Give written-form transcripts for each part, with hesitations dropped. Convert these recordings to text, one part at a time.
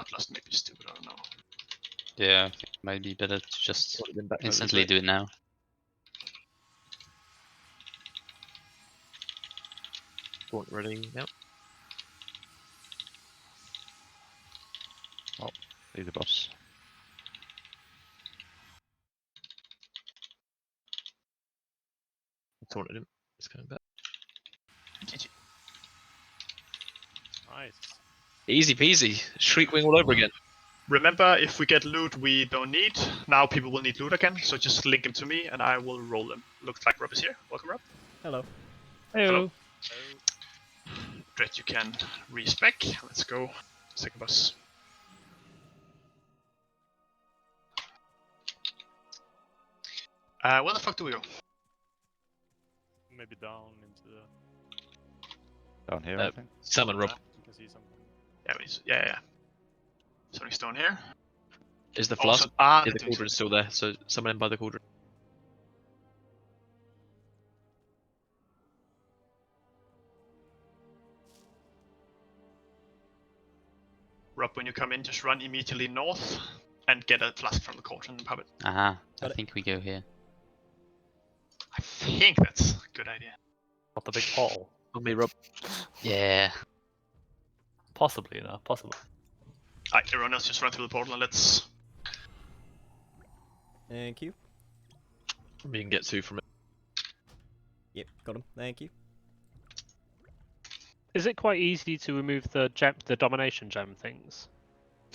Bloodlust may be stupid, I don't know. Yeah, I think it might be better to just Would've been better to instantly do it now. Don't really, yep. Oh, he's the boss. Taunted him. It's coming back. GG. Nice. Easy peasy. Shriekwing all over again. Remember, if we get loot we don't need, now people will need loot again, so just link them to me and I will roll them. Looks like Rob is here. Welcome, Rob. Hello. Hello. So, Dread, you can respec. Let's go. Second boss. Where the fuck do we go? maybe down into the. Down here, I think. Summon Rob. You can see something. Yeah. Sonic Stone here. Is the Also, flask? Is the the cauldron still there? So summon him by the cauldron. Rob, when you come in, just run immediately north and get a flask from the cauldron and pop it. Aha, I Got it. think we go here. I think that's a good idea. Not the big portal. On me, Rob. Yeah. Possibly, you know, possibly. Alright, everyone else just run through the portal and let's... Thank you. We can get 2 from it. Yep, got him. Thank you. Is it quite easy to remove the domination gem things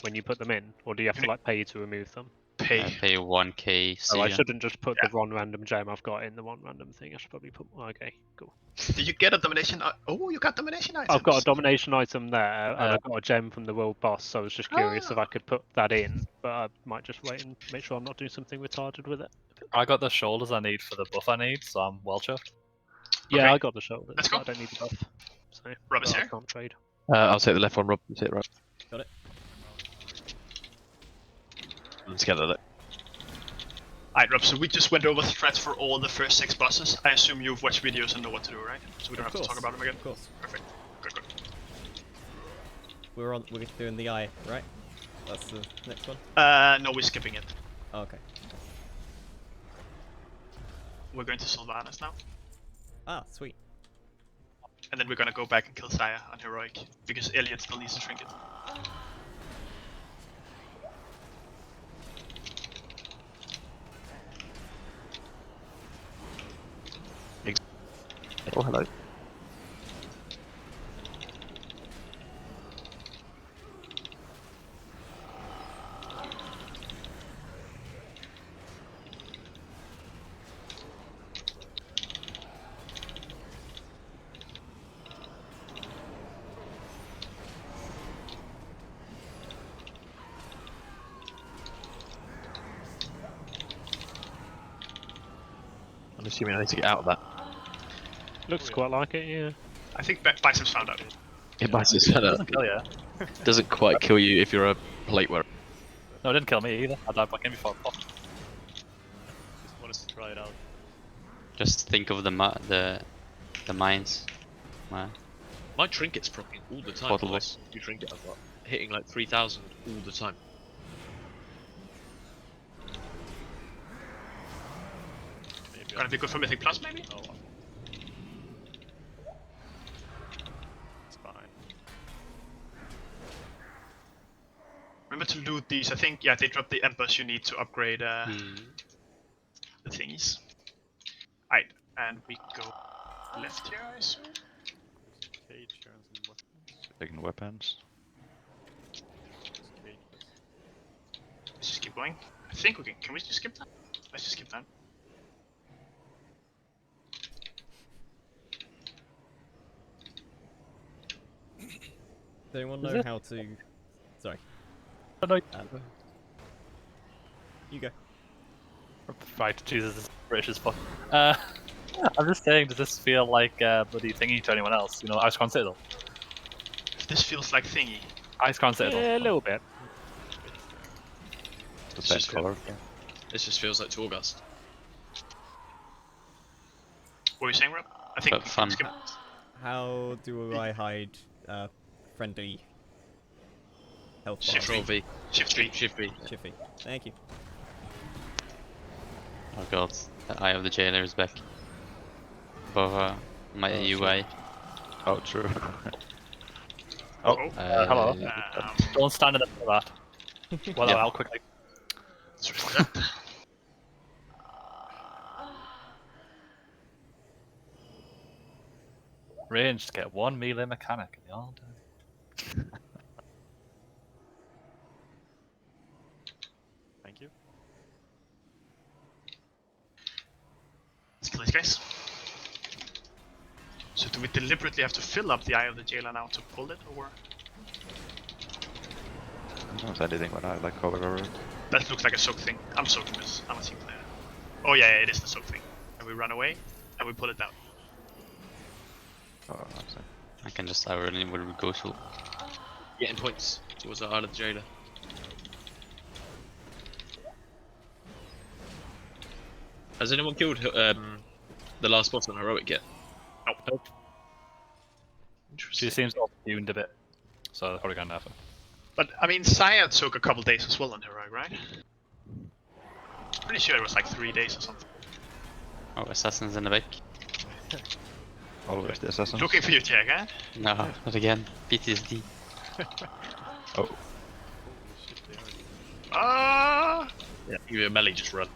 when you put them in, or do you have to like pay to remove them? pay. Pay 1k. So I Season. shouldn't just put the one random gem I've got in the one random thing. I should probably put. Okay, cool. Did you get a domination? Oh, you got domination items. I've got a domination item there, and I've got a gem from the world boss. So I was just curious if I could put that in, but I might just wait and make sure I'm not doing something retarded with it. I got the shoulders I need for the buff I need, so I'm well chuffed. Yeah, Okay. I got the shoulder. Let's go. I don't need the buff. So Rob is but I here. can't trade. I'll take the left one, Rob. You take the right. Got it. Let's together that. Alright, Rob, so we just went over threats for all the first 6 bosses. I assume you've watched videos and know what to do, right? So we don't Of have to talk course. about them again? Of course. Perfect. Good. We're doing the eye, right? That's the next one. No, we're skipping it. Oh, okay. We're going to Sylvanas now. Ah, sweet. And then we're gonna go back and kill Saya on Heroic, because Elliot still needs to trinket. Oh, hello. I'm assuming I need to get out of that. Looks quite like it, yeah. I think Biceps found out. It might just kind of Doesn't kill you. doesn't quite kill you if you're a plate wearer. No, it didn't kill me either. I died back in before it popped. Just wanted to try it out. Just think of the mines. Wow. My trinket's proccing all the time. Bottle Like, you trinket I've got hitting like 3,000 all the time. Maybe Gonna be good for Mythic Plus, maybe? Oh, it's fine. Remember to loot these. I think, yeah, they dropped the Embers you need to upgrade the thingies. Alright, and we go left here, I assume. Cage here and some weapons. Taking weapons. Just cages. Let's just keep going. I think we can we just skip that? Let's just skip that. Does anyone Is know it? how to... Sorry. I don't know. You go. Right, Jesus, this is British as fuck. I'm just saying, does this feel like bloody thingy to anyone else? You know, Icecrown Citadel. This feels like thingy. Icecrown Citadel. Yeah, a little bit. The It's same just color. This just feels like Torghast. What were you saying, Rob? I think But we can fun. skip. How do I hide friendly Health Shift bar. Control V. Shift V. Shift V. Chiffy. Thank you. Oh god, the Eye of the Jailer is back. Above my Oh, shit. UI. Oh, true. Oh. hello. Um, Don't stand in the middle of that. Well, Yeah. out quickly. let's reset. Range to get 1 melee mechanic in the all day. Thank you. Let's kill these guys. So do we deliberately have to fill up the Eye of the Jailer now to pull it, or? I don't know anything when I like color over it. That looks like a soak thing. I'm soaking this. I'm a team player. Oh yeah, it is the soak thing. And we run away, and we pull it down. Oh, I'm saying. I can just I really will go to. Getting points towards the Eye of the Jailer. Has anyone killed the last boss on Heroic yet? Nope. She Interesting. seems tuned a bit, so they're probably going to have her. But I mean, Saya took a couple days as well on Heroic, right? Pretty sure it was like 3 days or something. Oh, assassins in the back. Always the assassins. Looking for you, Jack, huh? No, not again. PTSD. Oh, Holy shit, they are. Ah! Yeah. Give you a melee, just run.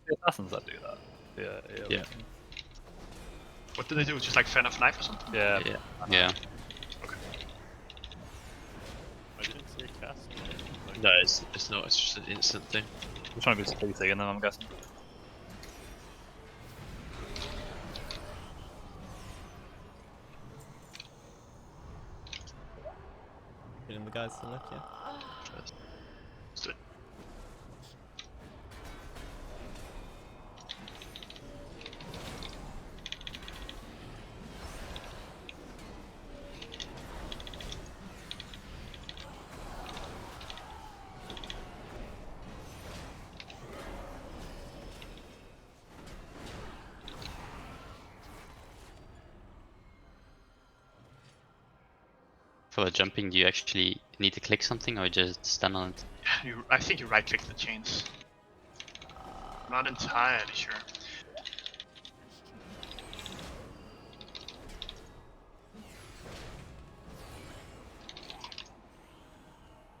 The assassins that do that. Yeah. Yeah. What do they do? Just like fan of knife or something? Yeah. Yeah. Yeah. I didn't see a cast. Like, No, it's not. It's just an instant thing. We're trying to be spacey in them, I'm guessing. Hitting the guys to the left, yeah. Let's do it. For the jumping, do you actually need to click something or just stand on it? I think you right-click the chains. Not entirely sure.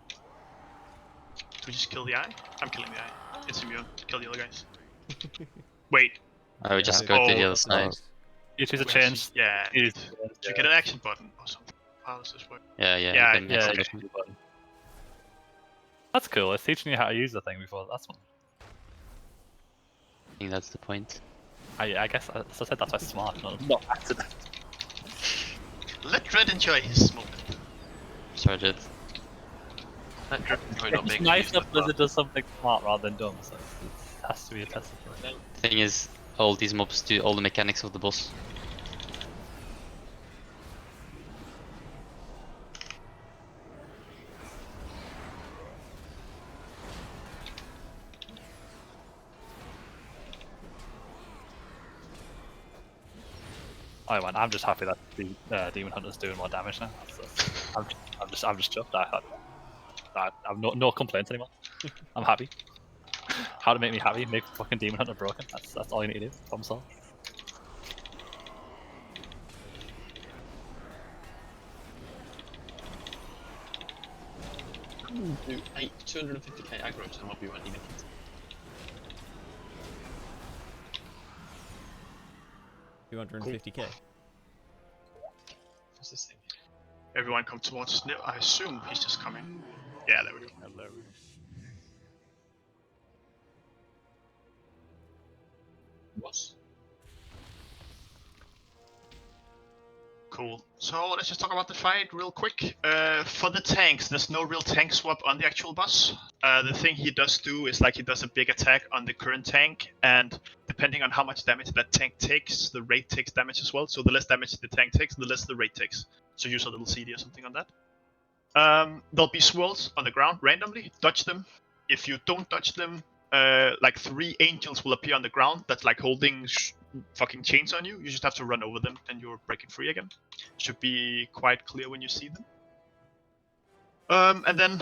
Do we just kill the eye? I'm killing the eye. It's immune. Kill the other guys. Wait. I would just Yeah. go to the Oh, other side. You choose a we change. actually- Yeah. Use, To get an action button or something. How does this work? Yeah, Yeah, you can yeah, exit okay. mission. That's cool. It's teaching you how to use the thing before. That's one. I think that's the point. I guess, as I said, that's why smart, not accident. Let Dredd enjoy his moment. Charge it. That probably not It's being nice used that that well. Blizzard does something smart rather than dumb, so it has to be a test for it. Thing is, all these mobs do all the mechanics of the boss. Oh man, I'm just happy that the Demon Hunter's doing more damage now. I'm just chuffed. I've no complaints anymore. I'm happy. How to make me happy? Make fucking Demon Hunter broken. That's all you need to do. Problem solved. Do 250k aggro to help you when you get it. 250k. What's this thing? Everyone come towards Nil. I assume he's just coming. Yeah, there we go. hello. Boss. Cool. So let's just talk about the fight real quick. For the tanks, there's no real tank swap on the actual boss. The thing he does do is like he does a big attack on the current tank, and depending on how much damage that tank takes, the rate takes damage as well. So the less damage the tank takes, the less the rate takes. So use a little CD or something on that. There'll be swirls on the ground randomly. Dodge them. If you don't dodge them, like 3 angels will appear on the ground that's like holding fucking chains on you. You just have to run over them, and you're breaking free again. Should be quite clear when you see them. And then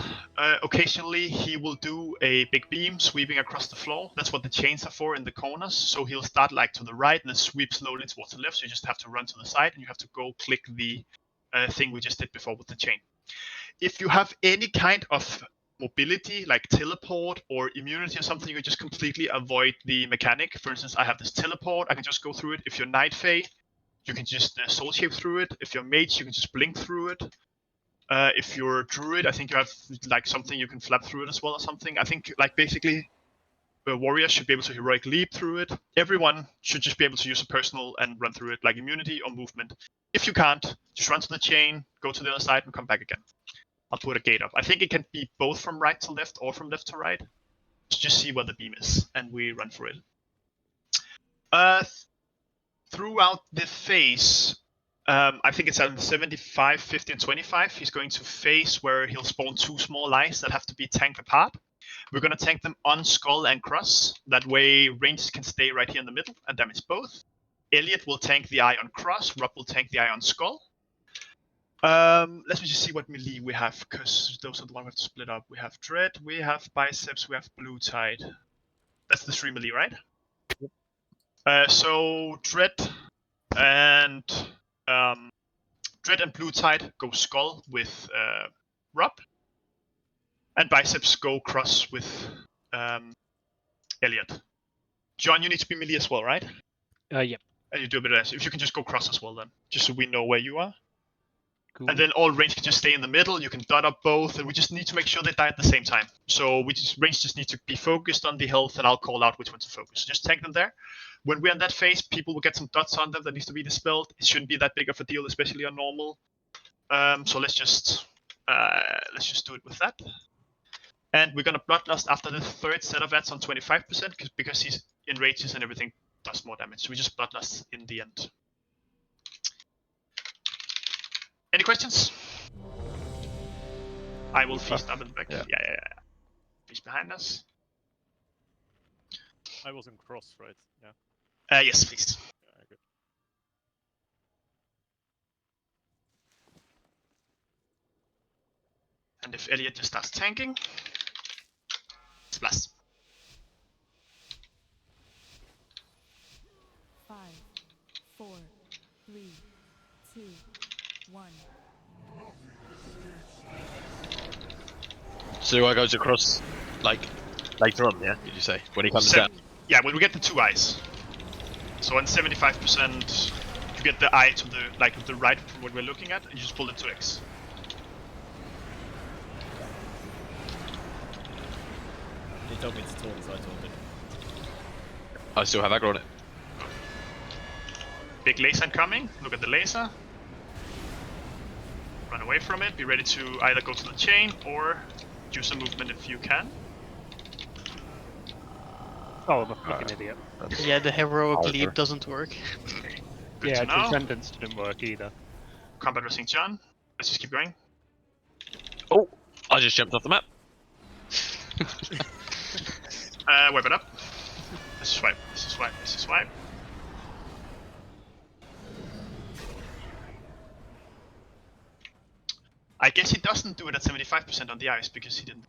occasionally he will do a big beam sweeping across the floor. That's what the chains are for in the corners. So he'll start like to the right and then sweep slowly towards the left. So you just have to run to the side and you have to go click the thing we just did before with the chain. If you have any kind of mobility like teleport or immunity or something, you can just completely avoid the mechanic. For instance, I have this teleport. I can just go through it. If you're Night Fae, you can just soul shape through it. If you're Mage, you can just blink through it. If you're Druid, I think you have like something you can flap through it as well or something. I think like basically warriors should be able to heroic leap through it. Everyone should just be able to use a personal and run through it like immunity or movement. If you can't, just run to the chain, go to the other side and come back again. I'll put a gate up. I think it can be both from right to left or from left to right. Let's just see where the beam is and we run for it. Throughout the phase, I think it's at 75, 50, and 25. He's going to phase where he'll spawn 2 small eyes that have to be tanked apart. We're going to tank them on Skull and Cross. That way, Range can stay right here in the middle and damage both. Elliot will tank the eye on Cross. Rob will tank the eye on Skull. Let me just see what melee we have, because those are the ones we have to split up. We have Dread, we have Biceps, we have Blue Tide. That's the 3 melee, right? So Dread and Blue Tide go Skull with Rob, and Biceps go Cross with Elliot. John, you need to be melee as well, right? Yep. And you do a bit of this. If you can just go Cross as well then, just so we know where you are. Cool. And then all range can just stay in the middle. You can dot up both, and we just need to make sure they die at the same time. So range just need to be focused on the health, and I'll call out which one to focus. So just tank them there. When we're in that phase, people will get some dots on them that needs to be dispelled. It shouldn't be that big of a deal, especially on normal. So let's just do it with that. And we're gonna Bloodlust after the 3rd set of ads on 25% because he's enrages and everything does more damage. So we just Bloodlust in the end. Any questions? I will feast up in the back. Yeah. Yeah. He's behind us. I was in Cross, right? Yeah. Yes, please. Yeah, good. And if Elliot just starts tanking, it's blast. 5, 4, 3, 2, 1. So I goes across, like, later on, yeah? Did you say? When he comes down? Yeah, when we get the 2 eyes. So on 75%, you get the eye to the right from what we're looking at, and you just pull it to X. He told me to taunt, so I taunted. I still have aggro on it. Big laser coming. Look at the laser. Run away from it. Be ready to either go to the chain or use a movement if you can. Oh, I'm a fucking idiot. Yeah, the heroic Oliver. leap doesn't work. Good Yeah, to know. Transcendence didn't work either. Combat Wrestling John. Let's just keep going. Oh! I just jumped off the map. Wipe it up. This is swipe. This is swipe. This is swipe. I guess he doesn't do it at 75% on the ice because he didn't.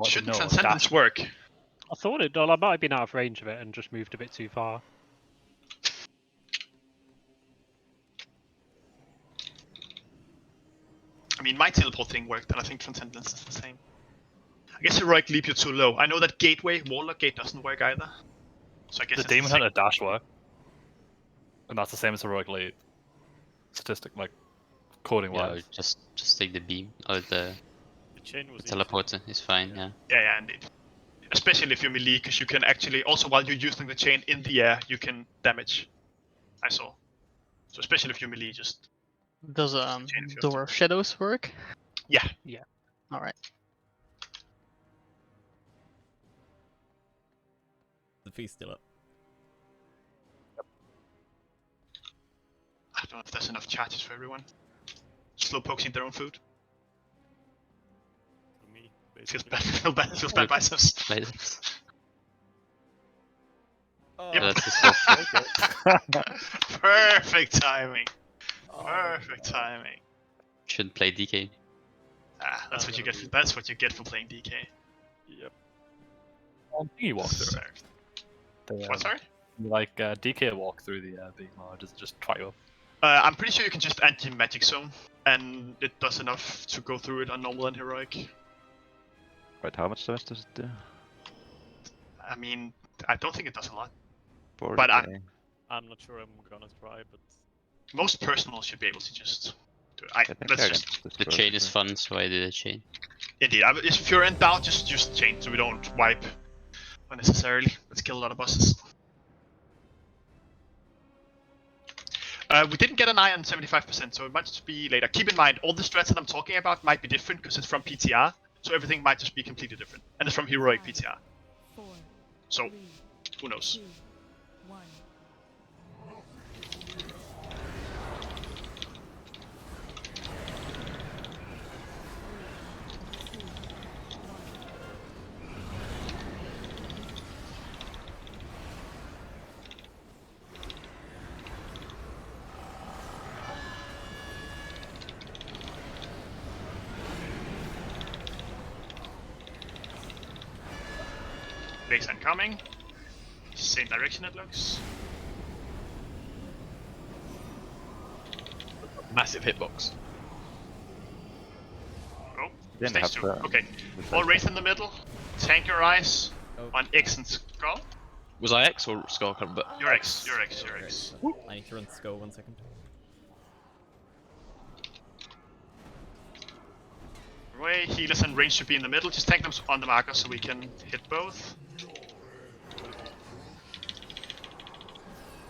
Shouldn't No, Transcendence work? I thought it. Well, I might have been out of range of it and just moved a bit too far. I mean, my teleport thing worked, and I think Transcendence is the same. I guess Heroic Leap, you're too low. I know that Gateway, Warlock Gate doesn't work either. So I guess The it's Demon same. Hunter dash work. And that's the same as heroic leap. Statistic, like, coding Yeah, wise. or just take the beam or the The chain was easy. teleporter is fine. Yeah. Yeah, indeed. Especially if you're melee, because you can actually, also while you're using the chain in the air, you can damage. I saw. So especially if you're melee, just... Does Chain of Door of Shadows work? Yeah. Alright. The feast still up. I don't know if there's enough charges for everyone. Slow pokes eat their own food. For me, Feels basically. bad. Feels bad biceps. Play this. Oh, Yep. That's his fault. Perfect timing. Perfect timing. Shouldn't play DK. Ah, that's I'm what you gonna get. be- That's what you get for playing DK. Yep. Thingy walk through it. Served. The, What? Sorry. Like DK walk through the beam, or does it just try you up? I'm pretty sure you can just anti-magic zone, and it does enough to go through it on normal and heroic. Wait, how much damage does it do? I mean, I don't think it does a lot. 40k. But I'm not sure I'm gonna try, but Most personals should be able to just do it. think Let's I just can The chain is fun, so I did a chain. indeed. If you're in doubt, just use chain so we don't wipe unnecessarily. Let's kill a lot of bosses. We didn't get an eye on 75%, so it might just be later. Keep in mind, all the strats that I'm talking about might be different because it's from PTR, so everything might just be completely different. And it's from heroic PTR, 4, so 3, who knows? 2, 1. Blaze incoming. Same direction it looks. Massive hitbox. Oh, Didn't stage have 2. to- Okay, all raised in the middle. Tank your eyes Oh. on X and Skull. Was I X or Skull? I can't remember. Your X, your X, your Okay, X. I need to run skull 1 second. Way, healers and range should be in the middle. Just tank them on the marker so we can hit both.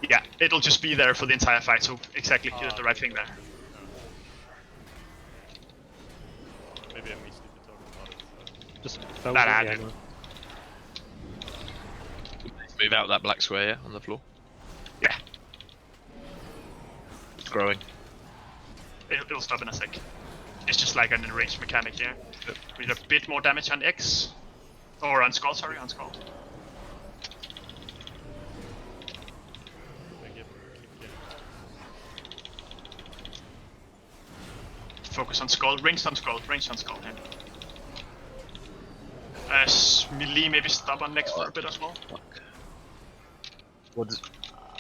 Yeah, it'll just be there for the entire fight, so exactly, you did the right thing there. maybe I missed it to talk about it. Just fell Nah, with nah, the dude. ammo. Move out that black square, yeah, on the floor. Yeah, It's growing. it'll stop in a sec. It's just like an enraged mechanic here. We need a bit more damage on X. Or on Skull, sorry, on Skull. I keep getting Focus on Skull, ranged on Skull, ranged on Skull here. Melee maybe stop on next for a bit as well. Fuck.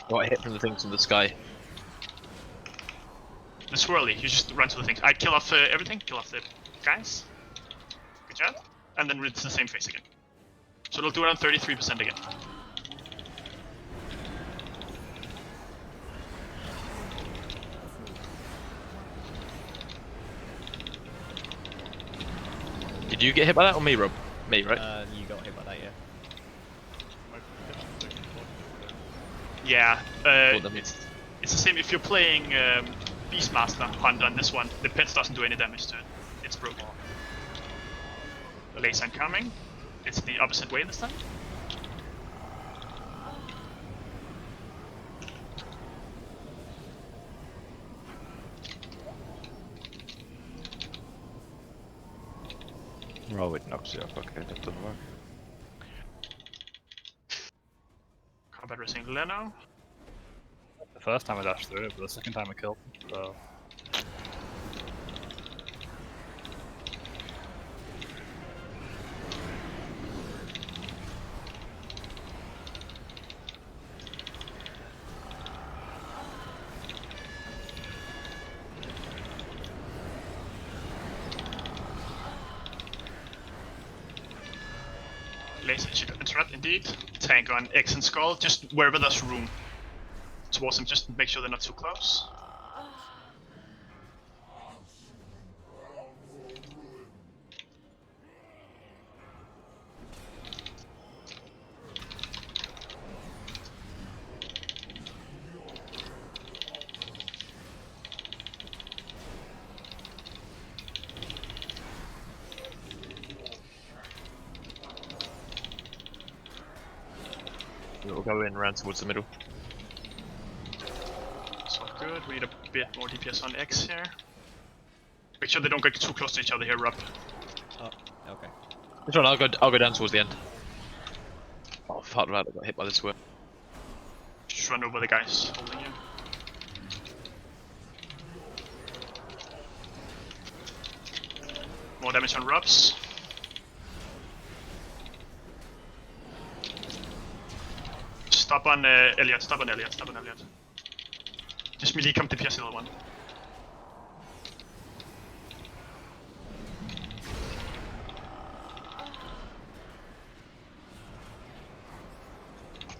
What hit from the things in the sky? The swirly, you just run to the things. I'd kill off everything, kill off the guys. Good job. And then it's the same phase again. So it'll do it on 33% again. Did you get hit by that or me, Rob? Me, right? You got hit by that, yeah. my second thought. Yeah, Well, that means- it's the same if you're playing Beastmaster Hunt on this one. The pets doesn't do any damage to it. It's broken. Laser incoming. It's the opposite way this time. Oh, it knocks you off. Okay, that doesn't work. Combat Racing Leno. The first time I dashed through it, but the second time I killed him, so... Laser should interrupt indeed. Tank on X and Skull, just wherever there's room towards them, just make sure they're not too close. We'll go in around towards the middle. So good, we need a bit more DPS on X here. Make sure they don't get too close to each other here, Rob. Oh, okay. This one, I'll go down towards the end. Oh fuck! I got hit by this whip. Just run over the guys holding you. More damage on Rubs. Stop on Elliot, stop on Elliot, stop on Elliot. Just melee come to pierce the other one.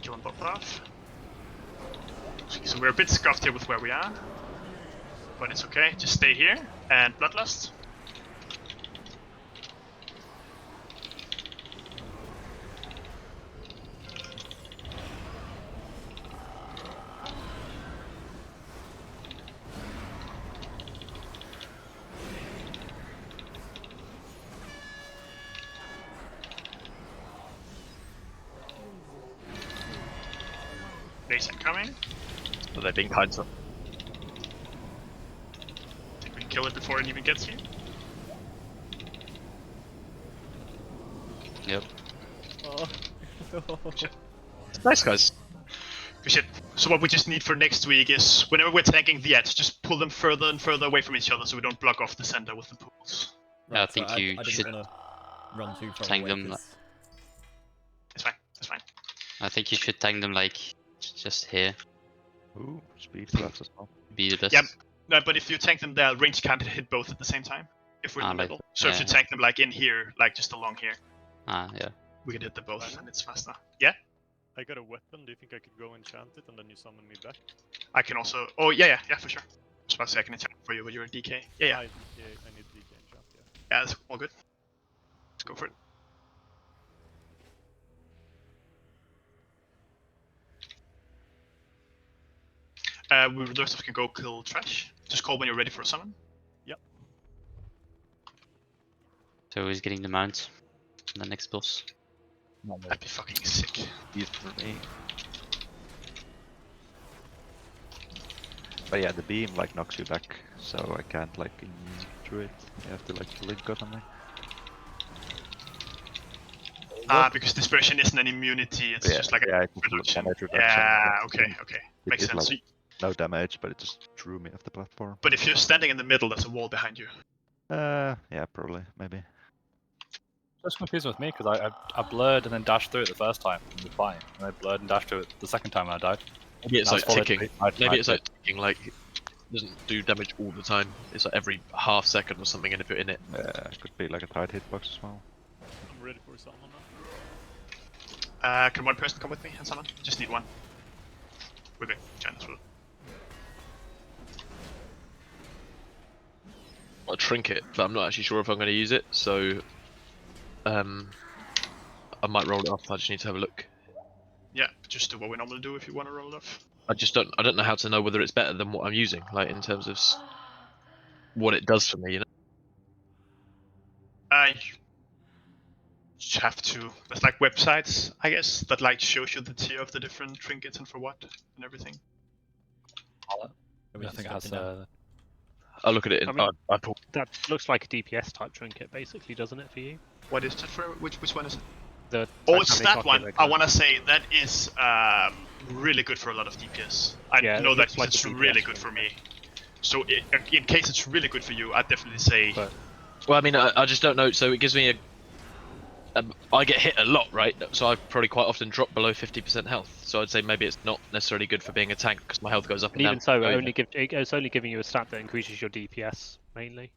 Kill on both off. So we're a bit scuffed here with where we are. But it's okay, just stay here. And Bloodlust. Base incoming. So they're being kind, so. Think we can kill it before it even gets here. Yep. Oh. Nice guys. Good shit. So what we just need for next week is, whenever we're tanking the edge, just pull them further and further away from each other so we don't block off the center with the pools. Yeah, I think you I should didn't want to run too far tank away. them. 'Cause It's fine, it's fine. I think you should tank them like just here. Ooh, speed class as well. Be the best. Yep. No, but if you tank them there, range can't hit both at the same time. If we're in the like, middle. So if you yeah. tank them like in here, like just along here, Yeah. we can hit them both and it's faster. Yeah? I got a weapon. Do you think I could go enchant it and then you summon me back? I can also... Oh, yeah, for sure. I was about to say I can attack for you with your DK. Yeah. I need DK enchant, yeah. Yeah, that's all good. Let's go for it. We the rest of us can go kill trash. Just call when you're ready for a summon. So he's getting the mount. The next boss. That'd be fucking sick. Easy for me. But yeah, the beam like knocks you back, so I can't like immune through it. You have to like blink or something. Because dispersion isn't an immunity, it's Yeah, just like yeah, a it's just reduction. damage reduction. Yeah, Yeah. okay. It Makes did, sense. like, no damage, but it just threw me off the platform. But if you're standing in the middle, there's a wall behind you. Yeah, probably, maybe. That's confusing with me because I blurred and then dashed through it the first time and was fine, and I blurred and dashed through it the second time and I died. Maybe it's And I like was followed ticking. by- Maybe it's like ticking, like it doesn't do damage all the time. It's like every half second or something, and if you're in it, Could be like a tight hitbox as well. I'm ready for a summon now. Can one person come with me and summon? Just need one. We're good. Jan as well. a trinket, but I'm not actually sure if I'm going to use it. So, I might roll it off. I just need to have a look. Yeah, just do what we normally do if you want to roll it off. I don't know how to know whether it's better than what I'm using, like in terms of what it does for me, you know. You just have to. There's like websites, I guess, that like shows you the tier of the different trinkets and for what and everything. I think it has. I'll look at it. I mean- I pull. That looks like a DPS type trinket, basically, doesn't it for you? What is that for? Which one is it? The Oh, it's Titanic that one. Ocular I Gun. want to say that is really good for a lot of DPS. I Yeah, know it that looks like it's a DPS really good for me. So in case it's really good for you, I'd definitely say. But- Well, I mean, I just don't know. So it gives me I get hit a lot, right? So I probably quite often drop below 50% health. So I'd say maybe it's not necessarily good for being a tank because my health goes up and And down. even so, Oh, it's only giving you a stat that increases your DPS mainly.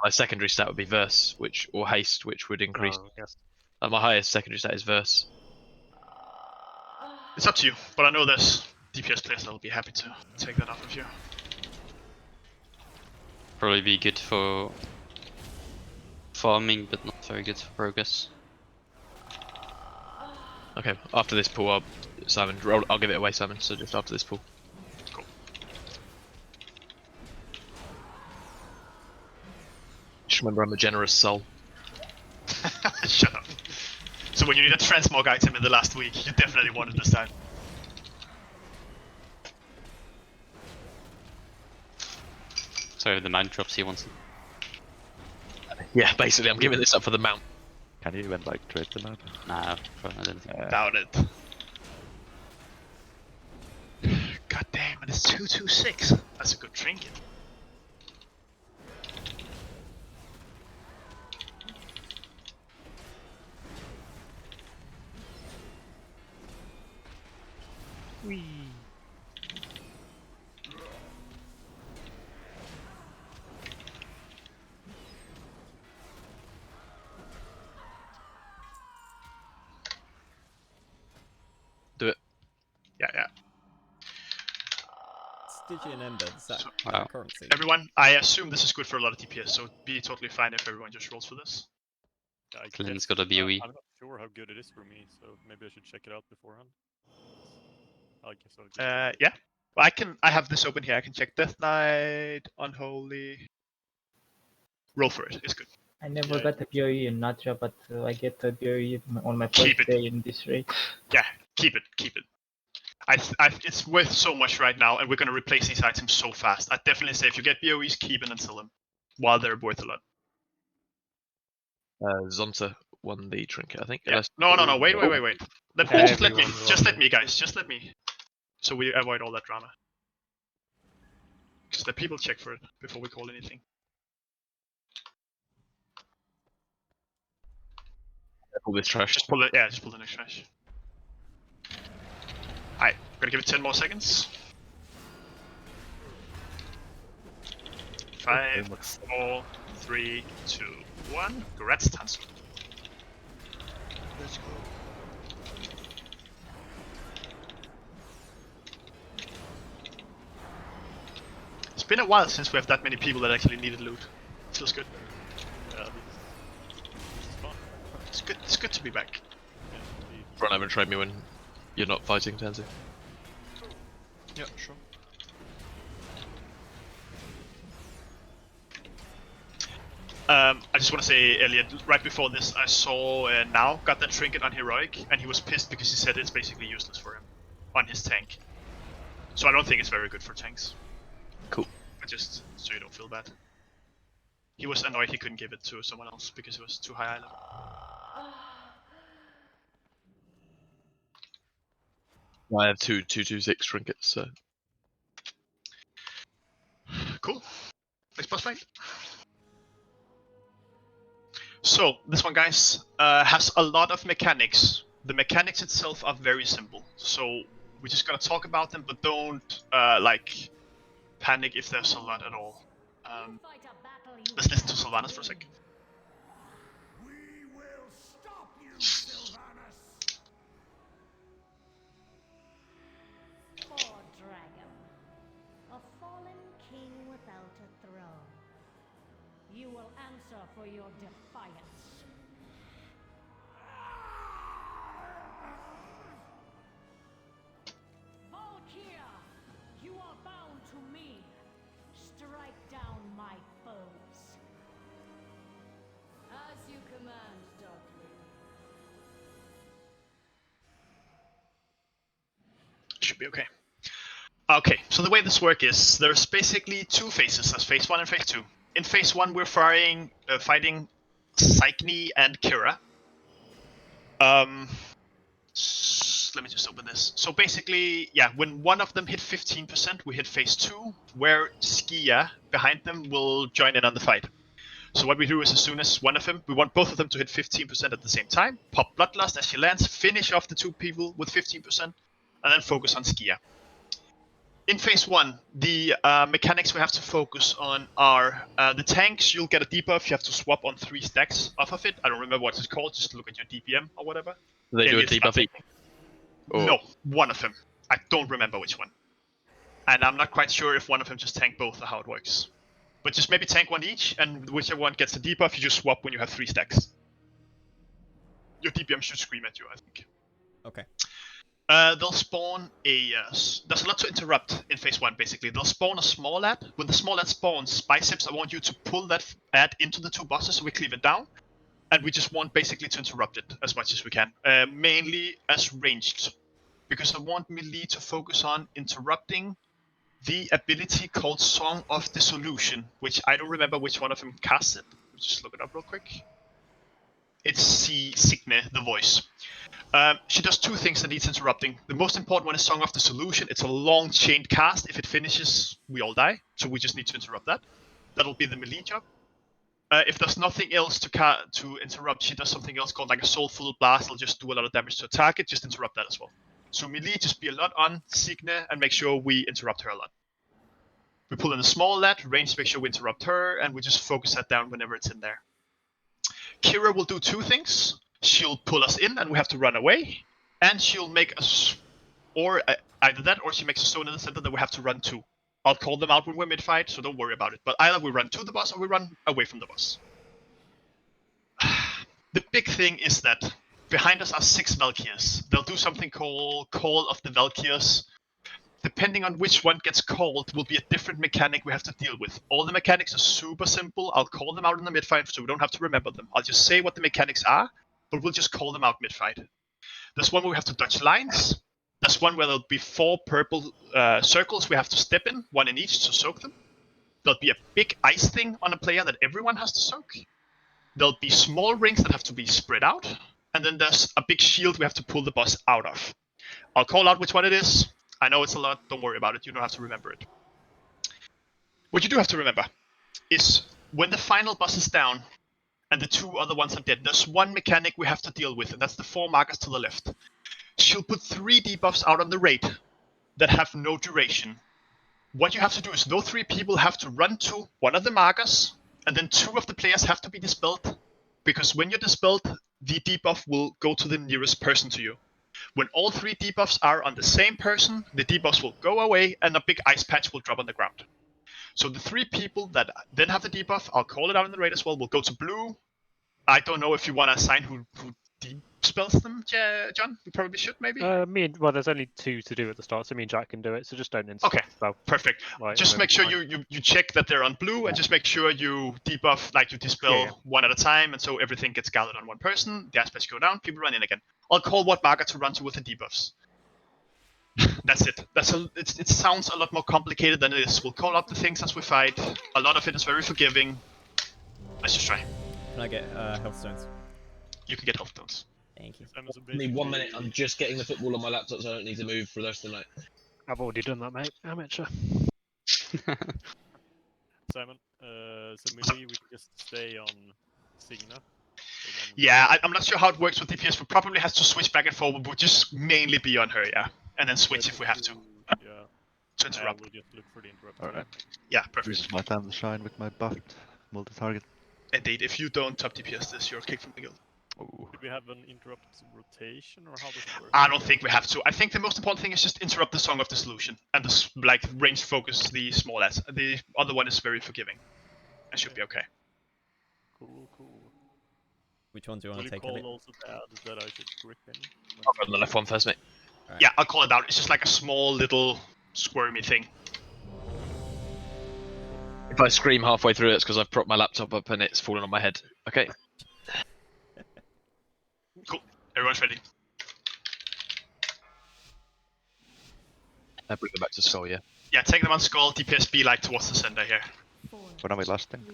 My secondary stat would be verse, or haste, which would increase. Oh, yes. My highest secondary stat is verse. It's up to you, but I know there's DPS players that'll be happy to take that off of you. Probably be good for farming, but not very good for progress. Okay, after this pool, I'll give it away, Simon. So just after this pool. Cool. Just remember, I'm a generous soul. Shut up. So when you need a transmog item in the last week, you definitely wanted this time. So the mount drops he wants. Yeah, basically, I'm giving this up for the mount. Can you even like trade the lab? No, I don't think. Doubt it. God damn, it is 226. That's a good trinket. Whee! Do it. Yeah. Stygian Ember, is that Wow. currency? Everyone, I assume this is good for a lot of DPS, so it'd be totally fine if everyone just rolls for this. Yeah, I Glenn's guess, got a BOE. I'm not sure how good it is for me, so maybe I should check it out beforehand. I guess I'll give it Yeah. Well, I have this open here. I can check Death Knight, Unholy. Roll for it. It's good. I never Yeah. got a BOE in Natra, but I get a BOE on my Keep first it. day in this raid. Yeah, keep it. It's worth so much right now, and we're gonna replace these items so fast. I'd definitely say if you get BOEs, keep it and sell them, while they're worth a lot. Zonta won the trinket, I think. Yeah. Unless- No. Wait. Just let me. Everyone's Just let wrong. me, guys. Just let me. So we avoid all that drama. Because the people check for it before we call anything. All this trash. Just pull the next trash. Alright, gonna give it 10 more seconds. 5, 4, 3, 2, 1. Congrats, Tansu. Let's go. It's been a while since we have that many people that actually needed loot. Feels good. Yeah, this is fun. It's good to be back. Yeah, indeed. Run over and trade me when you're not fighting, Tanzu. Yeah, sure. I just want to say, Elliot, right before this, I saw Now got that trinket on Heroic, and he was pissed because he said it's basically useless for him on his tank. So I don't think it's very good for tanks. Cool. Just so you don't feel bad. He was annoyed he couldn't give it to someone else because it was too high level. I have two 226 trinkets, so Cool. Next boss fight. So, this one, guys, has a lot of mechanics. The mechanics itself are very simple. So, we're just gonna talk about them, but don't, panic if there's a lot at all. Let's listen to Sylvanas for a sec. Poor dragon. A fallen king without a throne. You will answer for your defiance. Valkyria, you are bound to me. Strike down my foes. As you command, Darkling. Should be okay. Okay, so the way this works is there's basically two phases. There's phase 1 and phase 2. In phase 1, we're fighting Psyche and Kira. Let me just open this. So basically, yeah, when one of them hit 15%, we hit phase 2, where Skia behind them will join in on the fight. So what we do is as soon as one of them, we want both of them to hit 15% at the same time, pop Bloodlust as she lands, finish off the two people with 15%, and then focus on Skia. In phase 1, the mechanics we have to focus on are the tanks. You'll get a debuff. You have to swap on 3 stacks off of it. I don't remember what it's called. Just look at your DPM or whatever. they do a Elliot's debuff each. Or- No, one of them. I don't remember which one. And I'm not quite sure if one of them just tank both or how it works. But just maybe tank one each, and whichever one gets the debuff, you just swap when you have 3 stacks. Your DPM should scream at you, I think. Okay. They'll spawn a... there's a lot to interrupt in phase 1, basically. They'll spawn a small ad. When the small ad spawns, Biceps, I want you to pull that ad into the 2 bosses so we cleave it down. And we just want basically to interrupt it as much as we can. Mainly as ranged. Because I want melee to focus on interrupting the ability called Song of Dissolution, which I don't remember which one of them casts it. Let's just look it up real quick. It's Signe, the voice. She does two things that needs interrupting. The most important one is Song of the Solution. It's a long chained cast. If it finishes, we all die. So we just need to interrupt that. That'll be the melee job. If there's nothing else to interrupt, she does something else called like a Soulful Blast. It'll just do a lot of damage to a target. Just interrupt that as well. So melee, just be a lot on Signe and make sure we interrupt her a lot. We pull in a small lad, range, make sure we interrupt her, and we just focus that down whenever it's in there. Kira will do two things. She'll pull us in and we have to run away, and she'll make us, or either that or she makes a zone in the center that we have to run to. I'll call them out when we're mid-fight, so don't worry about it. But either we run to the boss or we run away from the boss. The big thing is that behind us are 6 Valkyries. They'll do something called Call of the Valkyries. Depending on which one gets called will be a different mechanic we have to deal with. All the mechanics are super simple. I'll call them out in the mid-fight so we don't have to remember them. I'll just say what the mechanics are, but we'll just call them out mid-fight. There's one where we have to dodge lines. There's one where there'll be 4 purple circles we have to step in, 1 in each to soak them. There'll be a big ice thing on a player that everyone has to soak. There'll be small rings that have to be spread out. And then there's a big shield we have to pull the boss out of. I'll call out which one it is. I know it's a lot, don't worry about it, you don't have to remember it. What you do have to remember is when the final boss is down and the 2 other ones are dead, there's one mechanic we have to deal with, and that's the 4 markers to the left. She'll put 3 debuffs out on the raid that have no duration. What you have to do is those 3 people have to run to one of the markers, and then 2 of the players have to be dispelled, because when you're dispelled, the debuff will go to the nearest person to you. When all 3 debuffs are on the same person, the debuffs will go away and a big ice patch will drop on the ground. So the 3 people that then have the debuff, I'll call it out in the raid as well, will go to blue. I don't know if you want to assign who dispels them, John? We probably should, maybe? Well, there's only 2 to do at the start, so me and Jack can do it, so just don't instant. Okay, perfect. Right, just make sure you check that they're on blue, and just make sure you debuff, like you dispel one at a time, and so everything gets gathered on one person, the aspects go down, people run in again. I'll call what marker to run to with the debuffs. That's it. It sounds a lot more complicated than it is. We'll call up the things as we fight. A lot of it is very forgiving. Let's just try. Can I get health stones? You can get health stones. Thank you. Give me 1 minute, I'm just getting the football on my laptop so I don't need to move for the rest of the night. I've already done that, mate. Amateur. Simon, so melee, we can just stay on Signe. Yeah, I'm not sure how it works with DPS. We probably have to switch back and forward, but just mainly be on her, yeah. And then switch if we have to. Yeah. To interrupt. We'll just look for the interrupt. Alright. Yeah, perfect. This is my time to shine with my buffed multi-target. Indeed, if you don't top DPS this, you're kicked from the guild. Ooh. Do we have an interrupt rotation, or how does it work? I don't think we have to. I think the most important thing is just interrupt the Song of the Solution and the like range focus the small ads. The other one is very forgiving. That should be okay. Cool. Which one do you want to take? Will you call also that I should grip in? I'll go on the left one first, mate. Right. Yeah, I'll call it out. It's just like a small little squirmy thing. If I scream halfway through, it's because I've propped my laptop up and it's fallen on my head. Okay. Cool. Everyone's ready. I bring them back to Skull, yeah. Yeah, take them on Skull. DPS be like towards the center here. When are we lasting?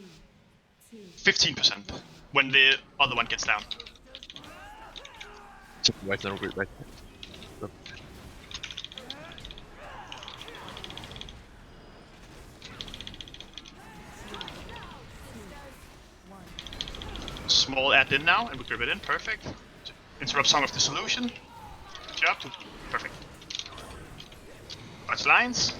15% when the other one gets down. Right, then we'll group right. Small add in now, and we grip it in. Perfect. Interrupt Song of the Solution. Good job. Perfect. Watch lines.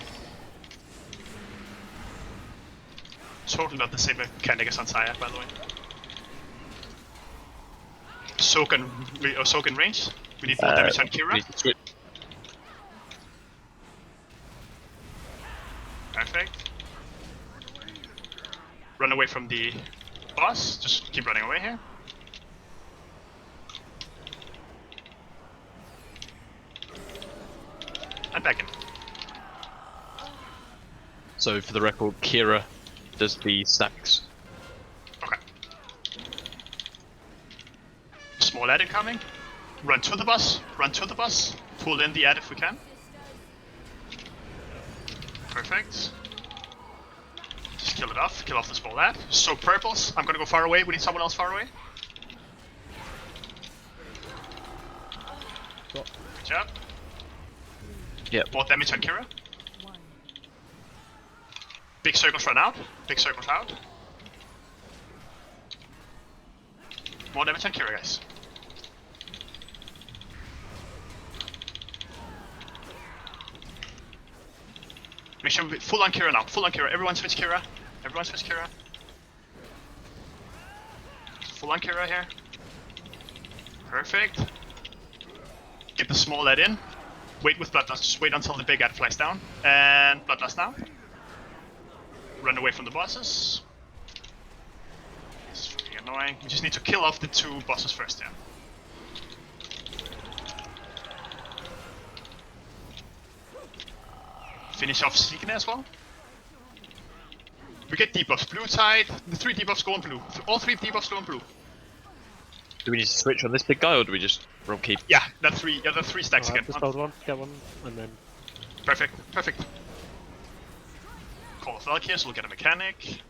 Totally not the same mechanic as on Saya, by the way. Soak and range. We need more damage on Kira. Perfect. Run away from the boss. Just keep running away here. And back in. So for the record, Kira does the stacks. Okay. Small ad incoming. Run to the bus. Run to the bus. Pull in the ad if we can. Perfect. Just kill it off. Kill off the small ad. So purples. I'm gonna go far away. We need someone else far away. swap. Good job. Yep. More damage on Kira. Big circles run out. Big circles out. More damage on Kira, guys. Make sure we full on Kira now. Full on Kira. Everyone switch Kira. Everyone switch Kira. Full on Kira here. Perfect. Get the small ad in. Wait with Bloodlust. Just wait until the big ad flies down. And Bloodlust now. Run away from the bosses. It's really annoying. We just need to kill off the 2 bosses first, yeah. Finish off Seeking as well. We get debuffs. Blue tide. The 3 debuffs go on blue. All 3 debuffs go on blue. Do we need to switch on this big guy, or do we just roll keep? Yeah, that's 3. Yeah, that's 3 stacks again. Just hold one, get one, and then... Perfect. Perfect. Call of Valkyrie, so we'll get a mechanic.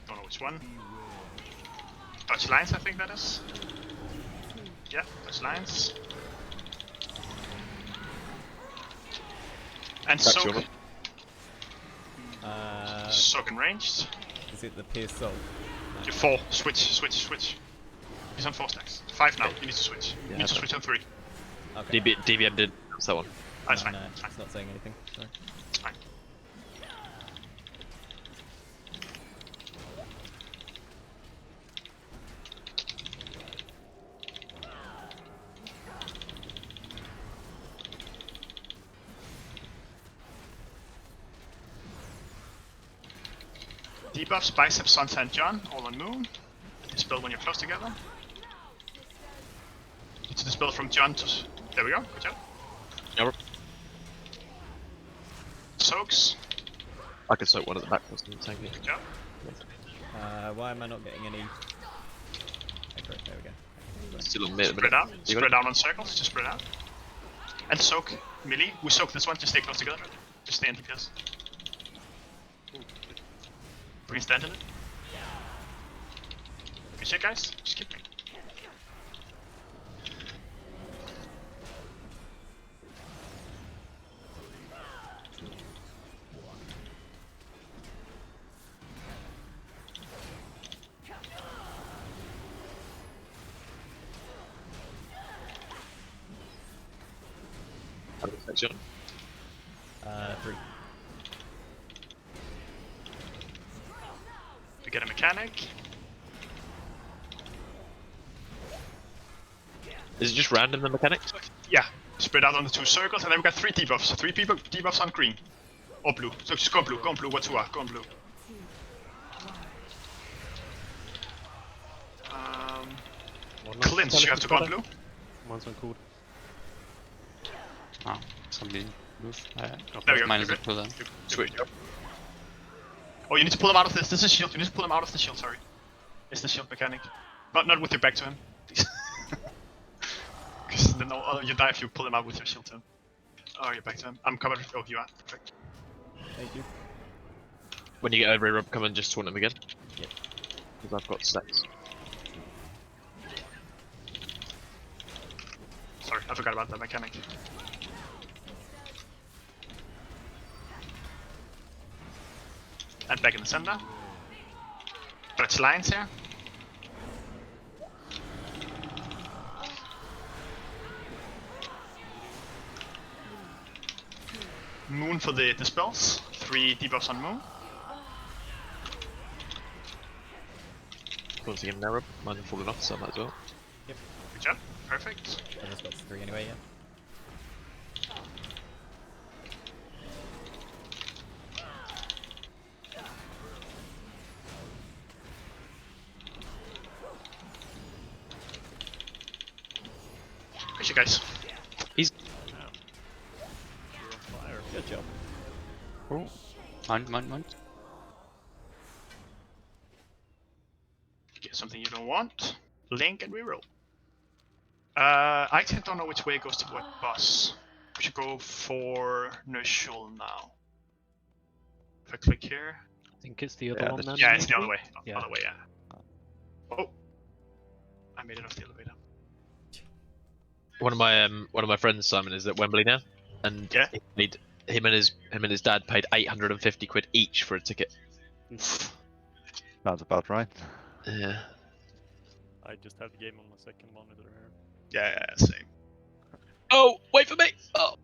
Don't know which one. Dutch lines, I think that is. Yeah, Dutch lines. And soak. Soak and ranged. Is it the Pierce Soul? No. 4. Switch. He's on 4 stacks. 5 now. You need to switch. You need to switch on 3. Okay. DVM did. That's that one. That's fine. No, it's not saying anything. Sorry. It's fine. Debuffs, Bicep, Sunset, John, all on Moon. Dispel when you're close together. Need to dispel from John to... There we go, good job. Yep. Soaks. I can soak one at the back. Good job. Why am I not getting any... Okay, there we go. Still on mid. Spread out. Spread out on circles, just spread out. And soak, melee. We soak this one, just stay close together. Just stay in DPS. We can stand in it. Good shit, guys. Just keep me. Section. 3. We get a mechanic. Is it just random, the mechanics? Yeah, spread out on the 2 circles, and then we got 3 debuffs. 3 debuffs on green. Or blue. So just go on blue, what 2 are, go on blue. Clinch, you have to go on blue. One's on cooldown. Oh, somebody move. There we go. Mine is at cooldown. Switch. Oh, you need to pull him out of this. This is shield. You need to pull him out of the shield, sorry. It's the shield mechanic. Not with your back to him. Because then you die if you pull him out with your shield to him. Oh, you're back to him. I'm covered. Oh, you are. Perfect. Thank you. When you get over here, Rob, come and just taunt him again. Yep. Because I've got stacks. Sorry, I forgot about that mechanic. And back in the center. Touch lines here. Moon for the spells. 3 debuffs on Moon. Once again, Rob. Mine have fallen off, so I might as well. Yep. Good job. Perfect. I just got 3 anyway, yeah. Good shit, guys. He's... Good job. Oh. Mine. Get something you don't want. Link and reroll. I don't know which way it goes to what boss. We should go for Nurshul now. If I click here. I think it's the other one then. Yeah, it's the other way. Yeah. Other way, yeah. Oh. I made it off the elevator. one of my friends, Simon, is at Wembley now, and Yeah. him and his dad paid 850 quid each for a ticket. Sounds about right. Yeah. I just have the game on my second monitor here. Yeah, same. Oh, wait for me! Oh.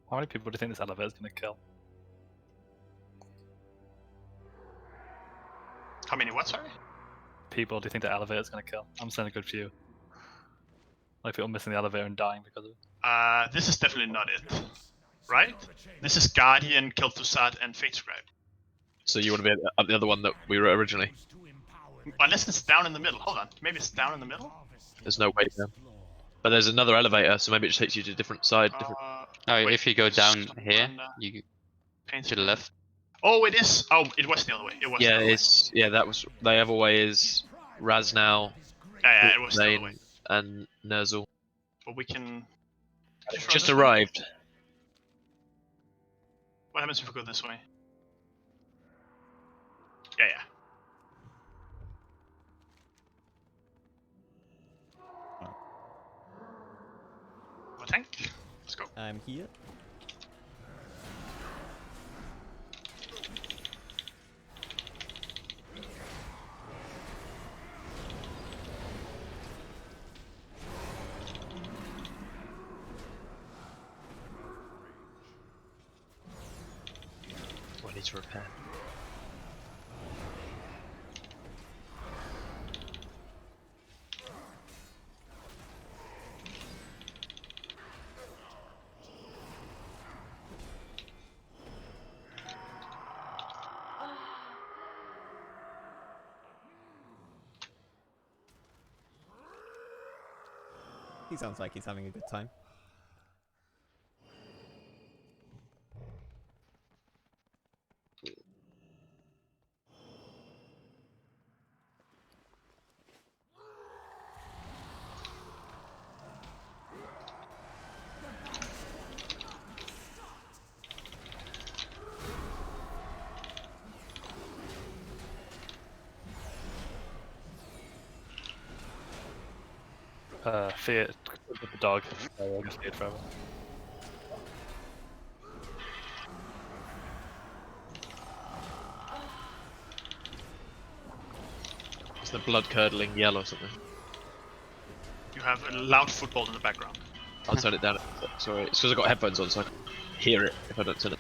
How many people do you think this elevator is going to kill? How many what, sorry? People do you think the elevator is going to kill? I'm saying a good few. Like people missing the elevator and dying because of it. This is definitely not it. Right? This is Guardian, Kel'Thuzad, and Fatescribe. So you want to be at the other one that we were originally? Unless it's down in the middle. Hold on. Maybe it's down in the middle? There's no way down. But there's another elevator, so maybe it just takes you to a different side. Oh, wait, if you go down here, on, you Pain to the left. Oh, it is. Oh, it was the other way. It was. Yeah, the other it's that was the other way is Raznau, Yeah, it was the other way. and Ner'zhul. But we can. Just arrived. What happens if we go this way? Yeah. What tank? Let's go. I'm here. I need to repair. He sounds like he's having a good time. Fear with the dog. I'll just feared forever. It's the blood curdling yell or something. You have a loud football in the background. I'll turn it down. Sorry, it's because I've got headphones on, so I can hear it if I don't turn it.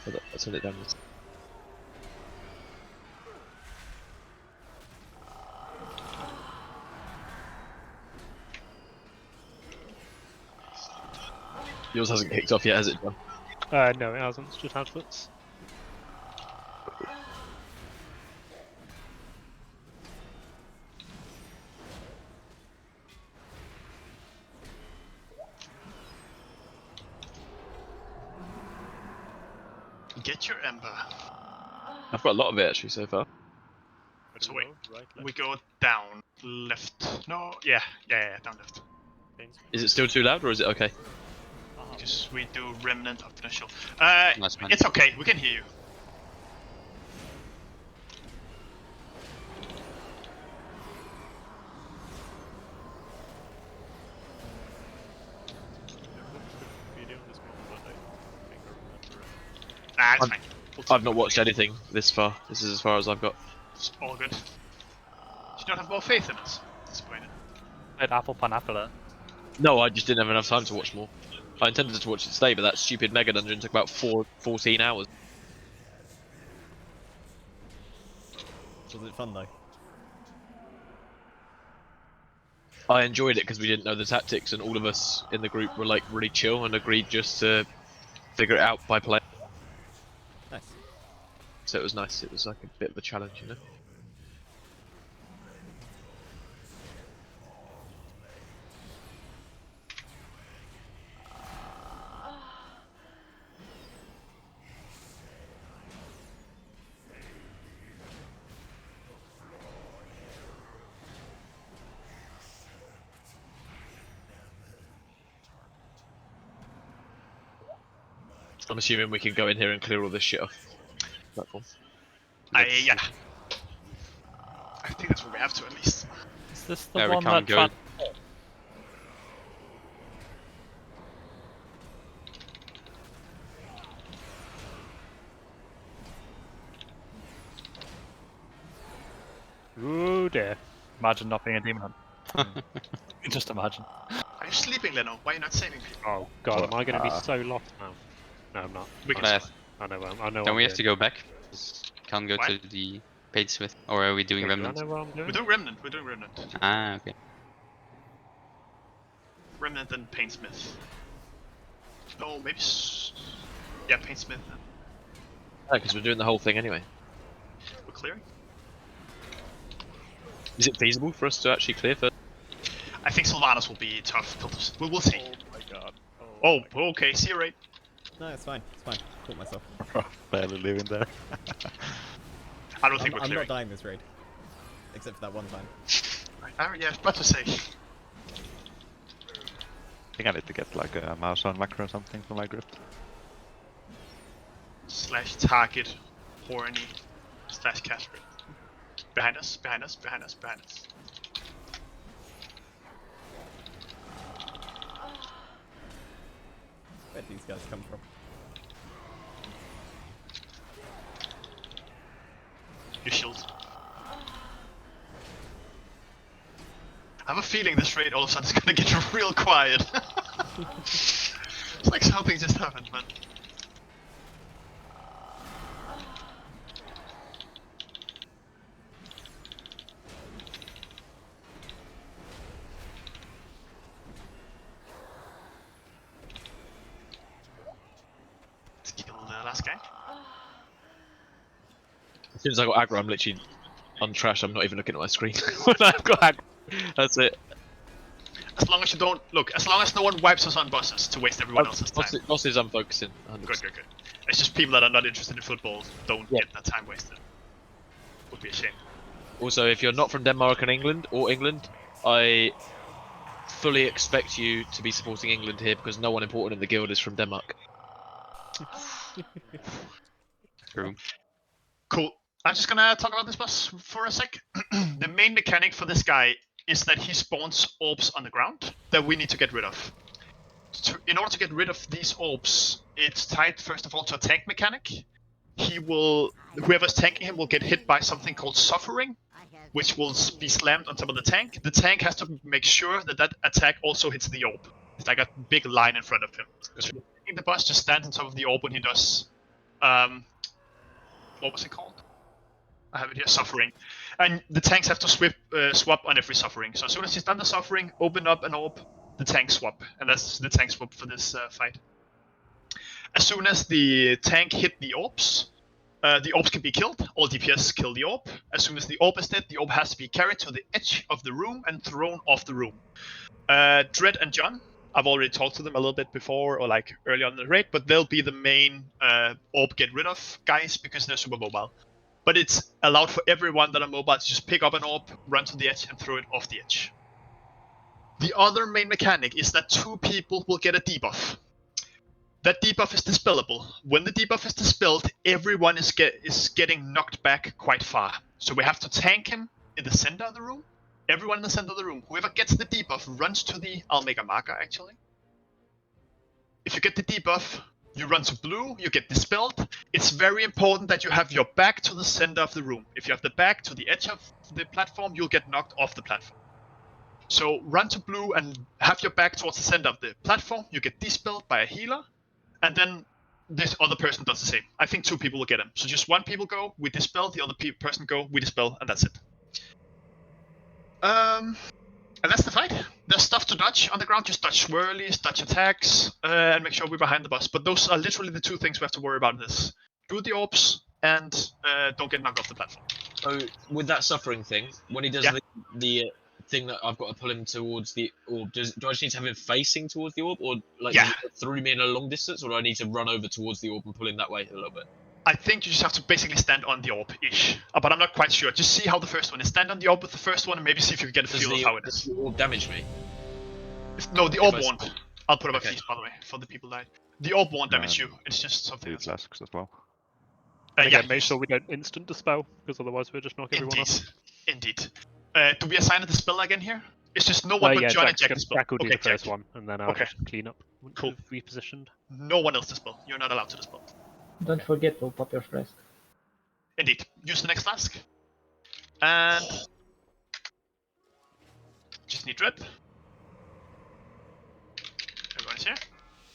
I'll turn it down. Yours hasn't kicked off yet, has it, John? No, it hasn't. It's just adverts. Get your ember. I've got a lot of it actually so far. So wait, we go down, left. No, yeah, down left. Is it still too loud or is it okay? Because we do remnant of the show. Nice, man. It's okay, we can hear you. Nah, it's fine. I've not watched anything this far. This is as far as I've got. It's all good. You don't have more faith in us. Disappointed. Played Apple Pineapple. No, I just didn't have enough time to watch more. I intended to watch it today, but that stupid Mega Dungeon took about 14 hours. Was it fun though? I enjoyed it because we didn't know the tactics, and all of us in the group were like really chill and agreed just to figure it out by playing. Nice. So it was nice. It was like a bit of a challenge, you know. I'm assuming we can go in here and clear all this shit off platform. Yeah. I think that's what we have to at least. Is this the Yeah, we one can't that go. Ooh dear. Imagine not being a demon hunter. Just imagine. Are you sleeping, Leno? Why are you not saving people? Oh god, am I going to be so lost now? No, I'm not. We can But survive. I know. I know. Don't what we I'm have to go back? Can't go Why? to the Padesmith, or are we doing doing. Remnant? I know what I'm doing. We're doing Remnant. We're doing Remnant. Ah, okay. Remnant and Paintsmith. No, maybe. Yeah, Paintsmith. Yeah, because we're doing the whole thing anyway. We're clearing. Is it feasible for us to actually clear first? I think Sylvanas will be tough. We'll see. Oh my god. Oh, my god. okay. See you, right? No, it's fine. It's fine. Caught myself. Barely living there. I don't think we're I'm clearing. not dying this raid. Except for that one time. Yeah, I was about to say. I think I need to get like a mouse on macro or something for my grip. / target horny / Casper. Behind us, behind us, behind us, behind us. Where'd these guys come from? Your shield. I have a feeling this raid all of a sudden is gonna get real quiet. It's like something just happened, man. Let's kill the last guy. As soon as I got aggro, I'm literally on trash. I'm not even looking at my screen when I've got aggro. That's it. As long as you don't look, as long as no one wipes us on bosses to waste everyone else's time. Bosses, I'm focusing. 100%. Good. It's just people that are not interested in football don't get that time wasted. Would be a shame. Also, if you're not from Denmark and England, I fully expect you to be supporting England here because no one important in the guild is from Denmark. True. Cool. I'm just gonna talk about this boss for a sec. The main mechanic for this guy is that he spawns orbs on the ground that we need to get rid of. In order to get rid of these orbs, it's tied first of all to a tank mechanic. Whoever's tanking him will get hit by something called Suffering, which will be slammed on top of the tank. The tank has to make sure that that attack also hits the orb. It's like a big line in front of him. Because the boss just stands on top of the orb when he does... what was it called? I have it here, Suffering. And the tanks have to swap on every Suffering. So as soon as he's done the Suffering, open up an orb, the tank swap. And that's the tank swap for this fight. As soon as the tank hit the orbs can be killed. All DPS kill the orb. As soon as the orb is dead, the orb has to be carried to the edge of the room and thrown off the room. Dread and John, I've already talked to them a little bit before, or like early on in the raid, but they'll be the main orb get rid of guys because they're super mobile. But it's allowed for everyone that are mobile to just pick up an orb, run to the edge, and throw it off the edge. The other main mechanic is that 2 people will get a debuff. That debuff is dispellable. When the debuff is dispelled, everyone is getting knocked back quite far. So we have to tank him in the center of the room. Everyone in the center of the room. Whoever gets the debuff runs to the... I'll make a marker, actually. If you get the debuff, you run to blue, you get dispelled. It's very important that you have your back to the center of the room. If you have the back to the edge of the platform, you'll get knocked off the platform. So run to blue and have your back towards the center of the platform. You get dispelled by a healer. And then this other person does the same. I think 2 people will get him. So just 1 people go, we dispel, the other person go, we dispel, and that's it. And that's the fight. There's stuff to dodge on the ground, just dodge swirlies, dodge attacks, and make sure we're behind the boss. But those are literally the 2 things we have to worry about in this. Do the orbs, and don't get knocked off the platform. So, with that Suffering thing, when he does the thing that I've got to pull him towards the orb, do I just need to have him facing towards the orb, or like through me in a long distance, or do I need to run over towards the orb and pull him that way a little bit? I think you just have to basically stand on the orb-ish, but I'm not quite sure. Just see how the first one is. Stand on the orb with the first one and maybe see if you can get a feel of how it is. Does the orb damage me? No, the orb won't. I'll put up a feast, by the way, for the people that... The orb won't damage you, it's just something else. Flasks as well. And again, make sure we don't instant dispel, because otherwise we'll just knock everyone off. Indeed. Do we assign a dispel again here? It's just no one but yeah, John and Jack Jack dispel. will do Okay, the first Jack. one, and then I'll Okay. just clean up once Cool. we've repositioned. No one else dispel. You're not allowed to dispel. Don't forget to pop your flask. Indeed. Use the next flask. And just need drip. Everyone's here.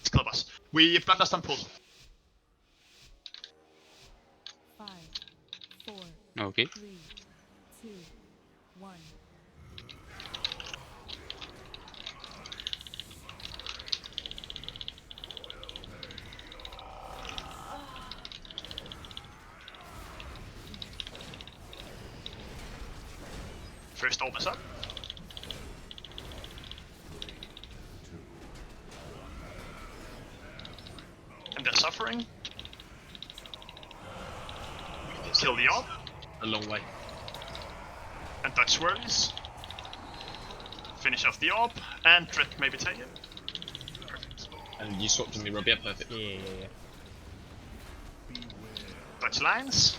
It's kill boss. We bloodlust on pull. 5, 4, Okay. 3, 2, 1. First orb is up. And they're suffering. Kill the orb. A long way. And dodge swirlies. Finish off the orb. And drip maybe take it. Perfect. And you swapped with me, Rob. Yeah, perfect. Yeah. Dodge lines.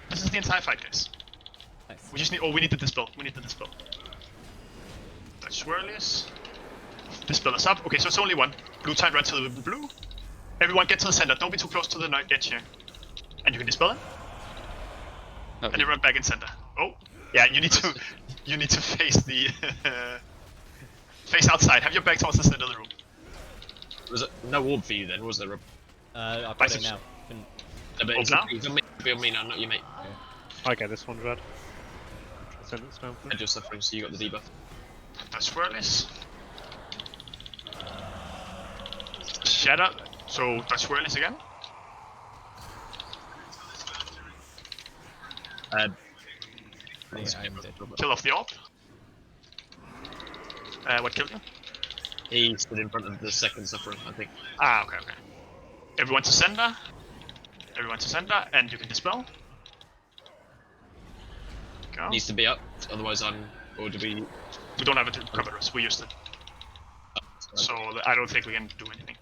This is the entire fight, guys. Nice. We just need. Oh, we need the dispel. We need the dispel. Dodge swirlies. Dispel is up. Okay, so it's only one. Blue tide right to the blue. Everyone get to the center. Don't be too close to the edge here. And you can dispel it. Okay. And you run back in center. Oh, yeah. You need to. You need to face the. Face outside. Have your back towards the center of the room. Was it no orb for you then? Was there, Rob? I've got it now. But Orb it's now? on me now, not you, mate. I get this one, Red. Send it down for And you're suffering, so you got the debuff. That's swirlies. Shatter. So that's swirlies again. Kill off the orb. What killed you? He stood in front of the second sufferer, I think. Ah, okay. Everyone to center. Everyone to center, and you can dispel. Go. Needs to be up, otherwise or do we... We don't have it to cover us, we used it. So I don't think we can do anything.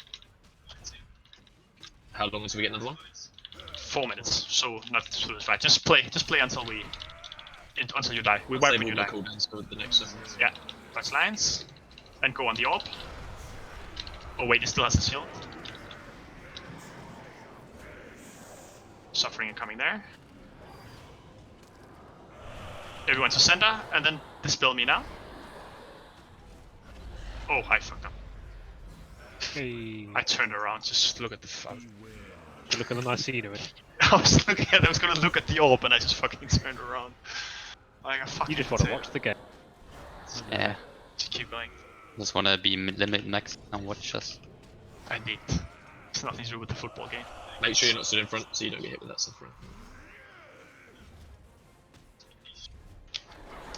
How long until we get another one? 4 minutes, so not through this fight. Just play until until you die. We wipe when you die. Cooldowns for the next session. Yeah, touch lines, and go on the orb. Oh wait, it still has a shield. Suffering and coming there. Everyone to center, and then dispel me now. Oh, I fucked up. Hey. I turned around, just look at the fun. Look at the nice scenery. I was gonna look at the orb, and I just fucking turned around. Like a fucking You just want to potato. watch the game. Yeah. Just keep going. Just wanna be limit max and watch us. I need. It's nothing to do with the football game. Make sure you're not stood in front so you don't get hit with that suffering.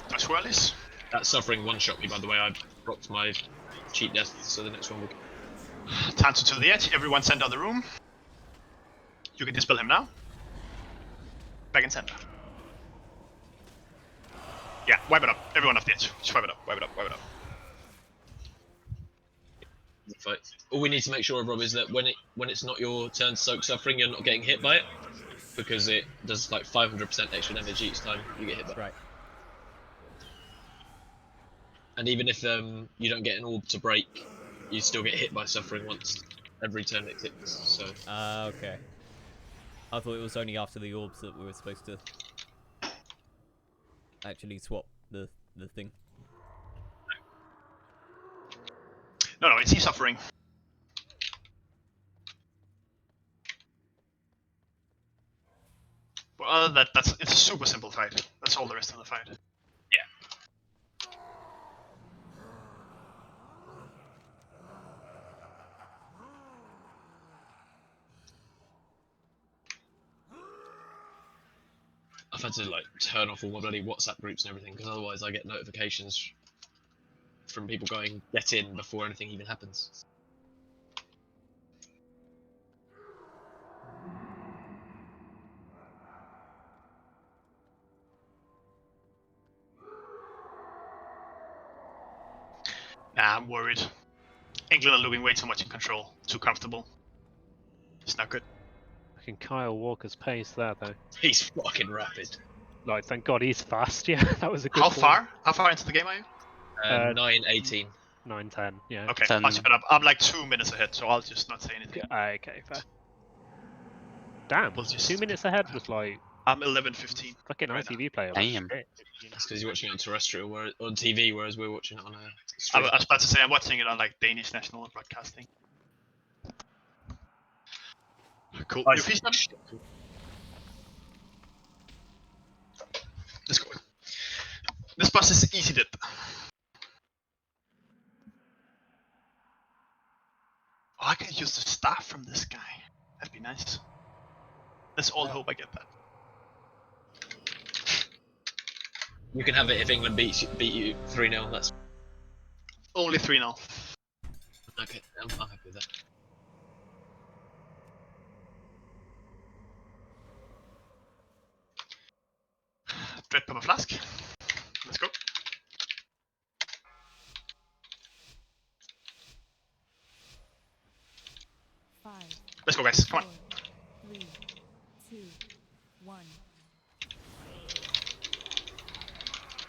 Touch swirlies. That suffering one-shot me, by the way. I dropped my cheat death, so the next one will... Tanto to the edge. Everyone center the room. You can dispel him now. Back in center. Yeah, wipe it up. Everyone off the edge. Just wipe it up. Wipe it up. Wipe it up. Fight. All we need to make sure of, Rob, is that when it's not your turn to soak suffering, you're not getting hit by it, because it does like 500% extra damage each time you get hit by it. Right. And even if you don't get an orb to break, you still get hit by suffering once every turn it ticks. So. Okay. I thought it was only after the orbs that we were supposed to actually swap the thing. No, it's suffering. But other than that, it's a super simple fight. That's all there is to the fight. I've had to like turn off all my bloody WhatsApp groups and everything, because otherwise I get notifications from people going get in before anything even happens. Nah, I'm worried. England are looking way too much in control. Too comfortable. It's not good. Fucking Kyle Walker's pace there, though. He's fucking rapid. Like, thank God he's fast. Yeah, that was a good. How call. far? How far into the game are you? 9:18. 9:10. Yeah. Okay, 10. I'll speed up. I'm like 2 minutes ahead, so I'll just not say anything. Okay, fair. Damn, We'll just- 2 minutes ahead was like I'm 11:15. fucking right ITV player. Damn. That's because you're watching it on terrestrial, on TV, whereas we're watching it on a I stream. was about to say I'm watching it on like Danish national broadcasting. Cool. Nice. New piece done? Let's go. This boss is easy did. Oh, I can use the staff from this guy. That'd be nice. Let's all hope I get that. You can have it if England beat you 3-0. That's Only 3-0. okay. I'm happy with that. Dread Pepper Flask. Let's go. Five, Let's go, guys. Come on. 4, 3, 2, 1.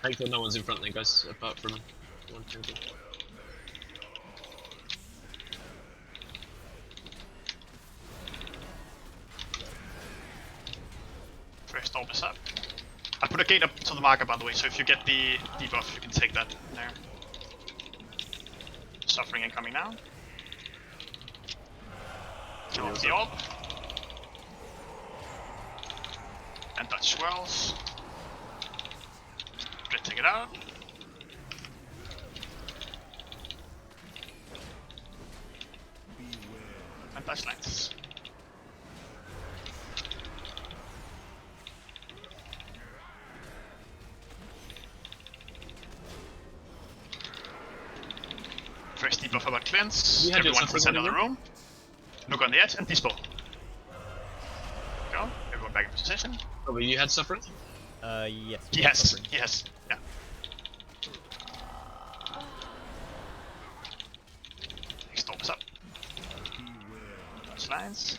Make sure no one's in front there, guys, apart from 1, 2, 3. First orb is up. I put a gate up to the marker, by the way, so if you get the debuff, you can take that there. Suffering incoming now. Kill off the orb. And Dutch swirls. Dread take it out. And Dutch lines. First debuff about cleanse. You had your Everyone to the suffering center of the on your room. Look on the edge and dispel. Go. Everyone back in position. Oh, but you had suffering? Yes. we have Yes, suffering. yes, yeah. Next orb is up. Touch lines.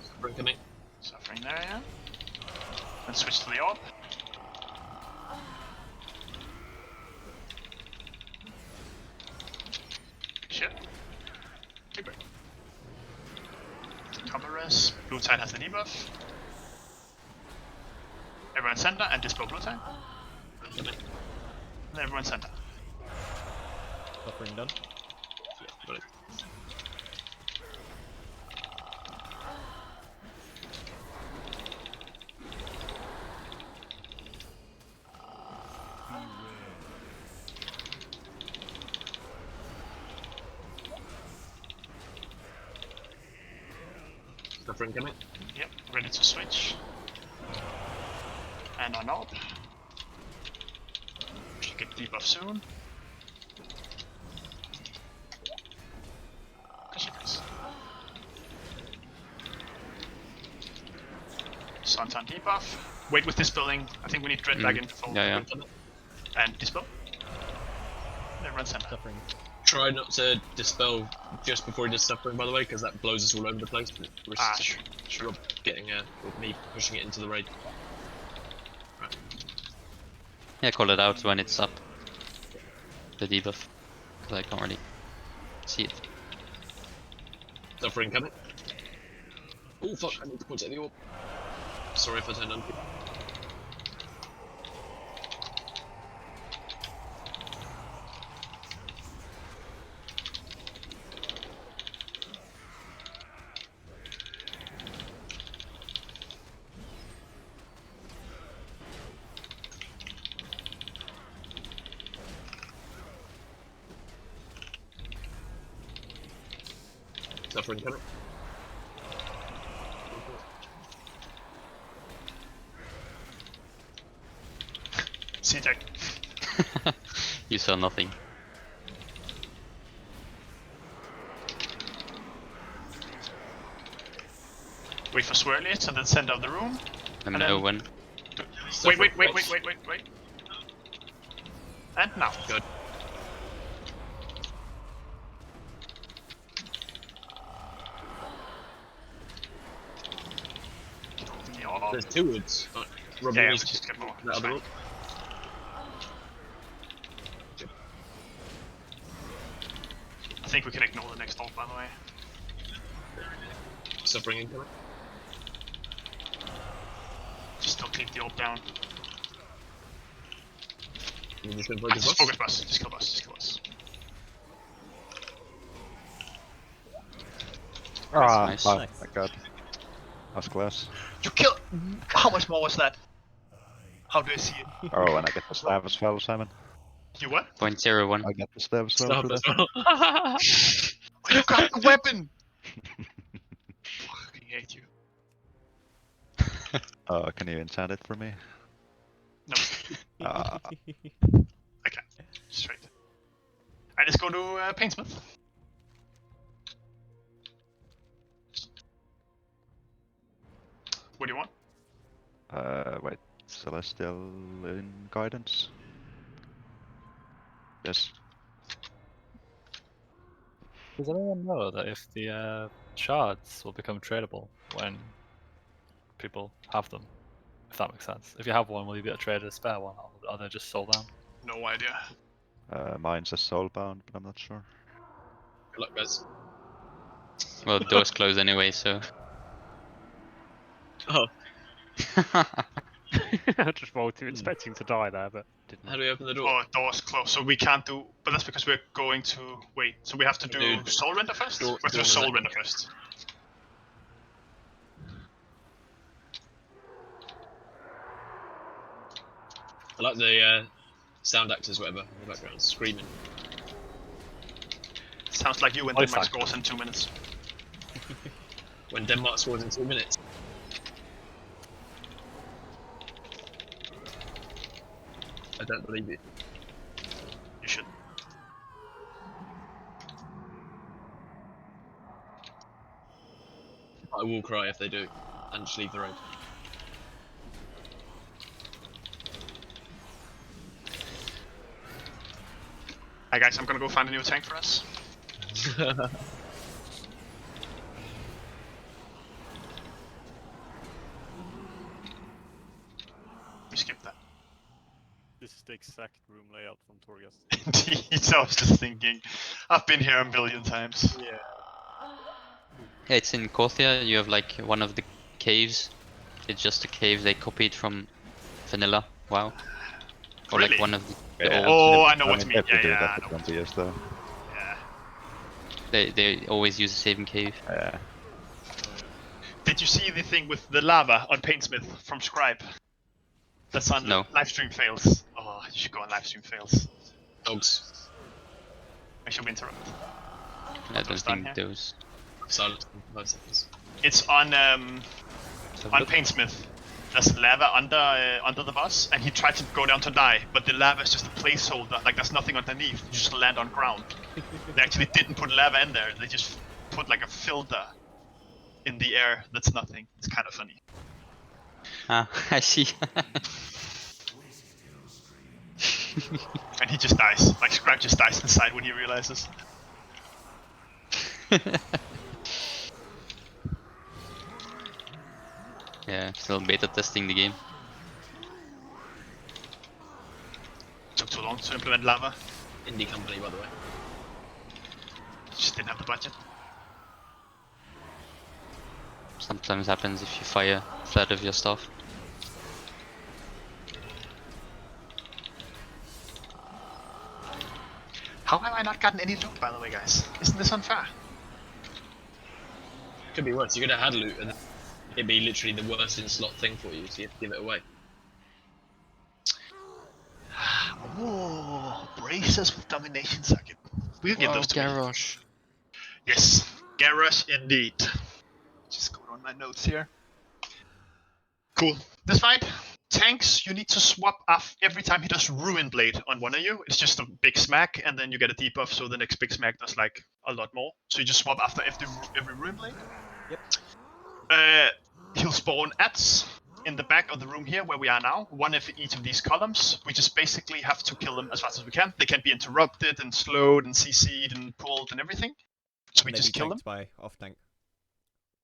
Suffering coming. Suffering there, yeah. Then switch to the orb. Shit. Keep it. Cover res. Blue side has the debuff. Everyone center and dispel blue side. Coming. And everyone center. Suffering done. Yeah, got it. Suffering coming. Yep, ready to switch. And on orb. Should get debuff soon. Shit. Sun's on debuff. Wait with dispelling. I think we need Dread back in to fall. Yeah, And dispel. Everyone center. Suffering. Try not to dispel just before he does suffering, by the way, because that blows us all over the place. It risks Sure. getting or me pushing it into the raid. Right. Yeah, call it out when it's up. The debuff. Because I can't really see it. Suffering coming. Oh fuck! I need to point at the orb. Sorry if I turned on. Suffering coming. C-Tech. You saw nothing. Wait for swirlies and then send out the room. I'm And no then- one. Wait. And now. Good. Yeah, There's two woods. Oh, Rob, yeah, you we need to just get more. that It's other fine. wood. I think we can ignore the next orb, by the way. Suffering incoming. Just don't keep the orb down. You're just gonna Ah, focus just boss? focus bus. Just kill bus. Just kill bus. Ah, nice. oh Nice. my god. That's close. You killed. How much more was that? How do I see it? Oh, and I get the stab as well, Simon. You what? 0.01. I get the stab as well. Stop for as that. well. You got the weapon! Fucking hate you. Oh, can you enchant it for me? No. Ah. Okay. Straight. Alright, let's go to Painsmith. What do you want? Wait. Celestial in guidance? Yes. Does anyone know that if the shards will become tradable when people have them? If that makes sense. If you have one, will you be able to trade a spare one, or are they just sold down? No idea. Mine says soulbound, but I'm not sure. Good luck, guys. Well, doors close anyway, so. Oh, I just rolled through expecting to die there, but didn't. how do we open the door? Oh, door's closed, so we can't do. But that's because we're going to. Wait, so we have to do Dude, Soul Render first? door- We have to do door Soul is- Render first. I like the sound actors, whatever, in the background, screaming. Sounds like you when Oh, Denmark fuck. scores in 2 minutes. When Denmark scores in 2 minutes. I don't believe you. You should. I will cry if they do, and just leave the road. Hi guys, I'm gonna go find a new tank for us. We skip that. This is the exact room layout from Torghast. Indeed, I was just thinking. I've been here a million times. Yeah. Yeah, it's in Korthia. You have like one of the caves. It's just a cave they copied from Vanilla. Wow. Or Really? like one of the Yeah. old. Oh, I know what you mean. If they Yeah, do yeah, I that know. for 20 years though. Yeah. They always use the same cave. Yeah. Did you see the thing with the lava on Paintsmith from Scribe? That's on No. Livestream Fails. Oh, you should go on Livestream Fails. Dogs. I should interrupt. I don't done think here. those. Silence for 5 seconds. It's on Paintsmith. There's lava under the boss, and he tried to go down to die, but the lava is just a placeholder. Like there's nothing underneath. You just land on ground. They actually didn't put lava in there. They just put like a filter in the air. That's nothing. It's kind of funny. Ah, I see. And he just dies. Like Scribe just dies inside when he realizes. Yeah, still beta testing the game. Took too long to implement lava. Indie company, by the way. Just didn't have the budget. Sometimes happens if you fire flat of your stuff. How have I not gotten any loot, by the way, guys? Isn't this unfair? Could be worse. You could have had loot, and it'd be literally the worst in slot thing for you, so you have to give it away. Oh, braces with domination circuit. We'll give those to me. Garrosh. Yes, Garrosh indeed. Just going on my notes here. Cool. This fight, tanks, you need to swap off every time he does Ruin Blade on one of you. It's just a big smack, and then you get a debuff, so the next big smack does like a lot more. So you just swap after every Ruin Blade. Yep. He'll spawn ads in the back of the room here where we are now, one of each of these columns. We just basically have to kill them as fast as we can. They can be interrupted and slowed and CC'd and pulled and everything. So we Can they just be kill them. tanked by off tank?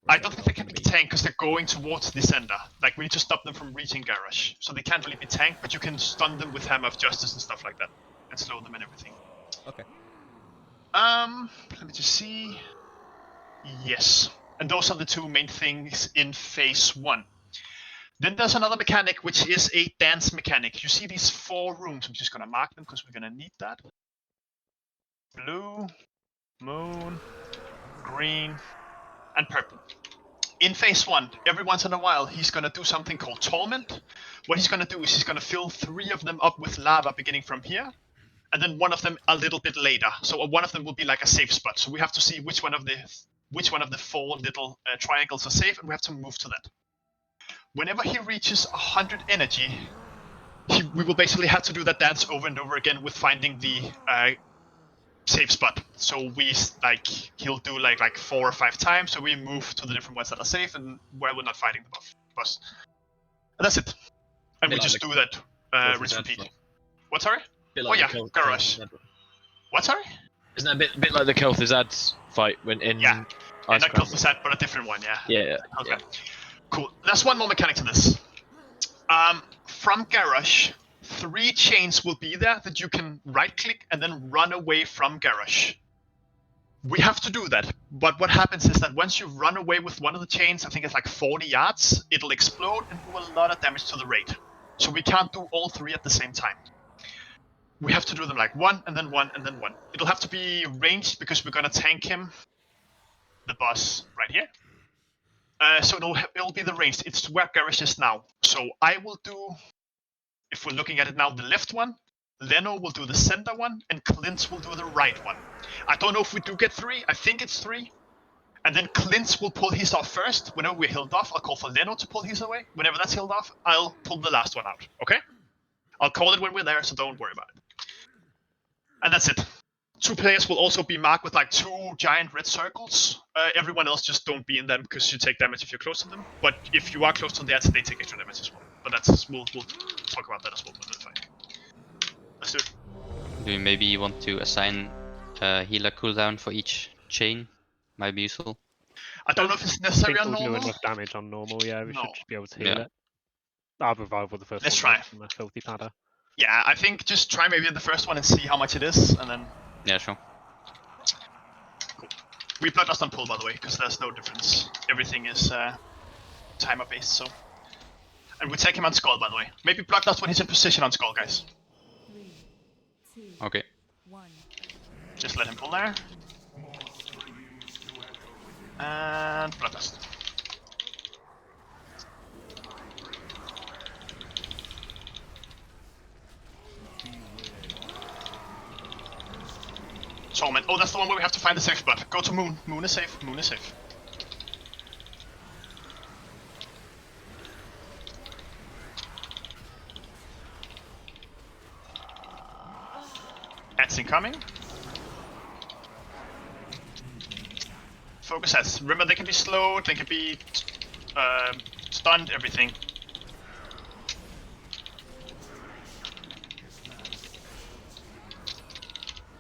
I don't think they can be tanked because they're going towards the center. Like, we need to stop them from reaching Garrosh. So they can't really be tanked, but you can stun them with Hammer of Justice and stuff like that. And slow them and everything. Okay. Let me just see. Yes. And those are the two main things in phase 1. Then there's another mechanic, which is a dance mechanic. You see these 4 rooms. I'm just gonna mark them because we're gonna need that. Blue, moon, green, and purple. In phase 1, every once in a while, he's gonna do something called Torment. What he's gonna do is he's gonna fill 3 of them up with lava beginning from here, and then one of them a little bit later. So one of them will be like a safe spot. So we have to see which one of the 4 little triangles are safe, and we have to move to that. Whenever he reaches 100 energy, we will basically have to do that dance over and over again with finding the safe spot. So he'll do like 4 or 5 times. So we move to the different ones that are safe and where we're not fighting the boss. And that's it. And we just do that rinse repeat. What, sorry? Oh yeah, Garrosh. What, sorry? Isn't that a bit like the Kel'Thuzad fight when in not Icecrown? Kel'Thuzad, but a different one, yeah. Yeah. Okay. Cool. There's one more mechanic to this. From Garrosh, 3 chains will be there that you can right-click and then run away from Garrosh. We have to do that, but what happens is that once you run away with one of the chains, I think it's like 40 yards, it'll explode and do a lot of damage to the raid. So we can't do all 3 at the same time. We have to do them like 1 and then 1 and then 1. It'll have to be ranged because we're gonna tank him, the boss, right here. So it'll be the ranged. It's where Garrosh is now. So I will do, if we're looking at it now, the left one. Leno will do the center one, and Clint will do the right one. I don't know if we do get 3. I think it's 3. And then Clint will pull his off first. Whenever we're healed off, I'll call for Leno to pull his away. Whenever that's healed off, I'll pull the last one out. Okay? I'll call it when we're there, so don't worry about it. And that's it. 2 players will also be marked with like 2 giant red circles. Everyone else just don't be in them because you take damage if you're close to them. But if you are close to the ads, they take extra damage as well. But we'll talk about that as well in the fight. Let's do it. Do you maybe want to assign a healer cooldown for each chain? Might be useful. I don't know if it's I necessary think on we'll do normal. enough damage on normal, yeah, we No. should just be able to heal Yeah. it. I'll revival the first Let's one try. from the filthy padder. Yeah, I think just try maybe the first one and see how much it is, and then Yeah, sure. we Bloodlust on pull, by the way, because there's no difference. Everything is timer based, so. And we take him on Skull, by the way. Maybe Bloodlust when he's in position on Skull, guys. 3, 2, Okay. 1. Just let him pull there. And Bloodlust. Torment. Oh, that's the one where we have to find the safe spot. Go to Moon. Moon is safe. Moon is safe. Ads incoming. Focus ads. Remember, they can be slowed, they can be stunned, everything.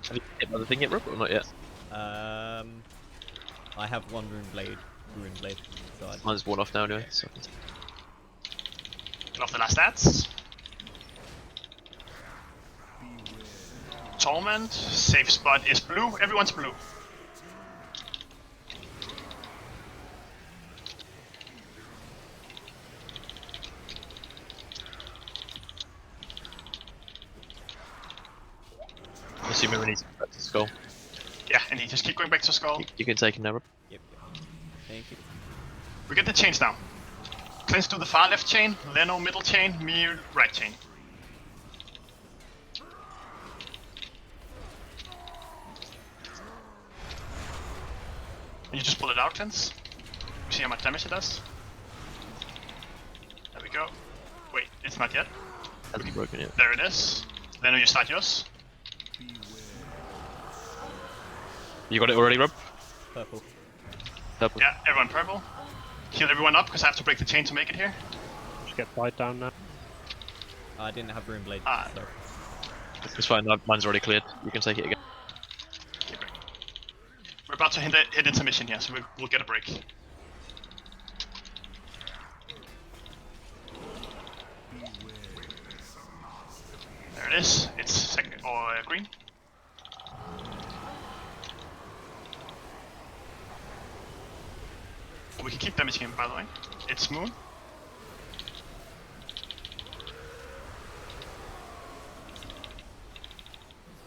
Have you hit another thing yet, Rob, or not yet? I have one rune blade. So Mine's worn off now anyway. So. Get off the last ads. Torment. Safe spot is blue. Everyone's blue. Assuming we need to go back to Skull. Yeah, and he just keep going back to Skull. You can take him now, Rob. Yep. Thank you. We get the chains now. Cleanse to the far left chain, Leno middle chain, me right chain. And you just pull it out, Cleanse. See how much damage it does? There we go. Wait, it's not yet. Hasn't broken yet. There it is. Leno, you start yours. You got it already, Rob? Purple. Purple. Yeah, everyone purple. heal everyone up because I have to break the chain to make it here. Just get Bide down now. I didn't have Rune Blade. So. It's fine. Mine's already cleared. You can take it again. We're about to hit intermission here, so we'll get a break. There it is. It's second or green. We can keep damaging him, by the way. It's Moon.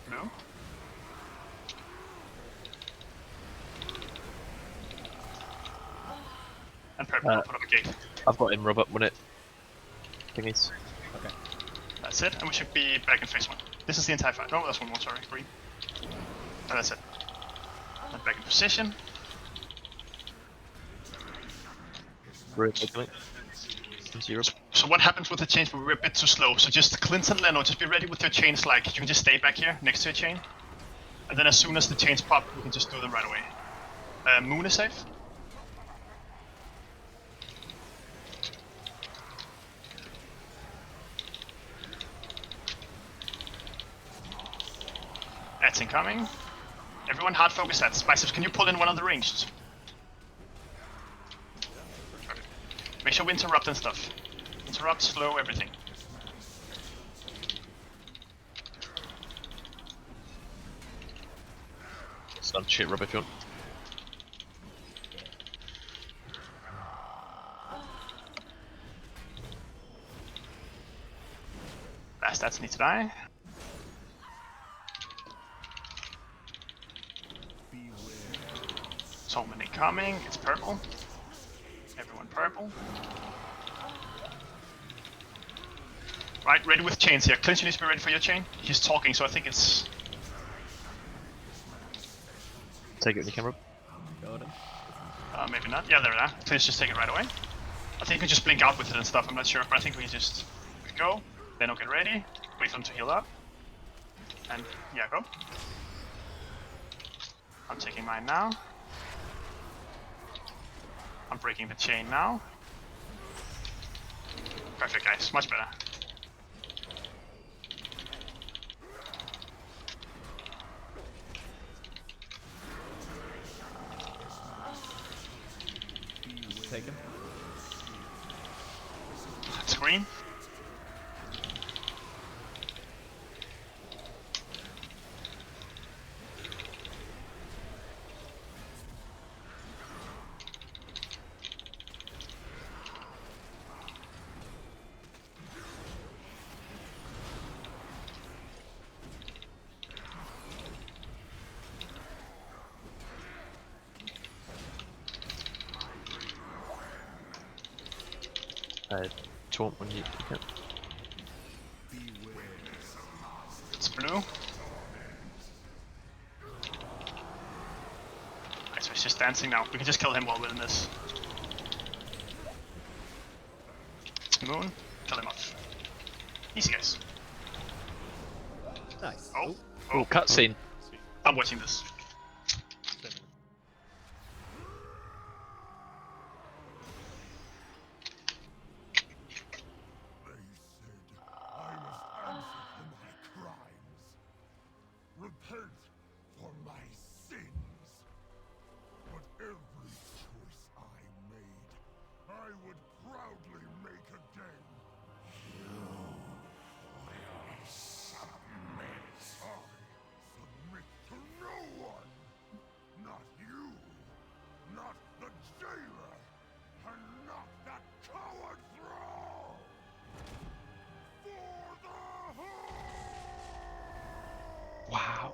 No. And purple, put up a gate. I've got him rub up when it thingies. Okay. That's it, and we should be back in phase 1. This is the entire fight. No, that's one more, sorry, green. And that's it. And back in position. So what happens with the chains when we're a bit too slow? So just Clint and Leno, just be ready with your chains, like, you can just stay back here, next to your chain. And then as soon as the chains pop, we can just do them right away. Moon is safe. That's incoming. Everyone hard focus that. Biceps, can you pull in one of the ranged? Make sure we interrupt and stuff. Interrupt, slow, everything. Stun shit rub if you want. Last stats need to die. Solomon incoming, it's purple. Everyone purple. Right, ready with chains here. Clint, you need to be ready for your chain. He's talking, so I think it's... Take it when you can, Rob. Got him. Maybe not. Yeah, there we are. Clint's just take it right away. I think we can just blink out with it and stuff, I'm not sure, but I think we just go. Then get ready. Wait for them to heal up. And yeah, go. I'm taking mine now. I'm breaking the chain now. Perfect, guys. Much better. Take him. That's green. Taunt when you can. It's blue. Alright, so he's just dancing now. We can just kill him while we're in this. Moon, kill him off. Easy, guys. Nice. Oh, Oh, cutscene. I'm watching this. Repent for my sins. But every choice I made, I would proudly make again. You will submit. I submit to no one. Not you. Not the jailer. And not that coward thrall. For the Wow.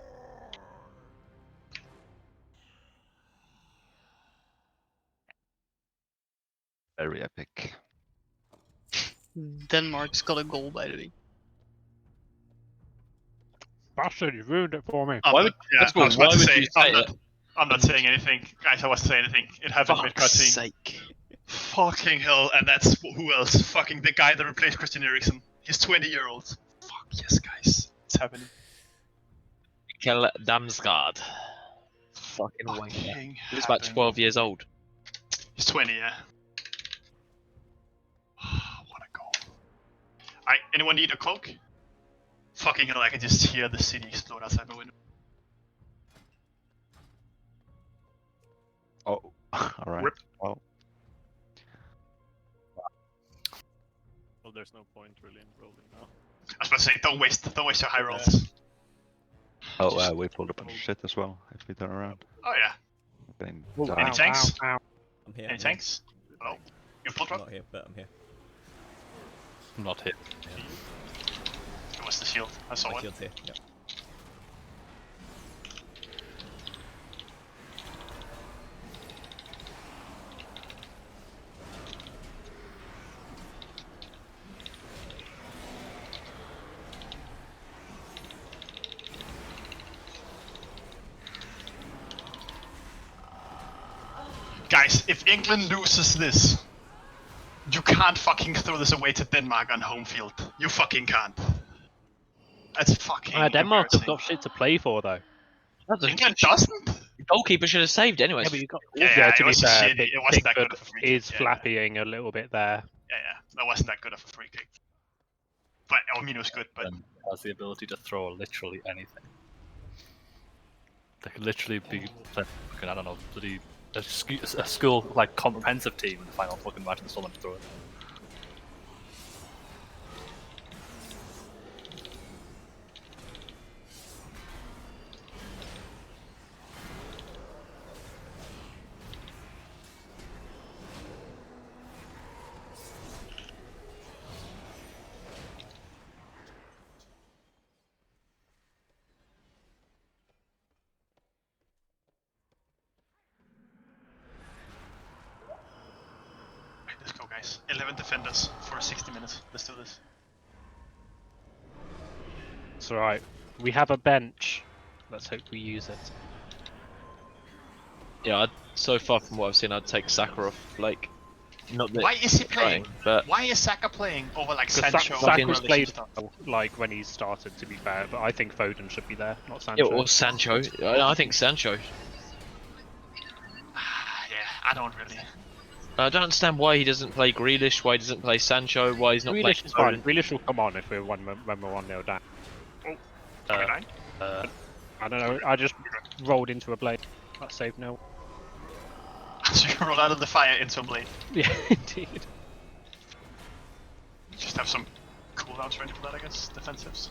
Very epic. Denmark's got a goal, by the way. Bastard, you ruined it for me. I'm Why not, would- yeah, first of I all, was about why to would say, you say I'm not saying anything. Guys, I wasn't saying anything. It happened Fuck's mid-cutscene. sake. Fucking hell, and that's who else? Fucking the guy that replaced Christian Eriksen. He's 20-year-old. Fuck yes, guys. It's happening. Kel Damsgaard. Fucking wanker. Fucking He was about happening. 12 years old. He's 20, yeah. Anyone need a cloak? Fucking hell, I can just hear the city explode outside my window. Oh, alright. Rip. Well, Well, there's no point really in rolling now. I was about to say, don't waste your high rolls. oh, we pulled a bunch of shit as well if we turn around. Oh yeah. Then Any tanks? I'm here. Any tanks? Hello? You full I'm drop? not here, but I'm here. I'm not hit. It was the shield. I saw My it. shield's here. Yep. Guys, if England loses this, you can't fucking throw this away to Denmark on home field. You fucking can't. That's fucking Denmark have embarrassing. got shit to play for though. England doesn't? The goalkeeper should have saved anyway. Yeah, but you got. Yeah, to it be was fair, shitty. It wasn't that good Pickford of a free kick. is Yeah, flappying a little bit there. Yeah, that wasn't that good of a free kick. But I mean, it was good. But Has the ability to throw literally anything. They could literally be playing, fucking, I don't know, bloody a school like comprehensive team in the final fucking match and still not throw it. let's go, guys. 11 defenders for 60 minutes. Let's do this. It's alright. We have a bench. Let's hope we use it. Yeah, so far from what I've seen, I'd take Sakharov. Like, not that Why is he playing? trying, but Why is Saka playing over like Because Sancho? Saka's and played stuff? like when he started, to be fair, but I think Foden should be there, not yeah, Sancho. or Sancho. I think Sancho. Yeah, I don't really. I don't understand why he doesn't play Grealish, why he doesn't play Sancho, why he's not Grealish is playing fine. Grealish will come on if we're when we're 1-0 down. I don't know. I just rolled into a blade. That saved no. So you roll out of the fire into a blade. Yeah, indeed. Just have some cooldowns ready for that, I guess. Defensives.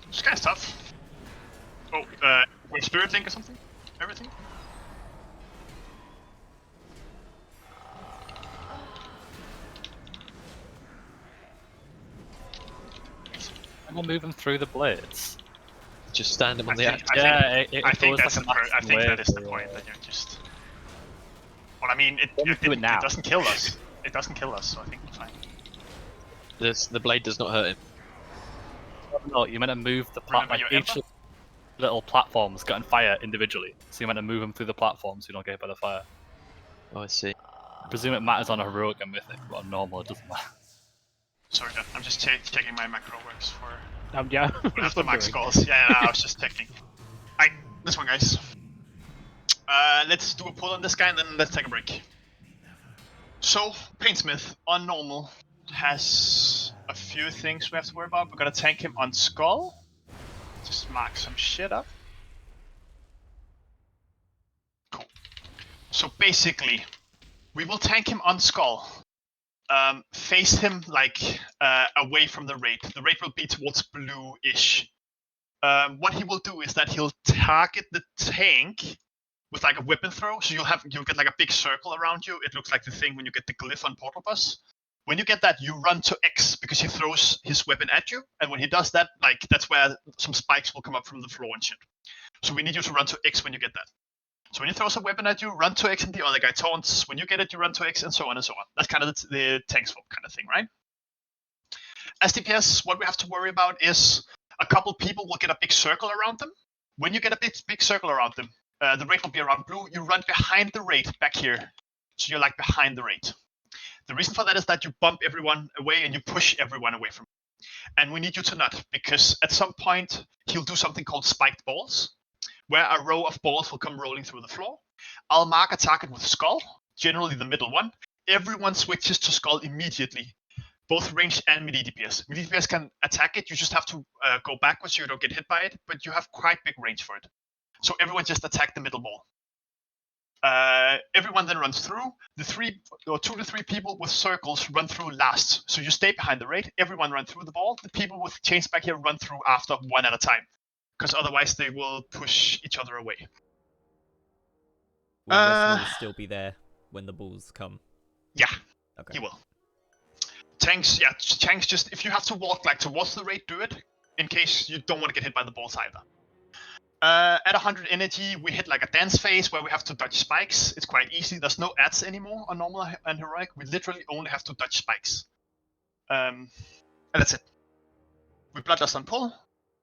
This guy's tough. Oh, with Spirit Link or something? Everything? I'm gonna move him through the blades. Just stand him on the I think, Yeah, I think goes that's like a the I massive think that wave is the or- point that you're just. Well, I mean, it do it now. doesn't kill us. It doesn't kill us, so I think we're fine. the blade does not hurt him. No, you're meant to move the Remember like your each Ember? little platforms get on fire individually. So you're meant to move them through the platforms so you don't get hit by the fire. Oh, I see. I presume it matters on a heroic and mythic, but on normal it doesn't matter. Sorry, Dan. I'm just checking my macro works for Yeah. after max scores. Yeah, I was just checking. Alright, this one, guys. Let's do a pull on this guy and then let's take a break. So, Paintsmith on normal has a few things we have to worry about. We're gonna tank him on Skull. Just mark some shit up. Cool. So basically, we will tank him on Skull. Face him like away from the raid. The raid will be towards blue-ish. What he will do is that he'll target the tank with like a weapon throw. So you'll get like a big circle around you. It looks like the thing when you get the glyph on Portal Bus. When you get that, you run to X because he throws his weapon at you. And when he does that, like that's where some spikes will come up from the floor and shit. So we need you to run to X when you get that. So when he throws a weapon at you, run to X and the other guy taunts. When you get it, you run to X and so on and so on. That's kind of the tank swap kind of thing, right? As DPS, what we have to worry about is a couple people will get a big circle around them. When you get a big circle around them, the raid will be around blue. You run behind the raid back here. So you're like behind the raid. The reason for that is that you bump everyone away and you push everyone away from him. And we need you to not, because at some point he'll do something called spiked balls, where a row of balls will come rolling through the floor. I'll mark a target with skull, generally the middle one. Everyone switches to skull immediately, both range and melee DPS. Melee DPS can attack it, you just have to go backwards so you don't get hit by it, but you have quite big range for it. So everyone just attack the middle ball. Everyone then runs through. The 2 to 3 people with circles run through last. So you stay behind the raid, everyone run through the ball. The people with chains back here run through after one at a time. Because otherwise they will push each other away. Will Resinal still be there when the balls come? Yeah, okay. He will. Tanks, yeah, tanks just, if you have to walk like towards the raid, do it. In case you don't want to get hit by the balls either. At 100 energy, we hit like a dance phase where we have to dodge spikes. It's quite easy. There's no ads anymore on normal and heroic. We literally only have to dodge spikes. And that's it. We bloodlust on pull,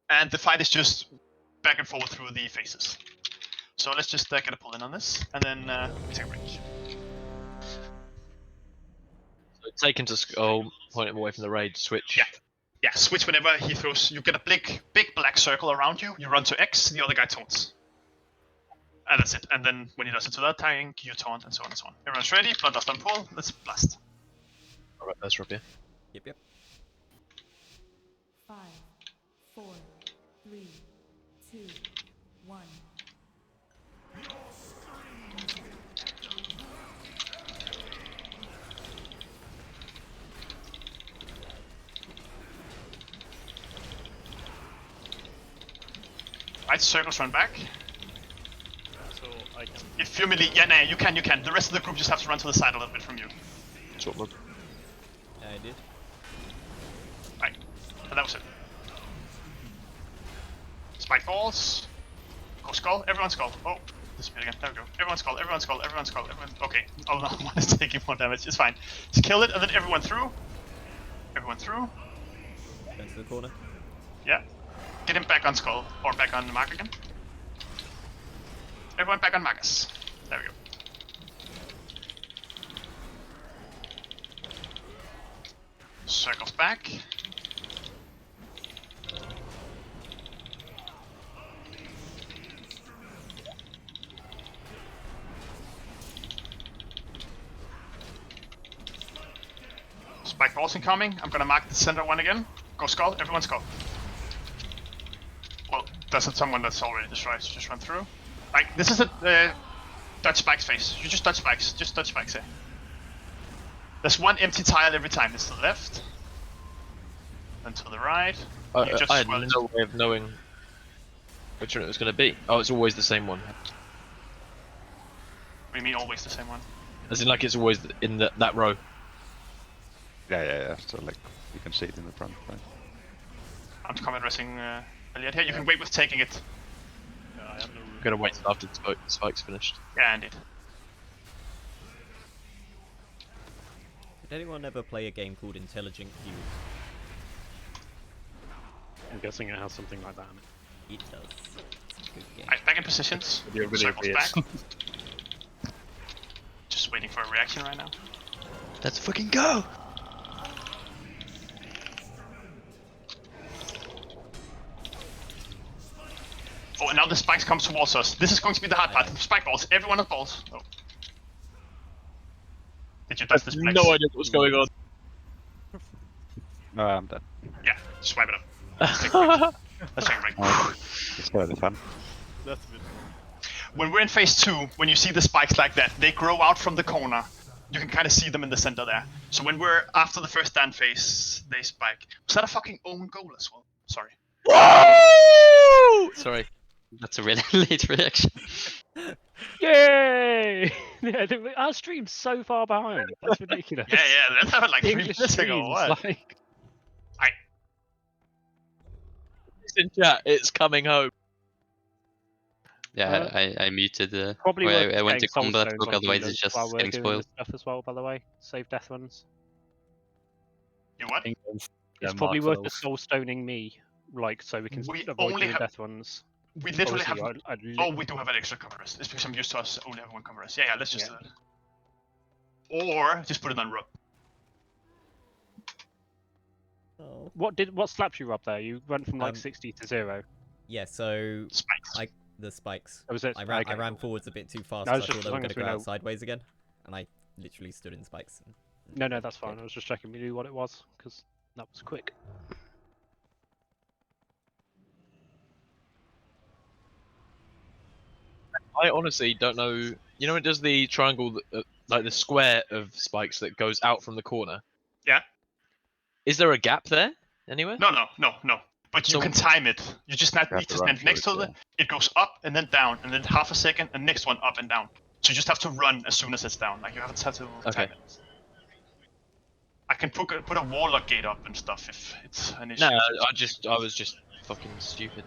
and the fight is just back and forward through the phases. So let's just get a pull in on this, and then we take a range. So take him to skull, point him away from the raid, switch. Yeah, switch whenever he throws. You get a big black circle around you. You run to X, the other guy taunts. And that's it. And then when he does it to that tank, you taunt, and so on and so on. Everyone's ready. Bloodlust on pull. Let's blast. Alright, that's Rob, yeah. Yep. 5, 4, 3, 2, 1. Right, circles run back. So I can. If you're melee, yeah, nah, you can. The rest of the group just have to run to the side a little bit from you. Sort of. I did. Right, and that was it. Spike balls. Go skull. Everyone skull. Oh, disappeared again. There we go. Everyone skull. Everyone skull. Everyone skull. Everyone. Okay. Oh no, one is taking more damage. It's fine. Just kill it, and then everyone through. Everyone through. Go to the corner. Yeah. Get him back on skull or back on Mark again. Everyone back on Marcus. There we go. Circles back. Spike balls incoming. I'm gonna mark the center one again. Go skull. Everyone skull. Well, that's not someone that's already destroyed, so just run through. Like, this is a dodge spikes phase. You just dodge spikes. Just dodge spikes, There's one empty tile every time. It's to the left. Then to the right. I had no way of knowing which one it was going to be. Oh, it's always the same one. What do you mean always the same one? As in, like, it's always in that row. Yeah. So like you can see it in the front, right? I'm combat resing Elliot here. You can wait with taking it. Yeah, I have no room. I'm going to wait till after the spike's finished. Yeah, indeed. Did anyone ever play a game called Intelligent Cube? I'm guessing it has something like that in it. It does. It's a good game. Alright, back in positions. Circles back. Just waiting for a reaction right now. Let's fucking go! Oh, and now the spikes come towards us. This is going to be the hard part. Spike balls. Everyone has balls. Oh. Did you touch this flex? No idea what was going on. No, I'm dead. Yeah, just wipe it up. Let's take a break. It's really fun. That's a bit. When we're in phase 2, when you see the spikes like that, they grow out from the corner. You can kind of see them in the center there. So when we're after the first stand phase, they spike. Was that a fucking own goal as well? Sorry. Woo! Sorry. That's a really late reaction. Yay! Yeah, our stream's so far behind. That's ridiculous. Yeah, let's have it like 3 English minutes ago. streams, What? like... It's in chat. It's coming home. Yeah, I muted. Probably I went to getting soul combat stones book, on otherwise healers it's just while we're getting doing spoiled. this stuff as well, by the way. Save death ones. You what? It's probably worth the soul stoning me, like, so we can avoid only doing have- death ones. We literally Obviously, have. Oh, we do have an extra cover rest. It's because I'm used to us only having one cover rest. Yeah, let's just do that. Or just put it on Rob. Oh. What slapped you up there? You went from like 60 to 0. Yeah, so Spikes. The spikes. Oh, was it? I ran Okay, cool. forwards a bit too fast No, because it's I just thought they were as long going to as we go out know. sideways again, and I literally stood in spikes. No, no, that's fine. I was just checking we knew what it was, because that was quick. I honestly don't know. You know, when it does the triangle, like the square of spikes that goes out from the corner. Yeah. Is there a gap there anywhere? No. But you So- can time it. You just need have to to run stand next to through it, it goes up and then down, and then half a second, and next one up and down. So you just have to run as soon as it's down. Like you have to time it. I can put a warlock gate up and stuff if it's an issue. No, I was just fucking stupid.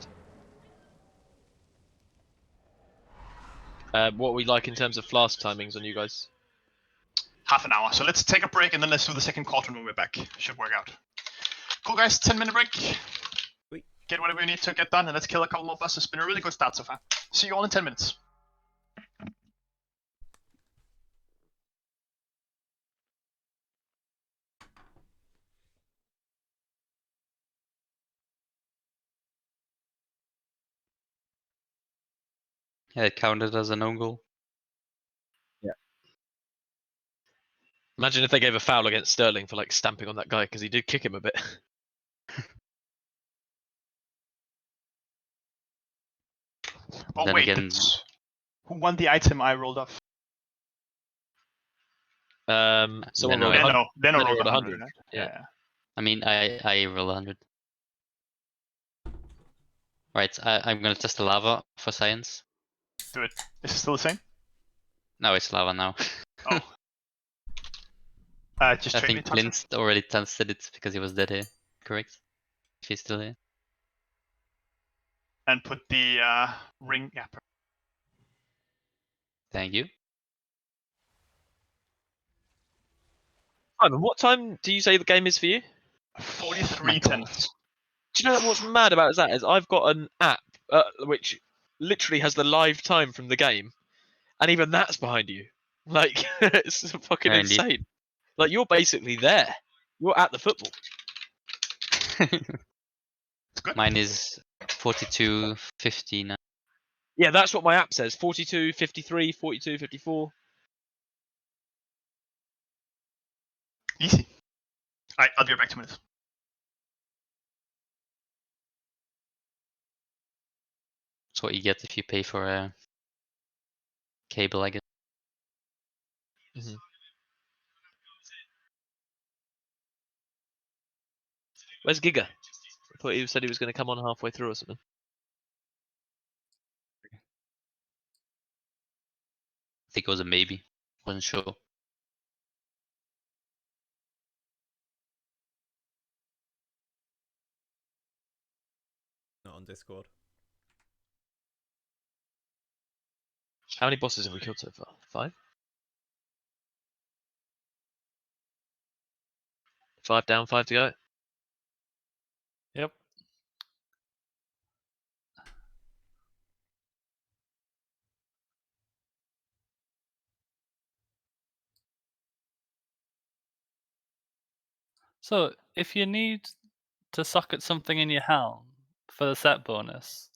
What we like in terms of flask timings on you guys? Half an hour. So let's take a break and then let's do the second quarter when we're back. Should work out. Cool guys, 10-minute break. Get whatever you need to get done and let's kill a couple more bosses. It's been a really good start so far. See you all in 10 minutes. Yeah, it counted as an own goal. Imagine if they gave a foul against Sterling for like stamping on that guy because he did kick him a bit. Oh Then wait, again- who won the item I rolled off? Someone Leno. rolled Leno Leno rolled rolled 100. 100. Yeah. I mean, I roll 100. Right, I'm gonna test the lava for science. Do it. Is it still the same? No, it's lava now. Oh. Just I trade me think Thompson. Clint already tested it because he was dead here. Correct? If he's still here. And put the ring. Yeah. Thank you. Simon, what time do you say the game is for you? 43:10. Do you know what's mad about that is I've got an app which literally has the live time from the game, and even that's behind you. Like it's fucking Yeah, indeed. insane. Like you're basically there. You're at the football. Mine is 42:50 now. Yeah, that's what my app says. 42, 53, 42, 54. Easy. Alright, I'll be right back 2 minutes. That's what you get if you pay for a cable, I guess. Where's Giga? I thought he said he was going to come on halfway through or something. I think it was a maybe. Wasn't sure. Not on Discord. How many bosses have we killed so far? 5? 5 down, 5 to go. Yep. So, if you need to socket something in your helm for the set bonus,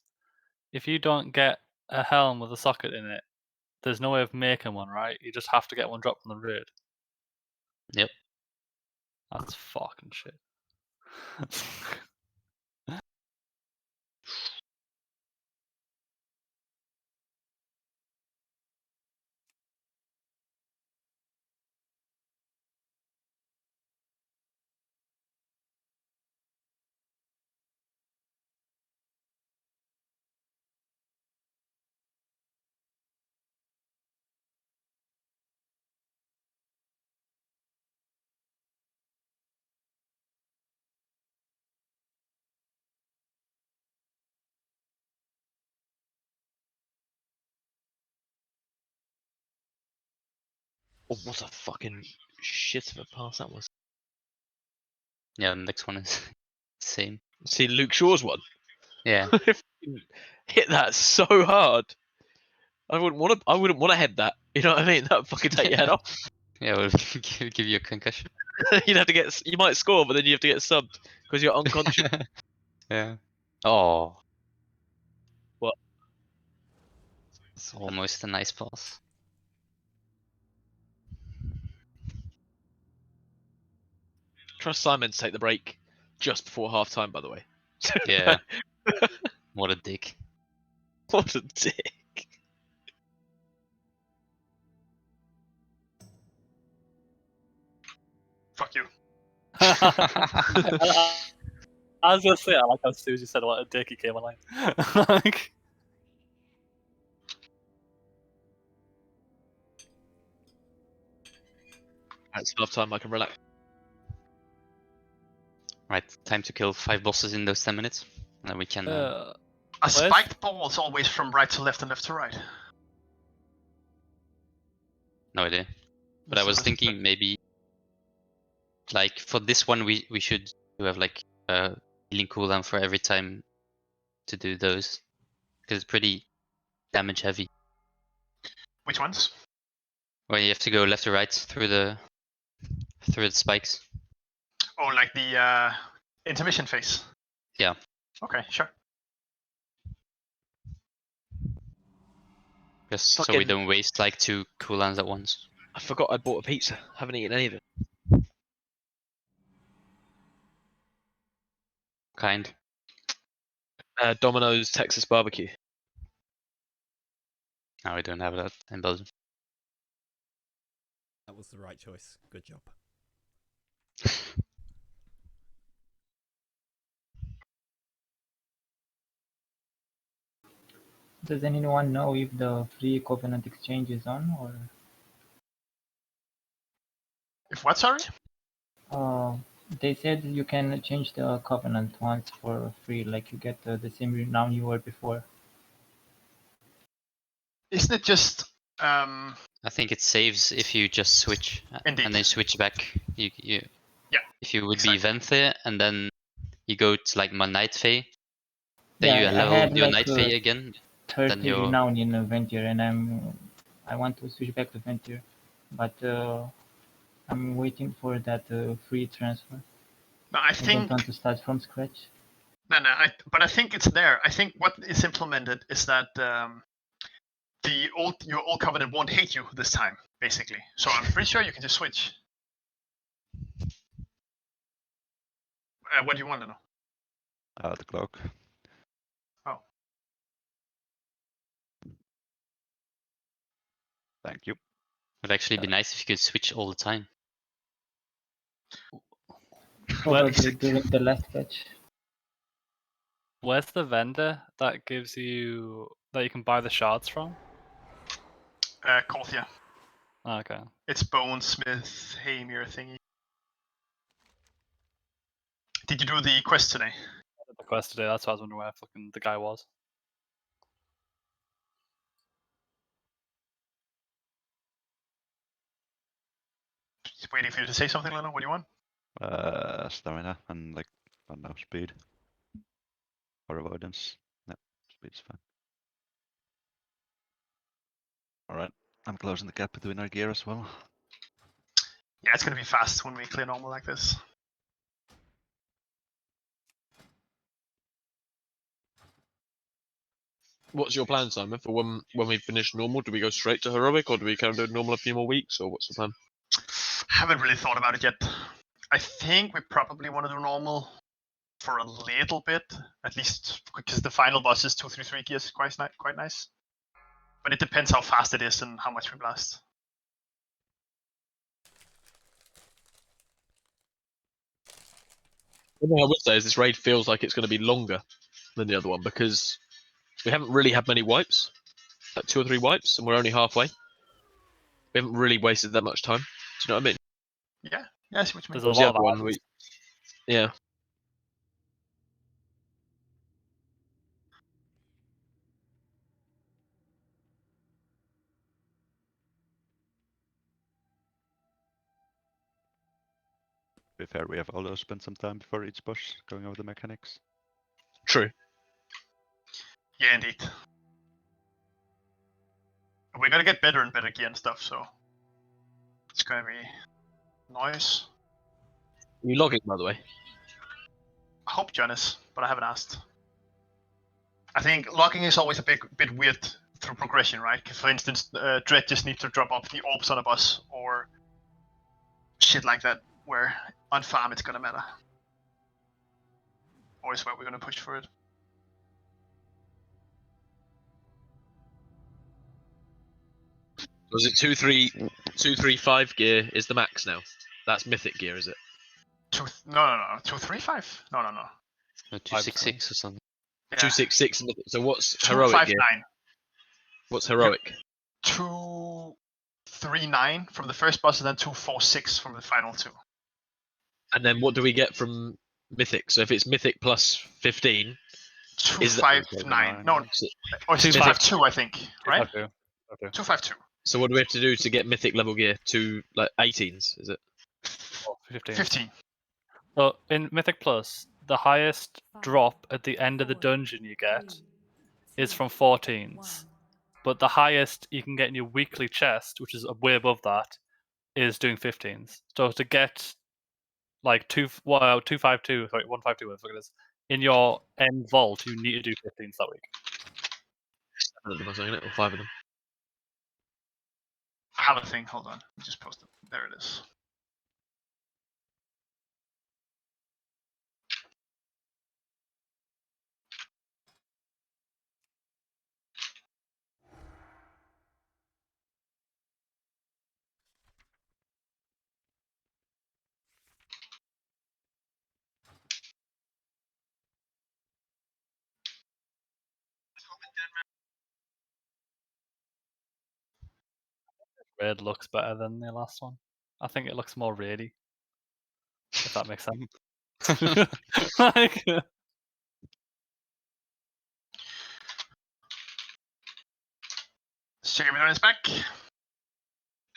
if you don't get a helm with a socket in it, there's no way of making one, right? You just have to get one dropped from the raid. Yep. That's fucking shit. Oh, what a fucking shit of a pass that was. Yeah, the next one is same. See Luke Shaw's one? Yeah. Hit that so hard. I wouldn't want to head that. You know what I mean? That would fucking take your head off. Yeah, we'll give you a concussion. You'd have to get. You might score, but then you have to get subbed because you're unconscious. Yeah. Oh. What? It's almost a nice pass. Trust Simon to take the break just before half time, by the way. Yeah. What a dick. What a dick. Fuck you. I was gonna say, I like how Susie said what a dick he came online. Like, It's half time, I can relax. Right, time to kill 5 bosses in those 10 minutes. And then we can. A spiked ball is always from right to left and left to right. No idea. But I was thinking maybe. Like, for this one, we should have like a healing cooldown for every time to do those. Because it's pretty damage heavy. Which ones? Well, you have to go left to right through the spikes. Oh, like the intermission phase. Yeah. Okay, sure. Just so we Fucking- don't waste like 2 cooldowns at once. I forgot I bought a pizza. Haven't eaten any of it. Kind. Domino's Texas barbecue. Now we don't have that in Belgium. That was the right choice. Good job. Does anyone know if the free Covenant exchange is on or? If what, sorry? They said you can change the Covenant once for free, like you get the same renown you were before. Isn't it just I think it saves if you just switch Indeed. and then switch back. You Yeah. If you would exactly. be Venthyr and then you go to like my Night Fae, then Yeah, you I level had your like Night Fae again. 30 Then you're renown in Ventir, and I want to switch back to Ventir, but I'm waiting for that free transfer. No, I I think don't want to start from scratch. no. But I think it's there. I think what is implemented is that your old covenant won't hate you this time, basically. So I'm pretty sure you can just switch. What do you want to know? The cloak. Oh. Thank you. Would actually be nice if you could switch all the time. Probably during the last patch. where's the vendor that gives you that you can buy the shards from? Korthia. Oh, okay. It's Bonesmith, Hamir thingy. Did you do the quest today? I did the quest today. That's why I was wondering where fucking the guy was. Just waiting for you to say something, Leno. What do you want? Stamina and like, I don't know, speed. Or avoidance. No, speed's fine. Alright, I'm closing the gap between our gear as well. Yeah, it's gonna be fast when we clear normal like this. What's your plan, Simon, for when we finish normal? Do we go straight to heroic, or do we kind of do normal a few more weeks, or what's the plan? Haven't really thought about it yet. I think we probably want to do normal for a little bit, at least because the final boss is 233 gears, quite nice. But it depends how fast it is and how much we blast. One thing I would say is this raid feels like it's going to be longer than the other one because we haven't really had many wipes, like 2 or 3 wipes, and we're only halfway. We haven't really wasted that much time. Do you know what I mean? Yeah, I see what you mean. There's a Whereas the lot other of one, items. yeah. To be fair, we have also spent some time before each boss going over the mechanics. True. Yeah, indeed. We're gonna get better and better gear and stuff, so it's gonna be nice. Are you logging, by the way? I hope John is, but I haven't asked. I think logging is always a bit weird through progression, right? 'Cause for instance, Dread just needs to drop off the orbs on a boss or shit like that, where on farm it's gonna matter. Or is where we're gonna push for it. Was it 2-3-5 gear is the max now? That's mythic gear, is it? No. 2-3-5? No. No, 266 or something. Yeah. 266 mythic. So what's heroic gear? 2-5-9. What's heroic? 2-3-9 from the first boss, and then 2-4-6 from the final two. And then what do we get from mythic? So if it's mythic plus 15, 2-5-9. No, So- or 2-5-2, I think, right? 2-5-2. So what do we have to do to get mythic level gear to like 18s? Is it? 15. So in Mythic Plus, the highest drop at the end of the dungeon you get is from 14s. But the highest you can get in your weekly chest, which is way above that, is doing 15s. So to get like 252, sorry, 152, whatever it is, in your end vault, you need to do 15s that week. 7 of them, or something, or 5 of them. I have a thing, hold on. Let me just post it. There it is. Red looks better than the last one. I think it looks more raidy. If that makes sense. Like, Check is back.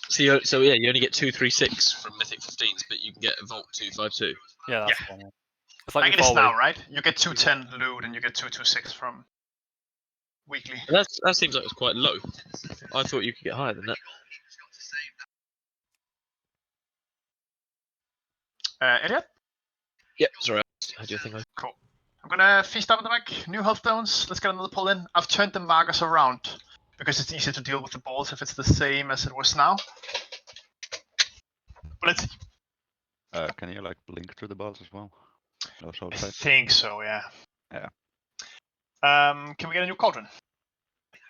So you only get 236 from mythic 15s, but you can get a vault 252. yeah, that's one. It's Like it is before now, we- right? You get 210 loot and you get 226 from weekly. That seems like it's quite low. I thought you could get higher than that. Elliot? Yep, sorry, I had your thing. Cool. I'm gonna feast up in the back. New health stones. Let's get another pull in. I've turned the markers around because it's easier to deal with the balls if it's the same as it was now. But let's see. Can you like blink to the balls as well? Those old I types? think so, yeah. Yeah. Can we get a new cauldron?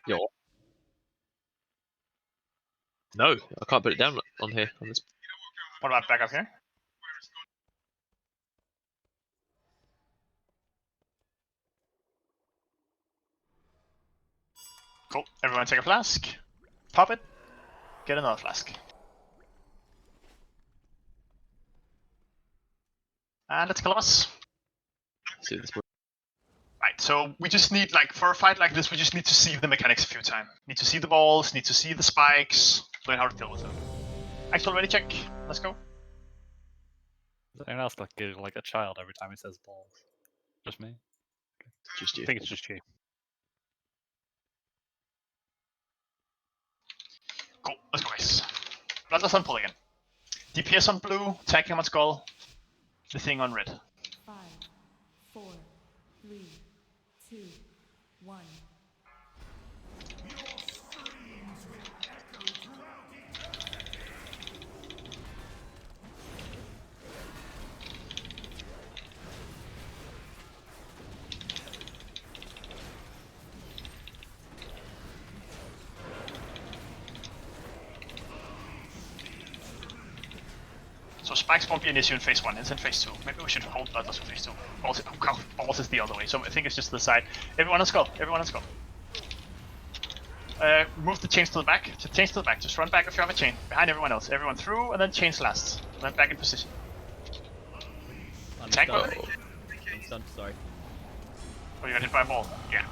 Yo. No, I can't put it down on here. On this. What about back up here? Cool. Everyone take a flask. Pop it. Get another flask. And let's kill a boss. See this. Right, so we just need, like, for a fight like this, we just need to see the mechanics a few times. Need to see the balls, need to see the spikes, learn how to deal with them. Actual ready check. Let's go. Does anyone else giggle like a child every time he says balls? Just me? Just you. I think it's just you. Cool, let's go, guys. Bloodlust on pull again. DPS on blue, tanking on skull, the thing on red. 5, 4, 3, 2, 1. So spikes won't be an issue in phase 1, it's in phase 2. Maybe we should hold Bloodlust for phase 2. Balls is the other way, so I think it's just to the side. Everyone on skull, everyone on skull. Move the chains to the back, just run back if you have a chain. Behind everyone else, everyone through, and then chains last. And then back in position. Tank mode. I'm stunned, sorry. Oh, you got hit by a ball? Yeah.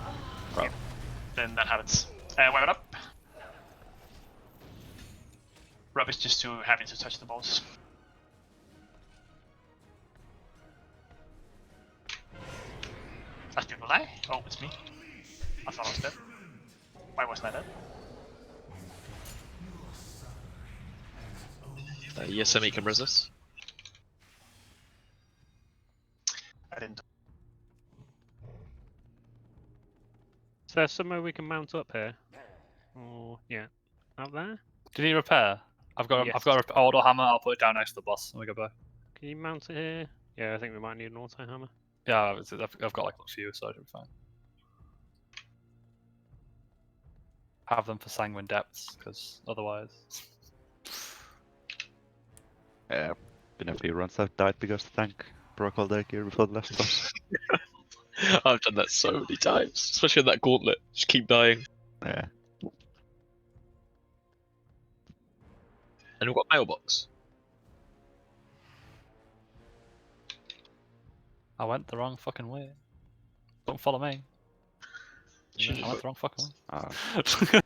Yeah. Then that happens. Weapon up. Rob is just too happy to touch the balls. Last people die? Oh, it's me. I thought I was dead. Why wasn't I dead? Yasemi can resist. I didn't. Is there somewhere we can mount up here? Yeah. Out there? Do you need repair? I've got Yes. I've got an auto hammer. I'll put it down next to the boss. Let me go back. Can you mount it here? Yeah, I think we might need an auto hammer. Yeah, I've got like a few, so it should be fine. Have them for sanguine depths, because otherwise. Yeah, been a few runs I've died because the tank broke all their gear before the last boss. I've done that so many times, especially in that gauntlet. Just keep dying. Yeah. And we've got mailbox. I went the wrong fucking way. Don't follow me. I went the wrong fucking way.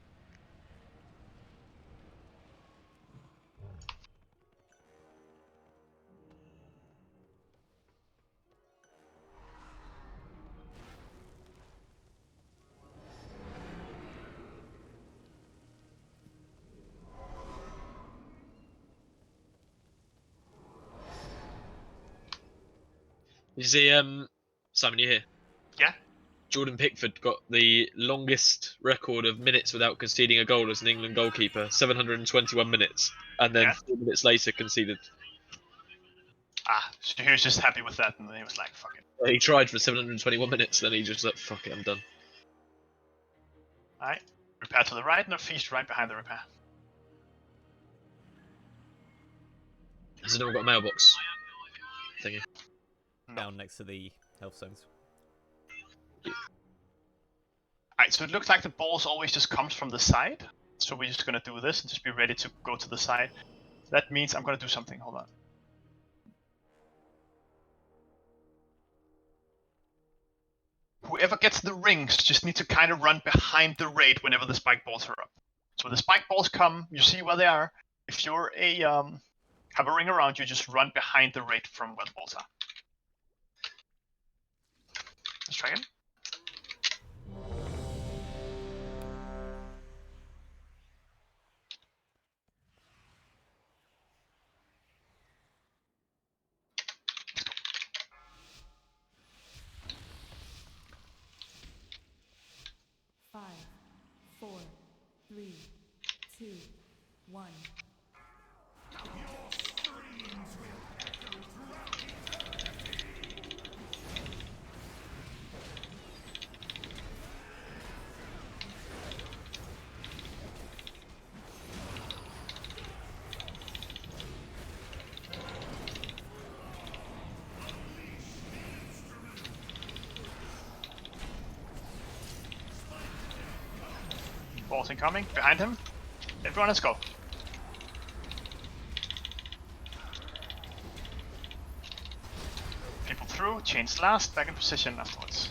You see, Simon, you here? Yeah. Jordan Pickford got the longest record of minutes without conceding a goal as an England goalkeeper, 721 minutes, and then 4 minutes later conceded. Ah, so he was just happy with that, and then he was like, fuck it. He tried for 721 minutes, then he just like, fuck it, I'm done. Alright, repair to the right, and a feast right behind the repair. Has anyone got a mailbox? Thingy. Down next to the health zones. Alright, so it looks like the balls always just comes from the side. So we're just gonna do this and just be ready to go to the side. That means I'm gonna do something, hold on. Whoever gets the rings just need to kind of run behind the raid whenever the spike balls are up. So when the spike balls come, you see where they are. If you're a have a ring around you, just run behind the raid from where the balls are. Let's try again. Five, 4, 3, 2, 1. Balls incoming, behind him. Everyone, let's go. People through, chains last, back in position afterwards.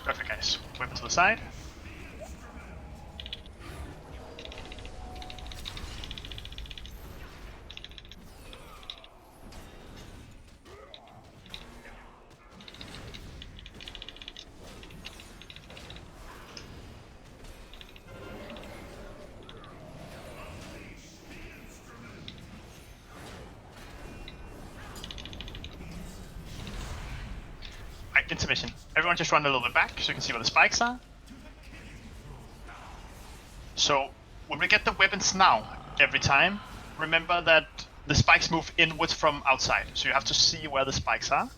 Perfect, guys. Weapon to the side. Intermission. Everyone just run a little bit back so you can see where the spikes are. So when we get the weapons now, every time, remember that the spikes move inwards from outside. So you have to see where the spikes are. I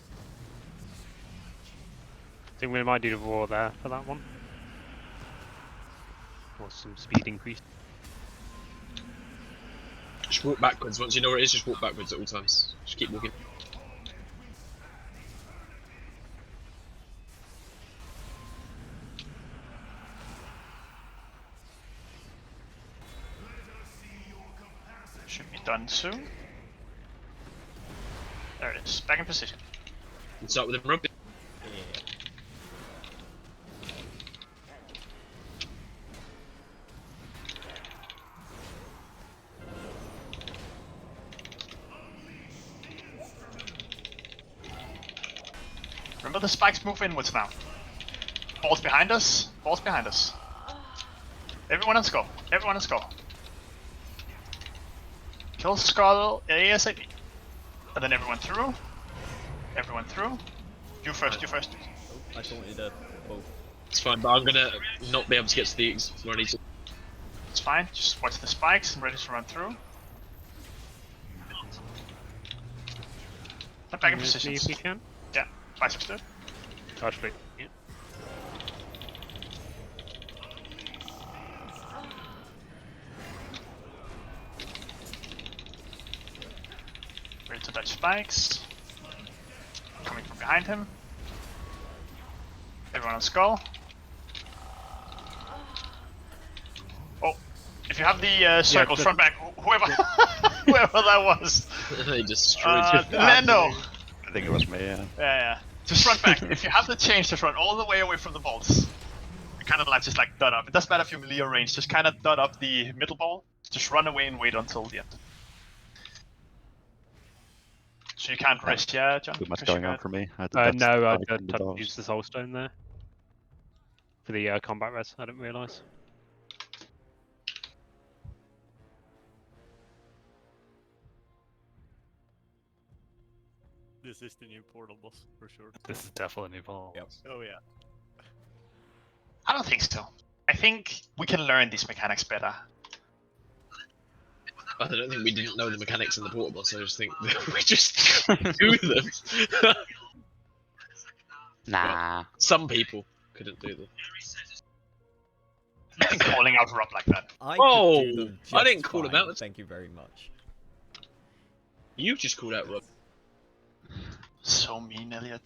think we might need a roar there for that one. Or some speed increase. Just walk backwards. Once you know where it is, just walk backwards at all times. Just keep walking. Should be done soon. There it is. Back in position. Let's start with him rugby. Yeah. Remember the spikes move inwards now. Balls behind us. Balls behind us. Everyone let's go. Everyone let's go. Kill Skull ASAP. And then everyone through. Everyone through. You first, you first. Oh, I thought it both. It's fine, but I'm gonna not be able to get to the where I need to. fine. Just watch the spikes and ready to run through. Put back in Move me position. if you can. Yeah, biceps do it. Actually, yeah. Ready to dodge spikes. Coming from behind him. Everyone on skull. Oh, if you have the circle front back, whoever whoever that was. They destroyed Lando. I think it was me, yeah. Yeah. Just run back. If you have the change, just run all the way away from the balls. You kind of like just like dot up. It doesn't matter if you melee or range. Just kind of dot up the middle ball. Just run away and wait until the end. So you can't rest, yeah, John? Too much Because you going on got- for me. I No, I didn't used the soul stone there for the combat res. I didn't realise. This is the new portal boss for sure. This is definitely a new portal. Yep. Oh yeah. I don't think so. I think we can learn these mechanics better. I don't think we didn't know the mechanics in the portal boss. I just think that we just do them. Nah. Some people couldn't do them. You've been calling out Rob like that. I Oh, could do them I didn't just call him fine, out. Thank you very much. You just called out Rob. So mean, Elliot.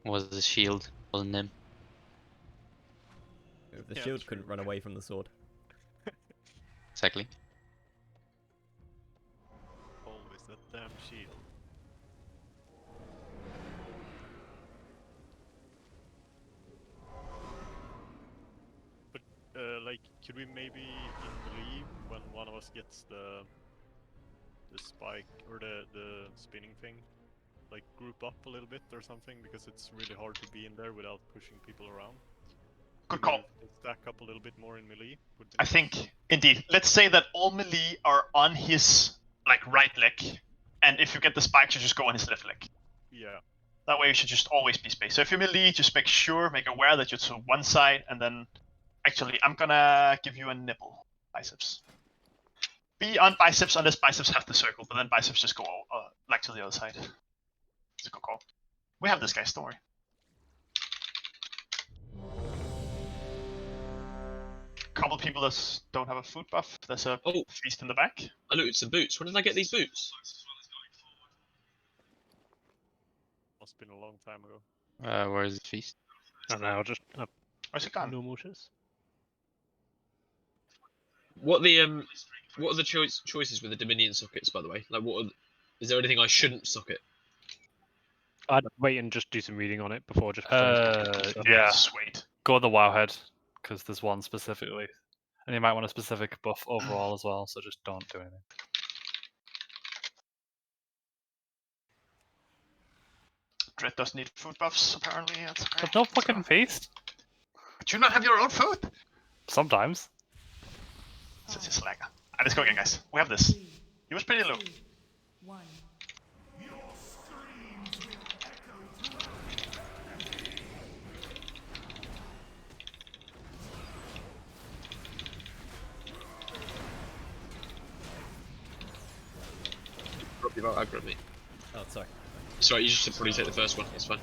Was the shield, wasn't him? The Yeah, shield true. couldn't run away from the sword. Exactly. Always that damn shield. But like, could we maybe in melee when one of us gets the spike or the spinning thing, like group up a little bit or something, because it's really hard to be in there without pushing people around. Good call. Stack up a little bit more in melee. Would be I think, indeed. Let's say that all melee are on his like right leg, and if you get the spikes, you just go on his left leg. Yeah. That way you should just always be spaced. So if you're melee, just make aware that you're to one side, and then... Actually, I'm gonna give you a nipple. Biceps. Be on biceps unless biceps have the circle, but then biceps just go like to the other side. It's a good call. We have this guy's story. Couple people that don't have a food buff. There's a feast in the back. I looted some boots. When did I get these boots? Must have been a long time ago. Where is the feast? I don't know. I'll just Where's it gone? normal shits. What are the choices with the Dominion sockets, by the way? Like, is there anything I shouldn't socket? I'd wait and just do some reading on it before just. Yeah. Sweet. Go on the Wowhead, because there's one specifically. And you might want a specific buff overall as well, so just don't do anything. Dread does need food buffs, apparently. That's okay. There's no fucking feast. Do you not have your own food? Sometimes. Such a slacker. Alright, let's go again, guys. We have this. He was pretty low. 1. Rob, you've out-aggroed me. Oh, sorry. Sorry, you should probably take the first one. It's fine.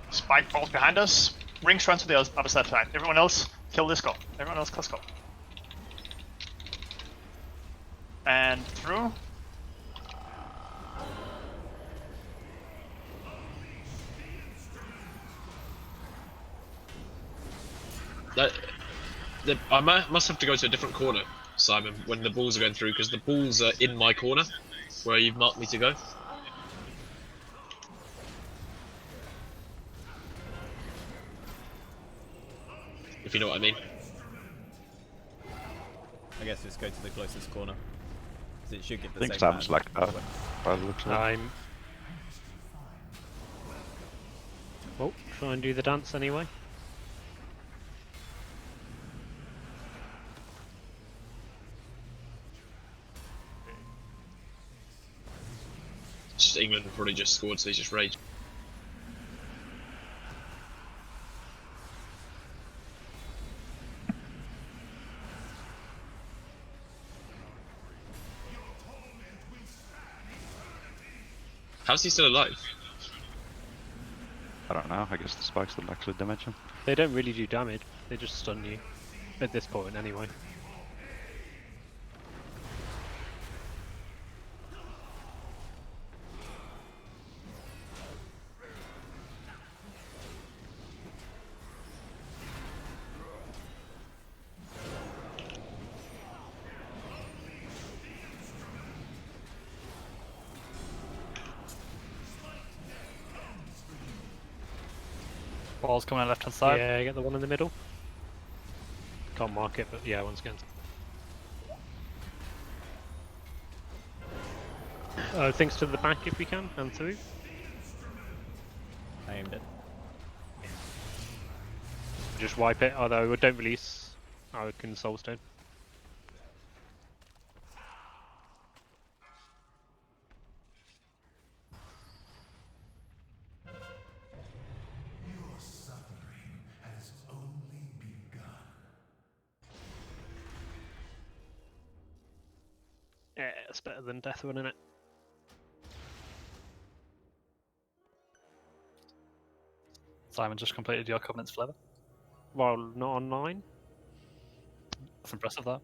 Spike balls behind us. Rings run to the other side. Everyone else, kill this skull. Everyone else, kill skull. And through. I must have to go to a different corner, Simon, when the balls are going through, because the balls are in my corner, where you've marked me to go. If you know what I mean. I guess just go to the closest corner. 'Cause it should give I the think same Sam's man. like that. By the looks of it. Well, try and do the dance anyway. England probably just scored, so he's just raged. How's he still alive? I don't know. I guess the spikes don't actually damage him. They don't really do damage. They just stun you. At this point, anyway. Ball's coming on left hand side. Yeah, get the one in the middle. Can't mark it, but yeah, once again. Things to the back if we can, and through. I aimed it. Just wipe it, although don't release. I can soulstone. Your suffering has only begun. Yeah, it's better than Death Run, innit? Simon just completed your Covenant's Flavor. While not online. That's impressive, that.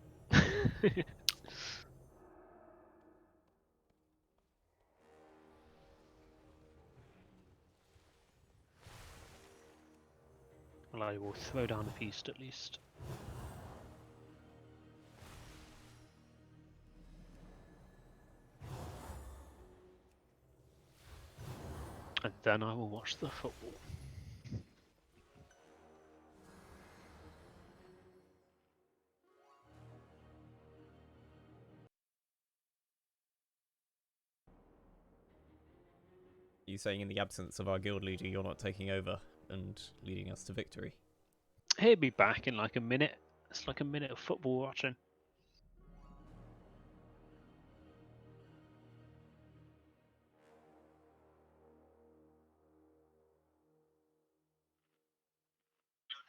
Well, I will throw down a feast at least. And then I will watch the football. Are you saying in the absence of our guild leader, you're not taking over and leading us to victory? He'll be back in like a minute. It's like a minute of football watching.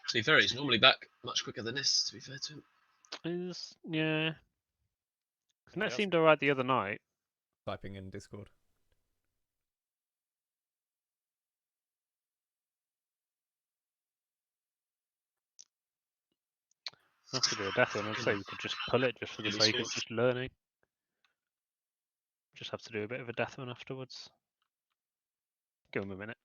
To be fair, he's normally back much quicker than this, to be fair to him. Yeah. And that seemed alright the other night. Typing in Discord. Have to do a death one. I'd say we could just pull it just for the sake of just learning. Just have to do a bit of a death one afterwards. Give him a minute.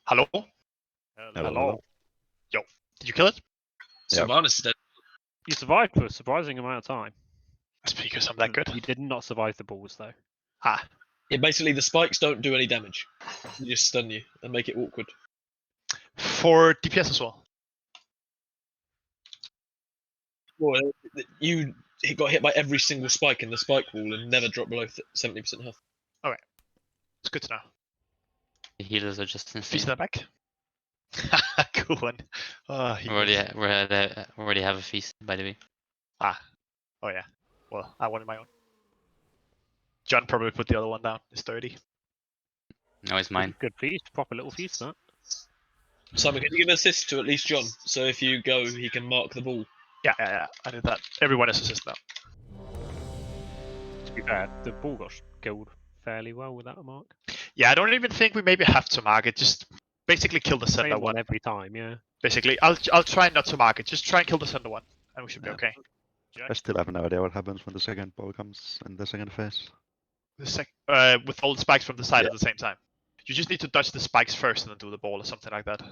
Hello? Hello. Yo, did you kill it? Sylvanas is dead. You survived for a surprising amount of time. That's because I'm that good. You did not survive the balls though. Ah. Yeah, basically the spikes don't do any damage. They just stun you and make it awkward. For DPS as well. Well, you got hit by every single spike in the spike wall and never dropped below 70% health. Okay. It's good to know. The healers are just insane. Feast that back. Cool one. Oh, we already have a feast, by the way. Ah. Oh yeah. Well, I wanted my own. John probably put the other one down. It's 30. No, it's mine. Good feast. Proper little feast, that. Simon, can you give an assist to at least John? So if you go, he can mark the ball. Yeah. I did that. Everyone is assist now. To be fair, the ball got killed fairly well without a mark. Yeah, I don't even think we maybe have to mark it. Just basically kill the center Same one every time, yeah. Basically, I'll try not to mark it. Just try and kill the center one, and we should be okay. I still have no idea what happens when the second ball comes in the second phase. With all the spikes from the side at the same time. You just need to dodge the spikes first and then do the ball or something like that.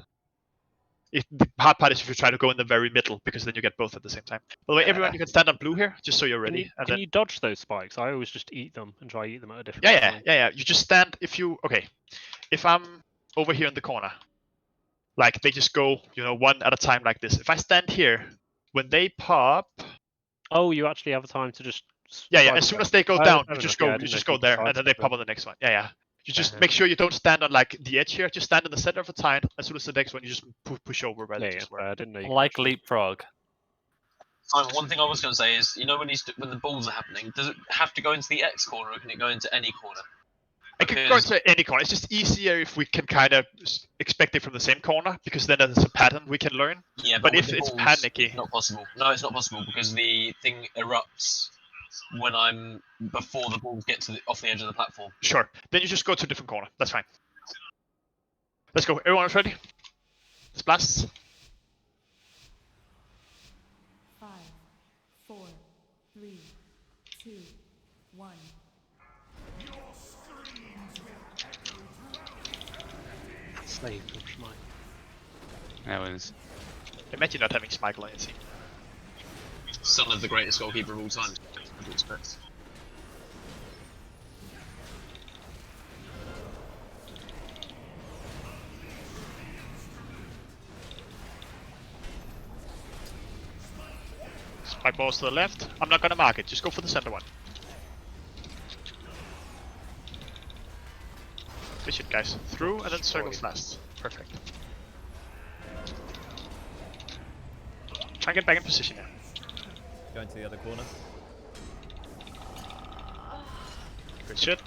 The hard part is if you try to go in the very middle, because then you get both at the same time. By the way, everyone, you can stand on blue here, just so you're ready. Can you dodge those spikes? I always just eat them and try to eat them at a different time. Yeah. You just stand if I'm over here in the corner, like they just go, one at a time like this. If I stand here, when they pop. Oh, you actually have time to just. Yeah. As soon as they go down, you just go there, and then they pop on the next one. Yeah. You just make sure you don't stand on like the edge here. Just stand in the center of the tile. As soon as the next one, you just push over. I didn't know. Like leapfrog. Simon, one thing I was going to say is, you know, when the balls are happening, does it have to go into the X corner, or can it go into any corner? It can go into any corner. It's just easier if we can kind of expect it from the same corner, because then there's a pattern we can learn. Yeah, but with if the it's balls, panicky, it's not possible. No, it's not possible because the thing erupts when I'm before the balls get to off the edge of the platform. sure. Then you just go to a different corner. That's fine. Let's go. Everyone is ready? Let's blast. 5, 4, 3, 2, 1. Slave from Schmeichel. That was. Imagine not having Schmeichel on your team. Son of the greatest goalkeeper of all time. What do you expect? Spike balls to the left. I'm not gonna mark it. Just go for the center one. Fish it, guys. Through and then circles last. Perfect. Try and get back in position here. Going to the other corner. Good shit.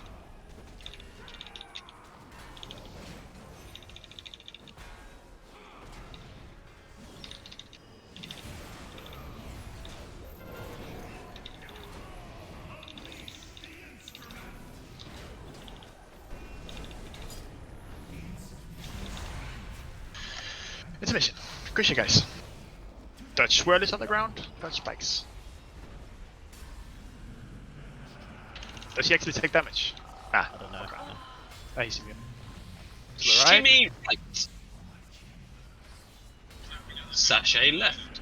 Intermission. Good shit, guys. Dutch swirl is on the ground. Dutch spikes. Does he actually take damage? Ah, I don't know. Okay. Ah, he's immune. To the right. Shimmy right. Sachet left.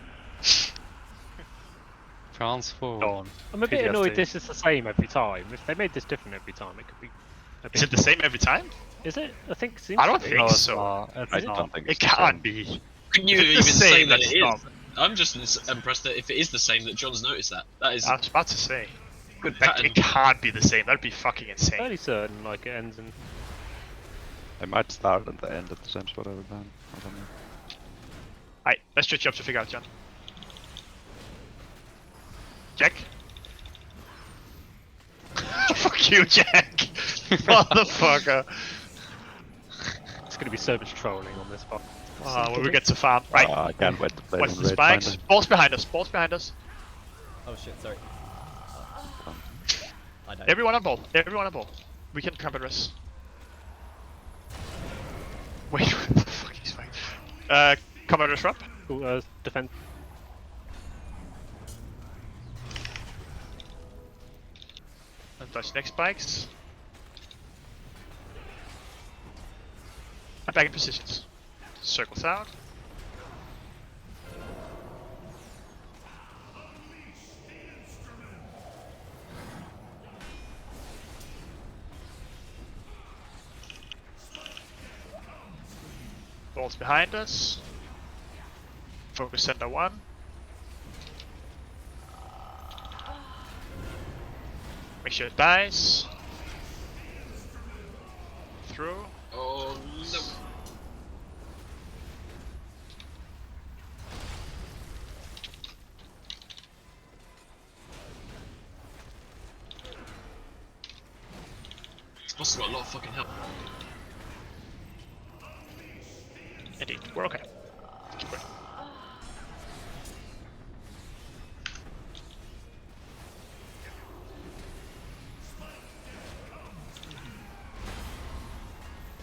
Transform. Dawn. I'm a bit annoyed this is the same every time. If they made this different every time, it could be a bit Is it the same every time? Is it? I think it seems I don't to be. think so. It's I not. don't think It it's the can't same. be. Couldn't you If even it's the say same, that that's it is? not. I'm just impressed that if it is the same, that John's noticed that. That is I was about to say. good That, pattern. it can't be the same. That'd be fucking insane. Fairly certain, like it ends in. They might start at the end at the same spot every time. I don't know. Alright, let's stretch you up to figure out, John. Jack? Fuck you, Jack! Motherfucker! It's gonna be so much trolling on this part. When we get to farm. Right. I can't wait to play Watch on the Raid spikes. Finder. Balls behind us. Balls behind us. Oh shit, sorry. I died. Everyone on ball. Everyone on ball. We can combat rest. Wait, what the fuck is fine? Combat rest up. Cool, defend. And touch next spikes. And back in positions. Circles out. Balls behind us. Focus center one. Make sure it dies. Through. Oh no. This boss has got a lot of fucking help. Indeed, we're okay. Keep going.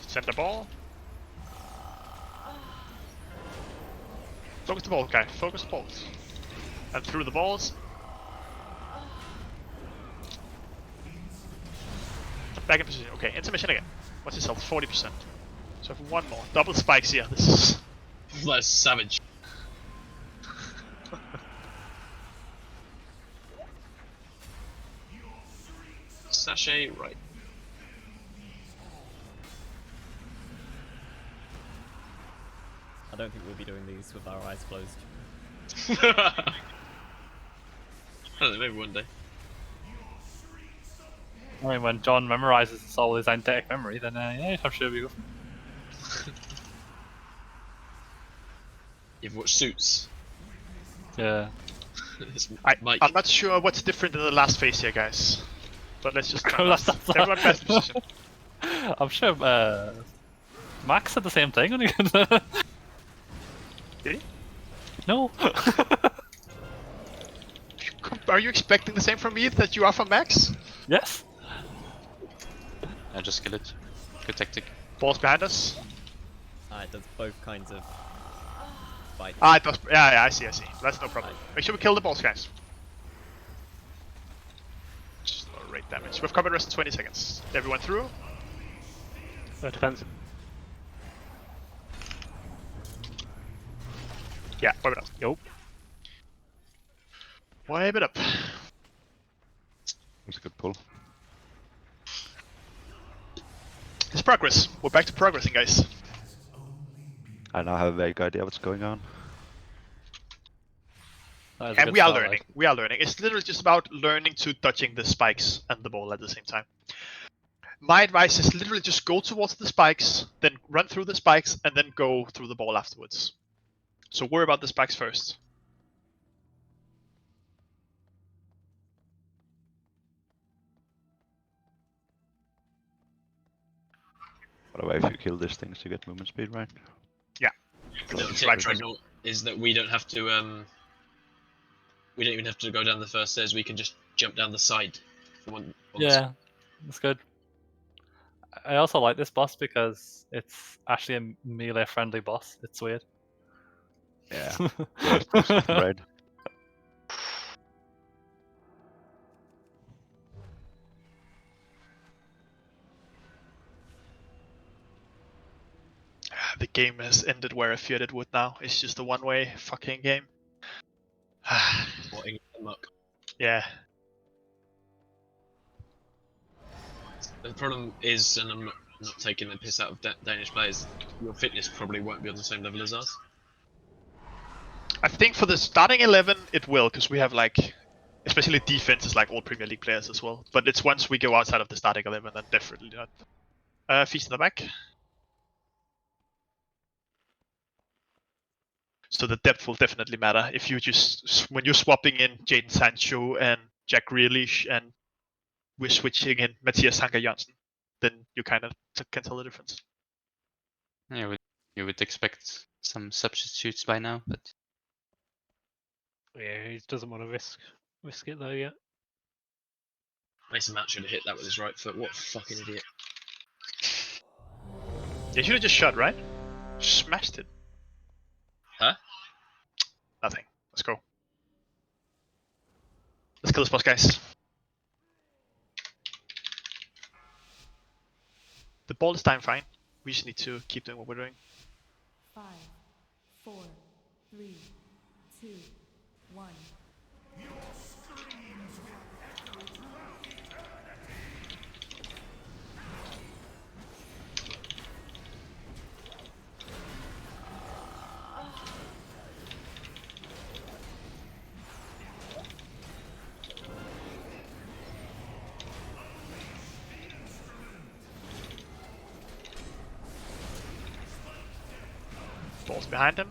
Send the ball. Focus the ball, guy. Focus the balls. And through the balls. Back in position. Okay, intermission again. What's his health? 40%. So for one more. Double spikes here. This is... That's savage. Sachet right. I don't think we'll be doing these with our eyes closed. I don't know, maybe one day. I mean, when John memorizes all his eidetic memory, then yeah, I'm sure we go. You've watched Suits. Yeah. I'm not sure what's different in the last phase here, guys. But let's just try. That's- Everyone best position. I'm sure Max said the same thing. When he... Did he? No. Are you expecting the same from me that you are from Max? Yes. I just kill it. Good tactic. Balls behind us. It does both kinds of fight. It does. Yeah, I see. That's no problem. Make sure we kill the balls, guys. Just low rate damage. We've covered rest in 20 seconds. Everyone through? Defensive. Yeah, wipe it up. Yup. Wipe it up. That's a good pull. It's progress. We're back to progressing, guys. I now have a vague idea what's going on. And we are learning. We are learning. It's literally just about learning to dodging the spikes and the ball at the same time. My advice is literally just go towards the spikes, then run through the spikes, and then go through the ball afterwards. So worry about the spikes first. By the way, if you kill these things, you get movement speed, right? Yeah. Little tip, Dreadnought, is that we don't have to we don't even have to go down the first stairs. We can just jump down the side. Yeah, that's good. I also like this boss because it's actually a melee friendly boss. It's weird. Yeah. Right. The game has ended where I feared it would now. It's just a one-way fucking game. Yeah. The problem is, and I'm not taking the piss out of Danish players, your fitness probably won't be on the same level as us. I think for the starting 11, it will, because we have like, especially defense is like all Premier League players as well. But it's once we go outside of the starting 11, then definitely not. Feast in the back. So the depth will definitely matter. If you just, when you're swapping in Jadon Sancho and Jack Grealish and we're switching in Mathias Sanka Janssen, then you kind of can tell the difference. Yeah, you would expect some substitutes by now, but Yeah, he doesn't want to risk it though yet. Mason Mount should have hit that with his right foot. What a fucking idiot. You should have just shot, right? Smashed it. Huh? Nothing. Let's go. Let's kill this boss, guys. The ball is dying fine. We just need to keep doing what we're doing. 5, 4, 3, 2, 1. Ball's behind him.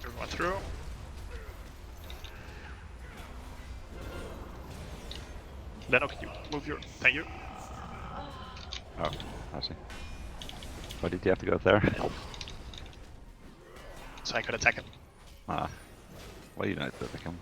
Everyone through. Leno, can you move your... Thank you. Oh, I see. Why did you have to go up there? So I could attack him. Ah. Why you not attack him?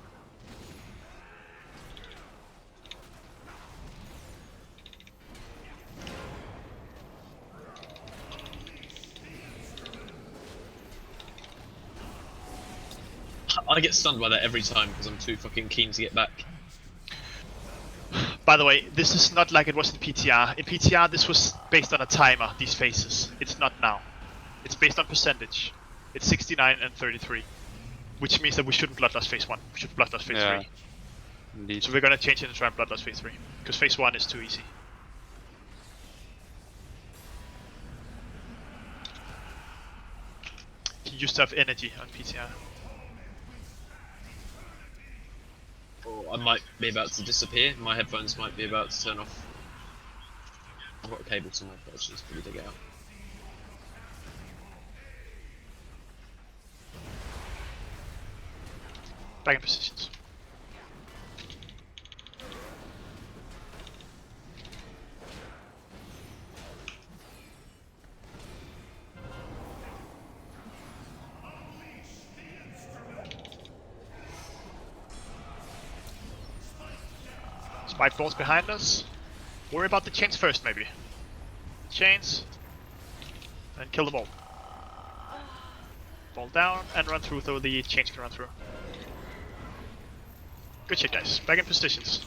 I get stunned by that every time because I'm too fucking keen to get back. By the way, this is not like it was in PTR. In PTR, this was based on a timer, these phases. It's not now. It's based on percentage. It's 69 and 33. Which means that we shouldn't Bloodlust phase 1. We should Bloodlust phase 3. Indeed. So we're gonna change it and try and Bloodlust phase 3. Because phase 1 is too easy. He used to have energy on PTR. Or I might be about to disappear. My headphones might be about to turn off. I've got a cable somewhere, but I should just probably dig it out. Back in positions. Spike balls behind us. Worry about the chains first, maybe. Chains. And kill the ball. Ball down and run through so the chains can run through. Good shit, guys. Back in positions.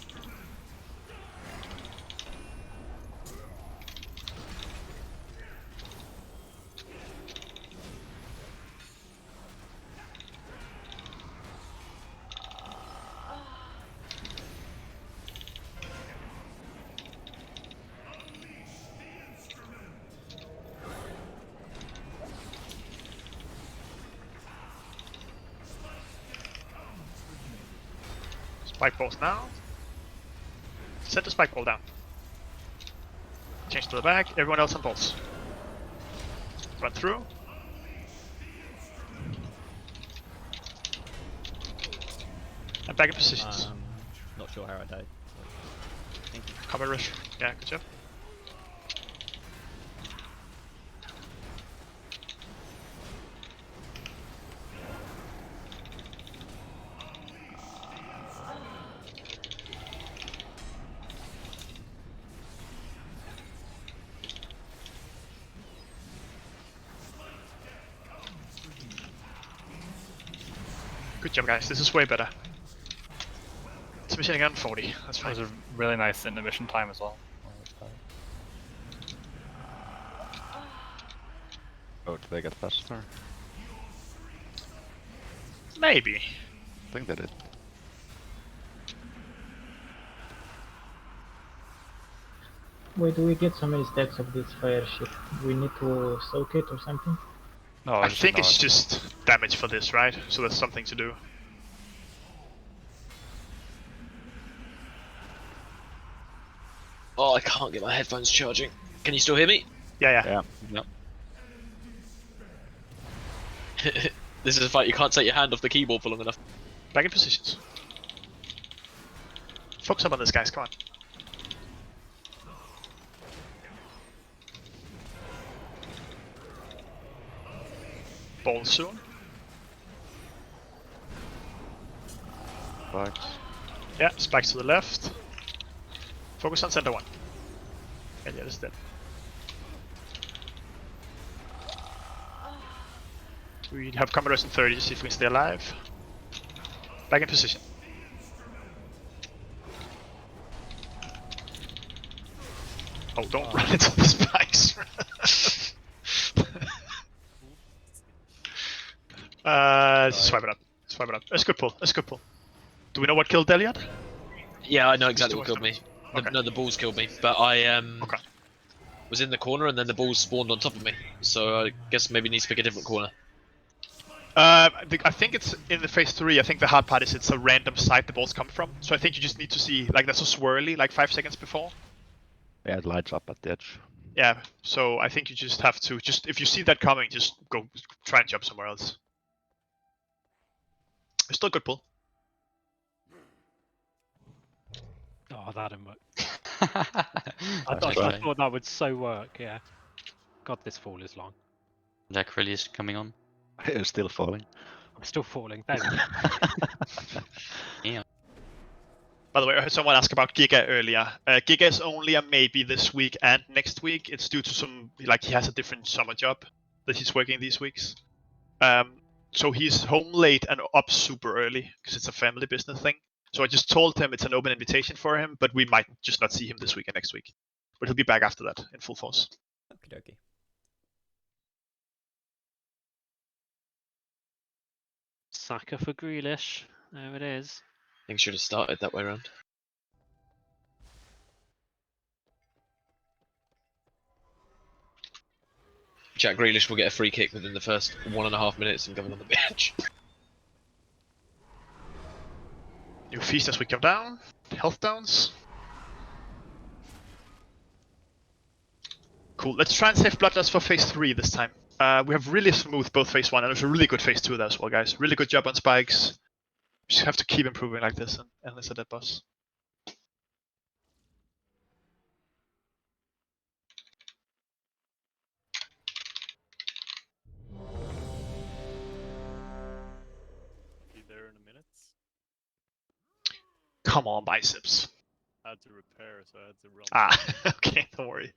Spike balls now. Set the spike ball down. Change to the back, everyone else on balls. Run through. And back in positions. Not sure how I died. Thank you. Cover rush. Yeah, good job. Good job, guys. This is way better. It's machine gun 40. That's fine. It was a really nice intermission time as well. Oh, did they get faster? Maybe. I think they did. Wait, do we get so many stacks of this fire shit? Do we need to soak it or something? No, I think it's just damage for this, right? So that's something to do. Oh, I can't get my headphones charging. Can you still hear me? Yeah. Yep. This is a fight you can't take your hand off the keyboard for long enough. Back in positions. Focus up on this, guys. Come on. Ball soon. Spikes. Yeah, spikes to the left. Focus on center one. And yeah, this is dead. We have combat rest in 30 to see if we can stay alive. Back in position. Oh, don't run into the spikes. Swipe it up. Swipe it up. That's a good pull. That's a good pull. Do we know what killed Deliad? Yeah, I know exactly what killed me. Okay. No, the balls killed me, but I was in the corner and then the balls spawned on top of me. So I guess maybe needs to pick a different corner. I think it's in the phase 3. I think the hard part is it's a random site the balls come from. So I think you just need to see, like, there's a swirly like 5 seconds before. Yeah, it lights up at the edge. Yeah, so I think you just have to, if you see that coming, just go try and jump somewhere else. It's still a good pull. Oh, that didn't work. I thought that would so work, yeah. God, this fall is long. Jack really is coming on. It's still falling. I'm still falling. There we go. Yeah. By the way, I heard someone ask about Giga earlier. Giga is only a maybe this week and next week. It's due to some, like, he has a different summer job that he's working these weeks. So he's home late and up super early because it's a family business thing. So I just told him it's an open invitation for him, but we might just not see him this week and next week. But he'll be back after that in full force. Okie dokie. Saka for Grealish. There it is. I think should have started that way around. Jack Grealish will get a free kick within the first 1.5 minutes and going on the bench. New feast as we come down. Health downs. Cool. Let's try and save Bloodlust for phase 3 this time. We have really smooth both phase 1 and it was a really good phase 2 there as well, guys. Really good job on spikes. Just have to keep improving like this and listen to that boss. Be there in a minute. Come on, biceps. I had to repair, so I had to run. Ah, okay, don't worry.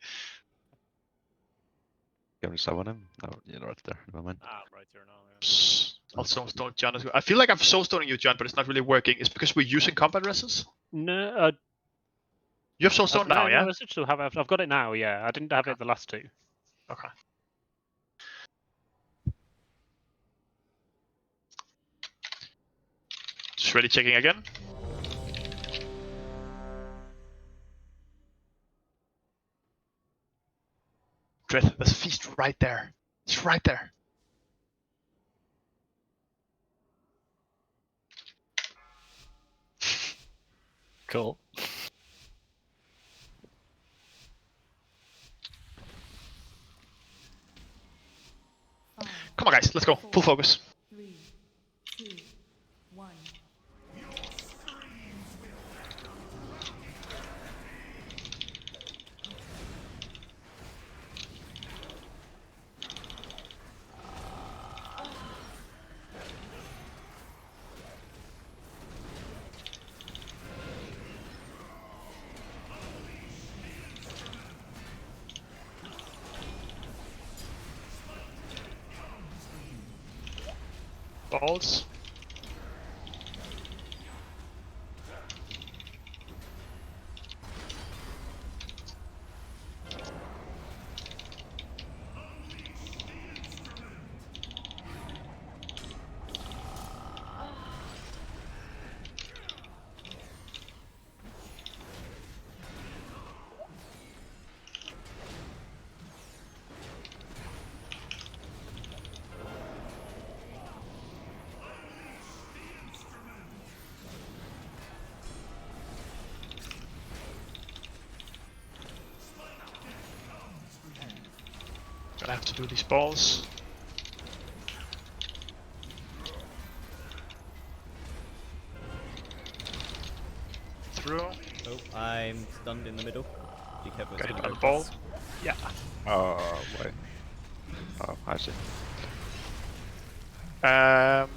Can we summon him? No, you're right there. Never mind. Ah, I'm right here now. Yeah. Psst. I'll soulstone John as well. I feel like I'm soulstoning you, John, but it's not really working. It's because we're using combat resist. No, You have soulstone now, yeah? No, I still have. I've got it now. Yeah, I didn't have it the last two. Okay. Just ready checking again. Dreth, there's a feast right there. It's right there. Cool. Come on, guys, let's go. Full focus. 3, 2, 1. Balls. Gonna have to do these balls. Through. Oh, I'm stunned in the middle. Be careful. Got it's hit gonna by the go ball. fast. Yeah. Oh, wait. Oh, I see. I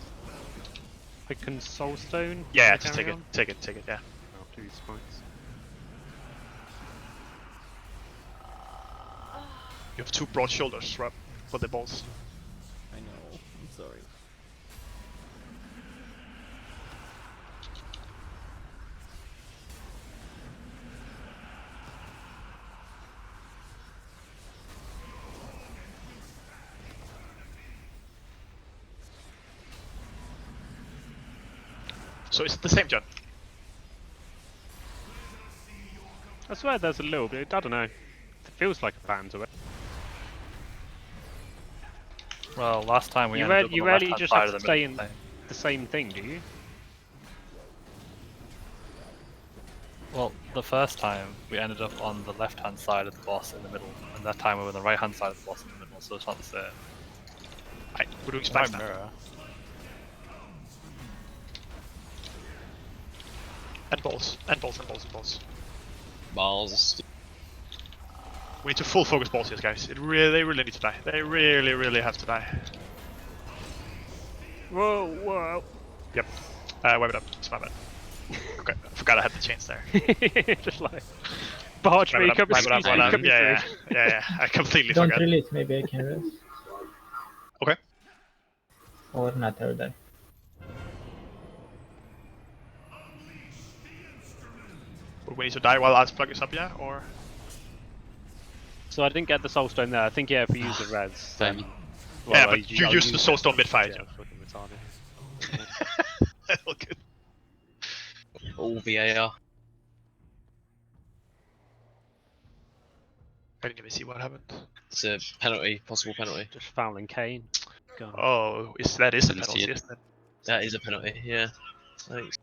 can soulstone. Yeah, Can I just carry take it. on? Take it, take it, yeah. After these points. You have two broad shoulders, right? For the balls. I know. I'm sorry. So is it the same, John? I swear there's a little bit. I don't know. It feels like a pattern to it. Well, last time we You, ended up on you the rarely left-hand just side have of to the stay middle in thing. the same thing, do you? Well, the first time we ended up on the left-hand side of the boss in the middle, and that time we were on the right-hand side of the boss in the middle, so it's not the same. Right, we're doing It might spikes now. mirror. And balls. And balls, and balls, and balls. Balls. We need to full focus balls here, guys. They really need to die. They really have to die. Whoa, whoa. Yep. Web it up. It's my bad. Okay, I forgot I had the chains there. Just like barge me, come Web it up, web it up. come Yeah, yeah. I completely Don't forgot. release, maybe I can rest. Okay. Or not, I'll die. We need to die while Ice Plug is up, yeah? Or... So I didn't get the soulstone there. I think yeah, if we use the res. Same. Yeah, but you used the soulstone mid-fight, yeah. John. Fucking retarded. All good. All VAR. I didn't even see what happened. It's a penalty, possible penalty. Just fouling Kane. God. Oh, that is a Didn't see penalty, it. isn't it? That is a penalty, yeah. Thanks.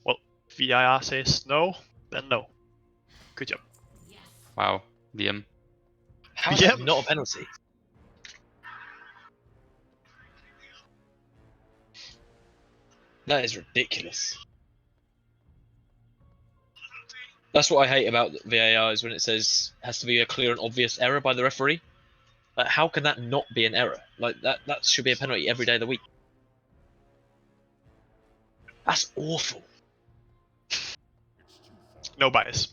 Well, VIR says no, then no. Good job. Wow. DM. How is Yep. that not a penalty? That is ridiculous. That's what I hate about VAR is when it says has to be a clear and obvious error by the referee. Like, how can that not be an error? Like that should be a penalty every day of the week. That's awful. No bias.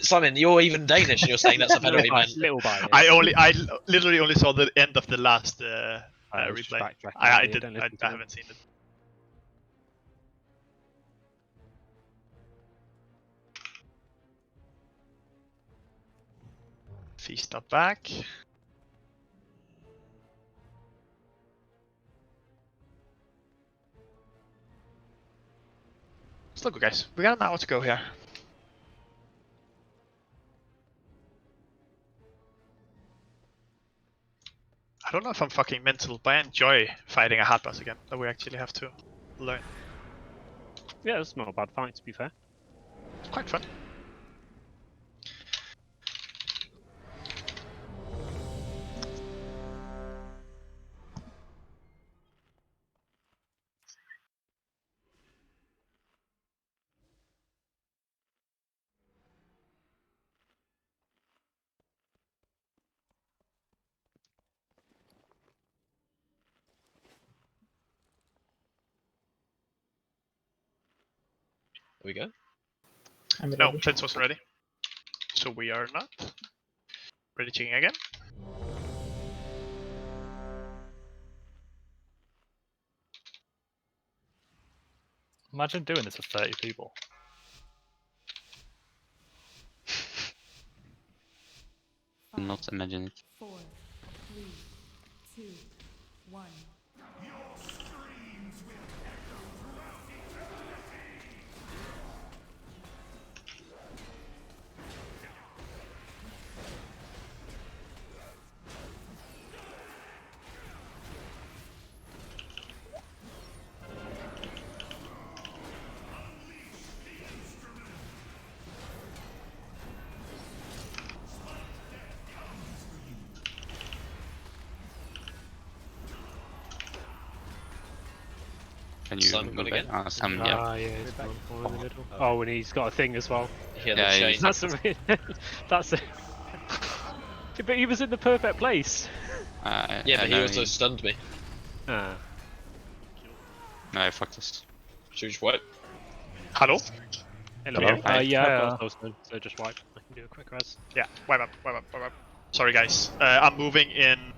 Simon, you're even Danish and you're saying that's a penalty, man. Little bias. I literally only saw the end of the last I was just replay. backtracking I here, did. don't I listen to them. haven't seen it. Feast up back. Let's look, guys. We got an hour to go here. I don't know if I'm fucking mental, but I enjoy fighting a hard boss again. That we actually have to learn. Yeah, it's not a bad fight, to be fair. It's quite fun. There we go. I'm No, ready. Clint wasn't ready. So we are not. Ready checking again. Imagine doing this with 30 people. Not imagine it. 4, 3, 2, 1. Can you Simon go gone back? again? Sam, yeah. Ah, yeah, he's gone forward in the middle. Oh, and he's got a thing as well. Yeah, Yeah, the he's- chain. That's a that's a. But he was in the perfect place. Yeah, but he know also stunned me. Ah. No, I fucked this. Should we just wipe? Hello? Hello. Hello. Hi. Yeah, I've Yeah. got those, so just wipe. I can do a quick res. Yeah, wipe up, wipe up, wipe up. Sorry guys, I'm moving in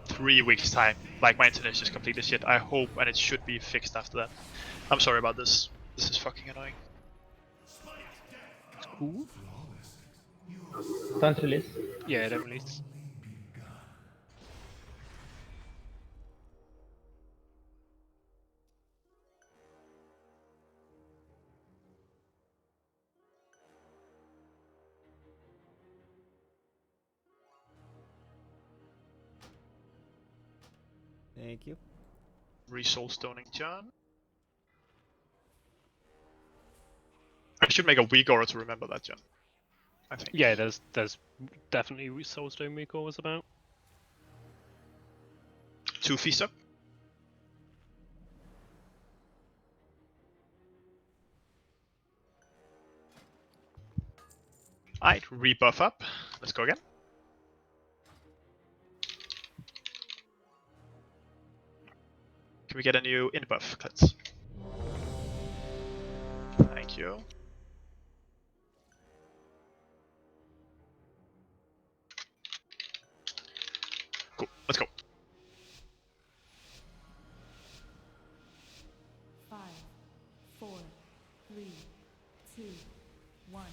3 weeks time. Like my internet is just completely shit. I hope and it should be fixed after that. I'm sorry about this. This is fucking annoying. Cool. Don't release. Yeah, don't release. Thank you. Re-soul stoning John. I should make a weak aura to remember that, John. I think. Yeah, there's definitely Soulstone Recall was about. 2 feast up. Alright, rebuff up. Let's go again. Can we get a new in buff, Klitz? Thank you. Cool, let's go. 5, 4, 3, 2, 1.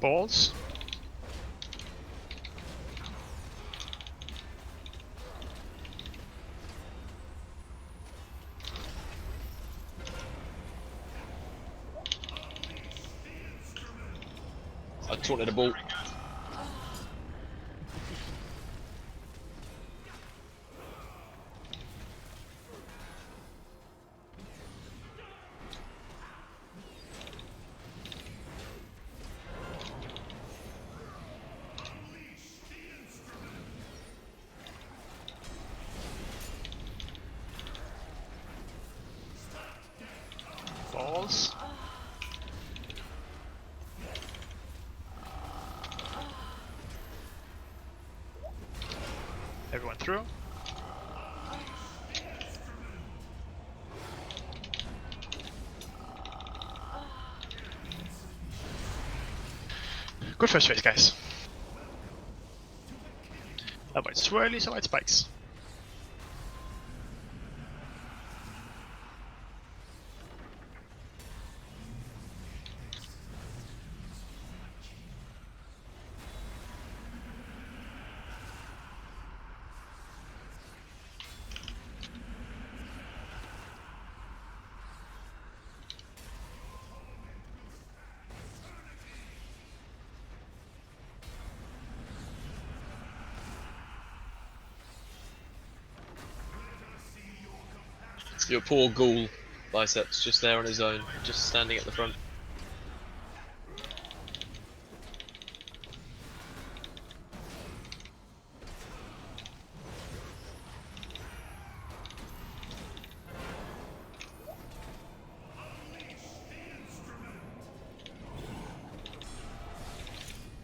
Balls. Just wanted a ball. Balls. Everyone through. Good first phase, guys. Avoid swirlies, avoid spikes. Your poor ghoul, Biceps, just there on his own, just standing at the front.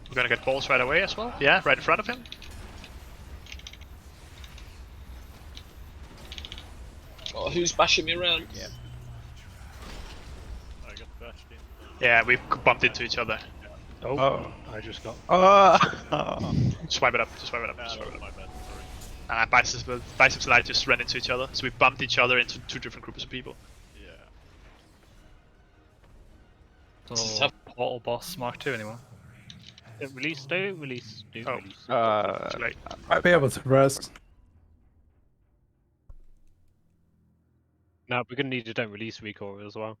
We're gonna get balls right away as well. Yeah, right in front of him. Oh, who's bashing me around? Yeah. I got bashed in. Yeah, we bumped into each other. Oh, I just got. Swipe it up, just swipe it up. Nah, Just that swipe was it up. my bad, sorry. Biceps and I just ran into each other, so we bumped each other into two different groups of people. Yeah. So, Portal Boss Mark 2 anyone? Release, do release, do Oh. release. Too late. Might be able to rest. No, we're gonna need a don't release recall as well.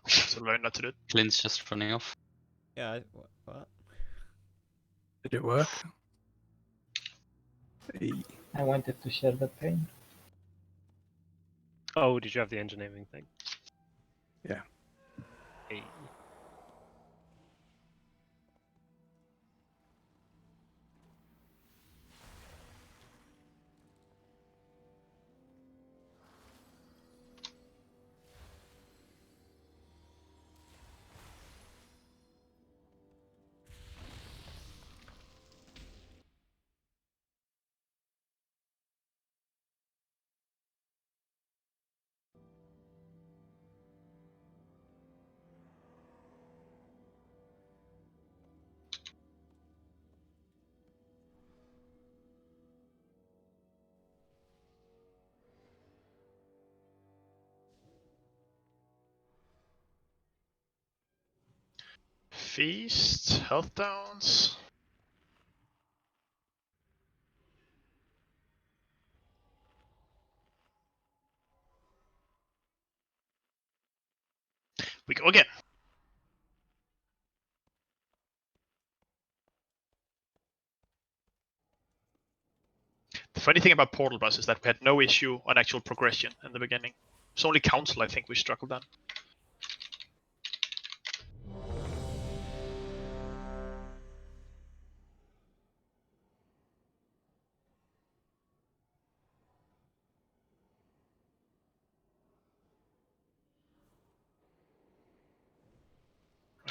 So learn not to do it. Clint's just running off. Yeah, what? Did it work? I wanted to share the pain. Oh, did you have the engineering thing? Yeah. Hey. Feast, health downs. We go again. The funny thing about Portal Bus is that we had no issue on actual progression in the beginning. It's only Council I think we struggled on.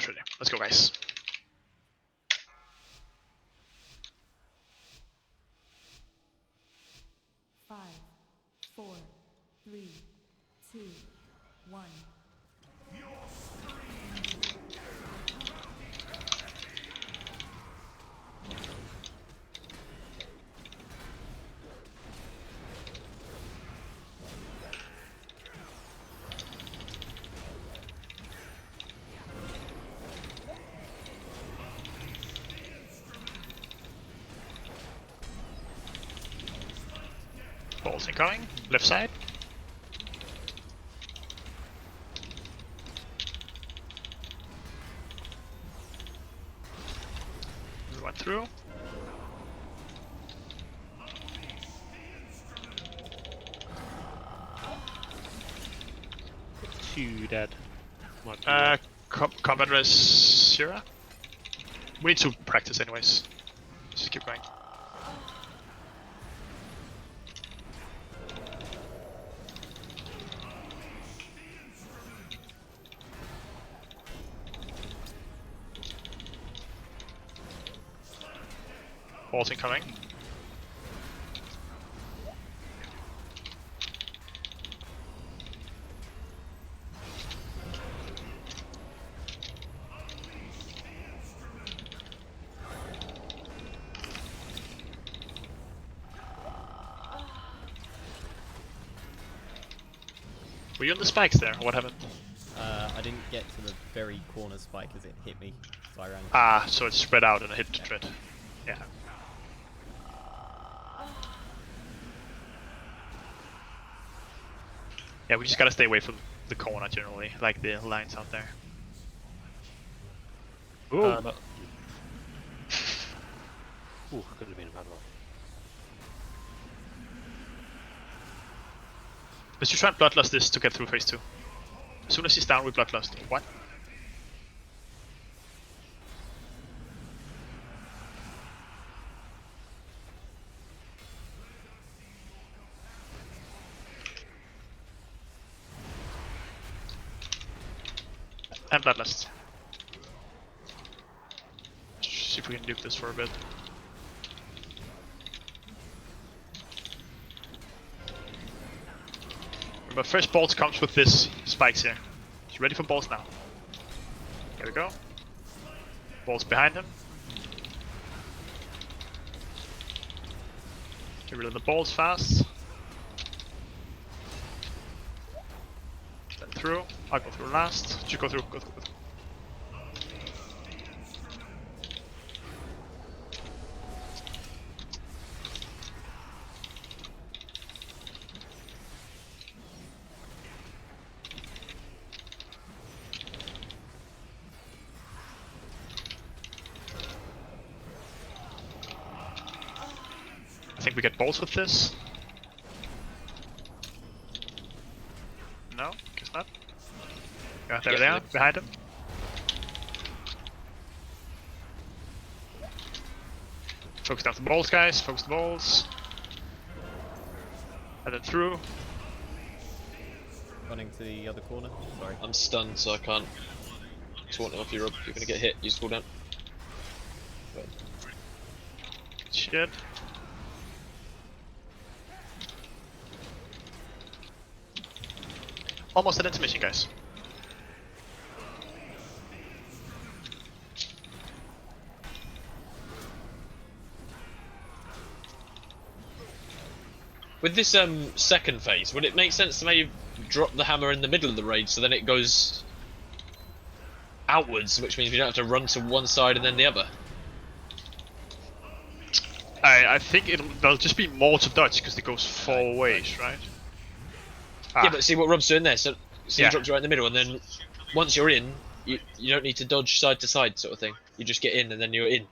Really. Let's go, guys. Five, 4, 3, 2, 1. Balls incoming. Left side. Everyone through. Two dead. Might be Combat res Shira. We need to practice anyways. Just keep going. Balls incoming. Were you on the spikes there? What happened? I didn't get to the very corner spike as it hit me, so I ran. Ah, so it's spread out and it hit the tread. Yeah. Yeah, we just gotta stay away from the corner generally, like the lines out there. Ooh. No. Ooh, could have been a bad one. Let's just try and bloodlust this to get through phase 2. As soon as he's down, we bloodlust. What? And bloodlust. See if we can nuke this for a bit. Remember, first bolt comes with this spikes here. He's ready for balls now. Here we go. Balls behind him. Get rid of the balls fast. Then through. I'll go through last. Just go through, go through, go through. I think we get balls with this. No? Guess not. Yeah, there they are, behind him. Focus down the balls, guys. Focus the balls. And then through. Running to the other corner. Sorry. I'm stunned, so I can't taunt off you, Rob. You're gonna get hit. Use cooldown. But shit. Almost an intermission, guys. with this second phase, would it make sense to maybe drop the hammer in the middle of the raid so then it goes outwards, which means we don't have to run to one side and then the other? I think there'll just be more to dodge because it goes 4 ways, right? Yeah, but see what Rob's doing there. So Yeah. he drops you right in the middle, and then once you're in, you don't need to dodge side to side sort of thing. You just get in, and then you're in.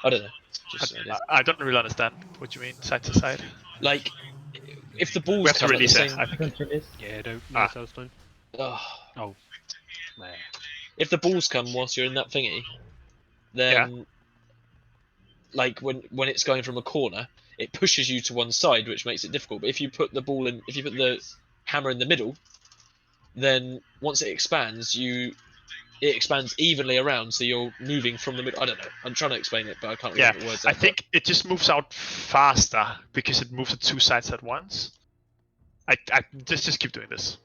I don't know. Just I don't really understand what you mean, side to side. like, if the balls We have to come at the release it, same... I think. Yeah, don't Ah. those time. Oh. Man. If the balls come whilst you're in that thingy, then like when it's going from a corner, it pushes you to one side, which makes it difficult. But if you put the ball in, if you put the hammer in the middle, then once it expands, it expands evenly around, so you're moving from the middle. I don't know. I'm trying to explain it, but I can't really get words out. I think it just moves out faster because it moves to 2 sides at once. Let's just keep doing this.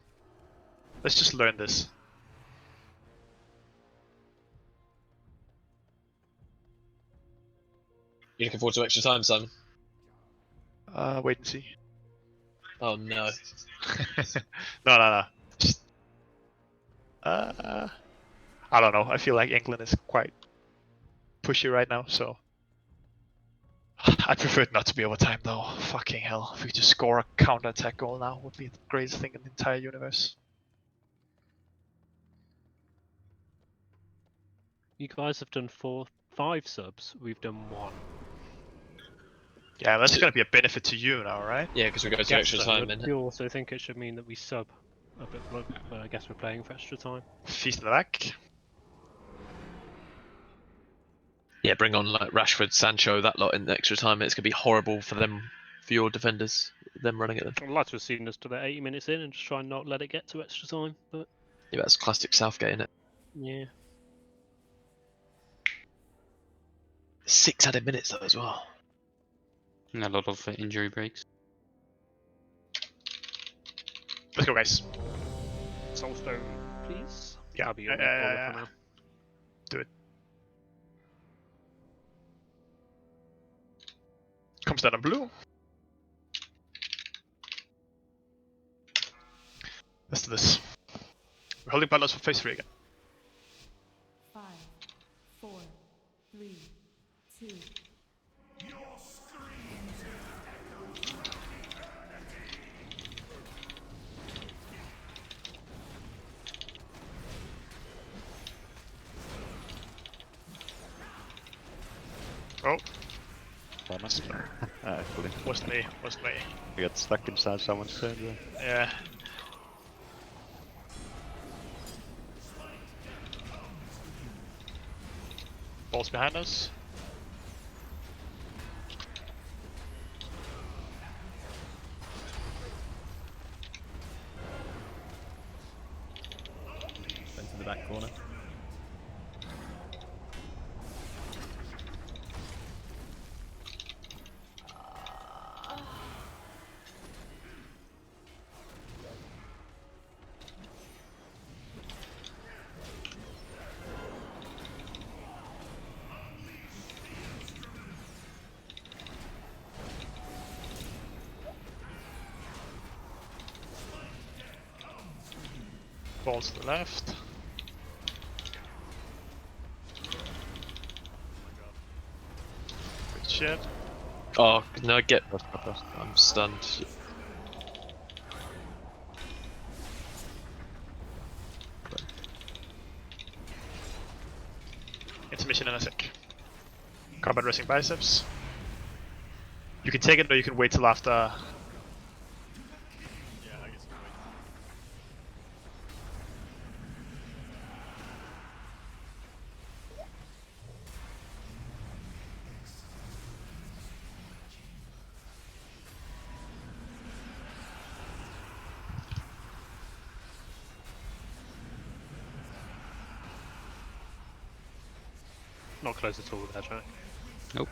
Let's just learn this. You're looking forward to extra time, Simon? Wait and see. Oh no. No. Just, I don't know. I feel like England is quite pushy right now, so I prefer it not to be overtime though. Fucking hell. If we could just score a counter-attack goal now, would be the greatest thing in the entire universe. You guys have done 4 5 subs, we've done 1. Yeah, that's going to be a benefit to you now, right? Yeah, because we go to Guess extra so, time but then. you also think it should mean that we sub a bit, but I guess we're playing for extra time. Feast in the back. Yeah, bring on like Rashford, Sancho, that lot in the extra time. It's gonna be horrible for them, for your defenders, them running at them. I'd like to have seen us to the 80 minutes in and just try and not let it get to extra time, but Yeah, that's classic Southgate, innit? yeah. 6 added minutes though as well. And a lot of injury breaks. Let's go, guys. Soulstone, please. Yeah, I'll be your caller for now. do it. Comes down on blue. Let's do this. We're holding balance for phase 3 again. 5, 4, 3, 2. Oh. Actually. Wasn't me. We got stuck inside someone's head there. Yeah. Balls behind us. Into the back corner. Balls to the left. Good shit. Oh no, get. I'm stunned. Intermission in a sec. Combat resting biceps. You can take it or you can wait till after. Yeah, I guess you wait. Not close at all with that track. Nope.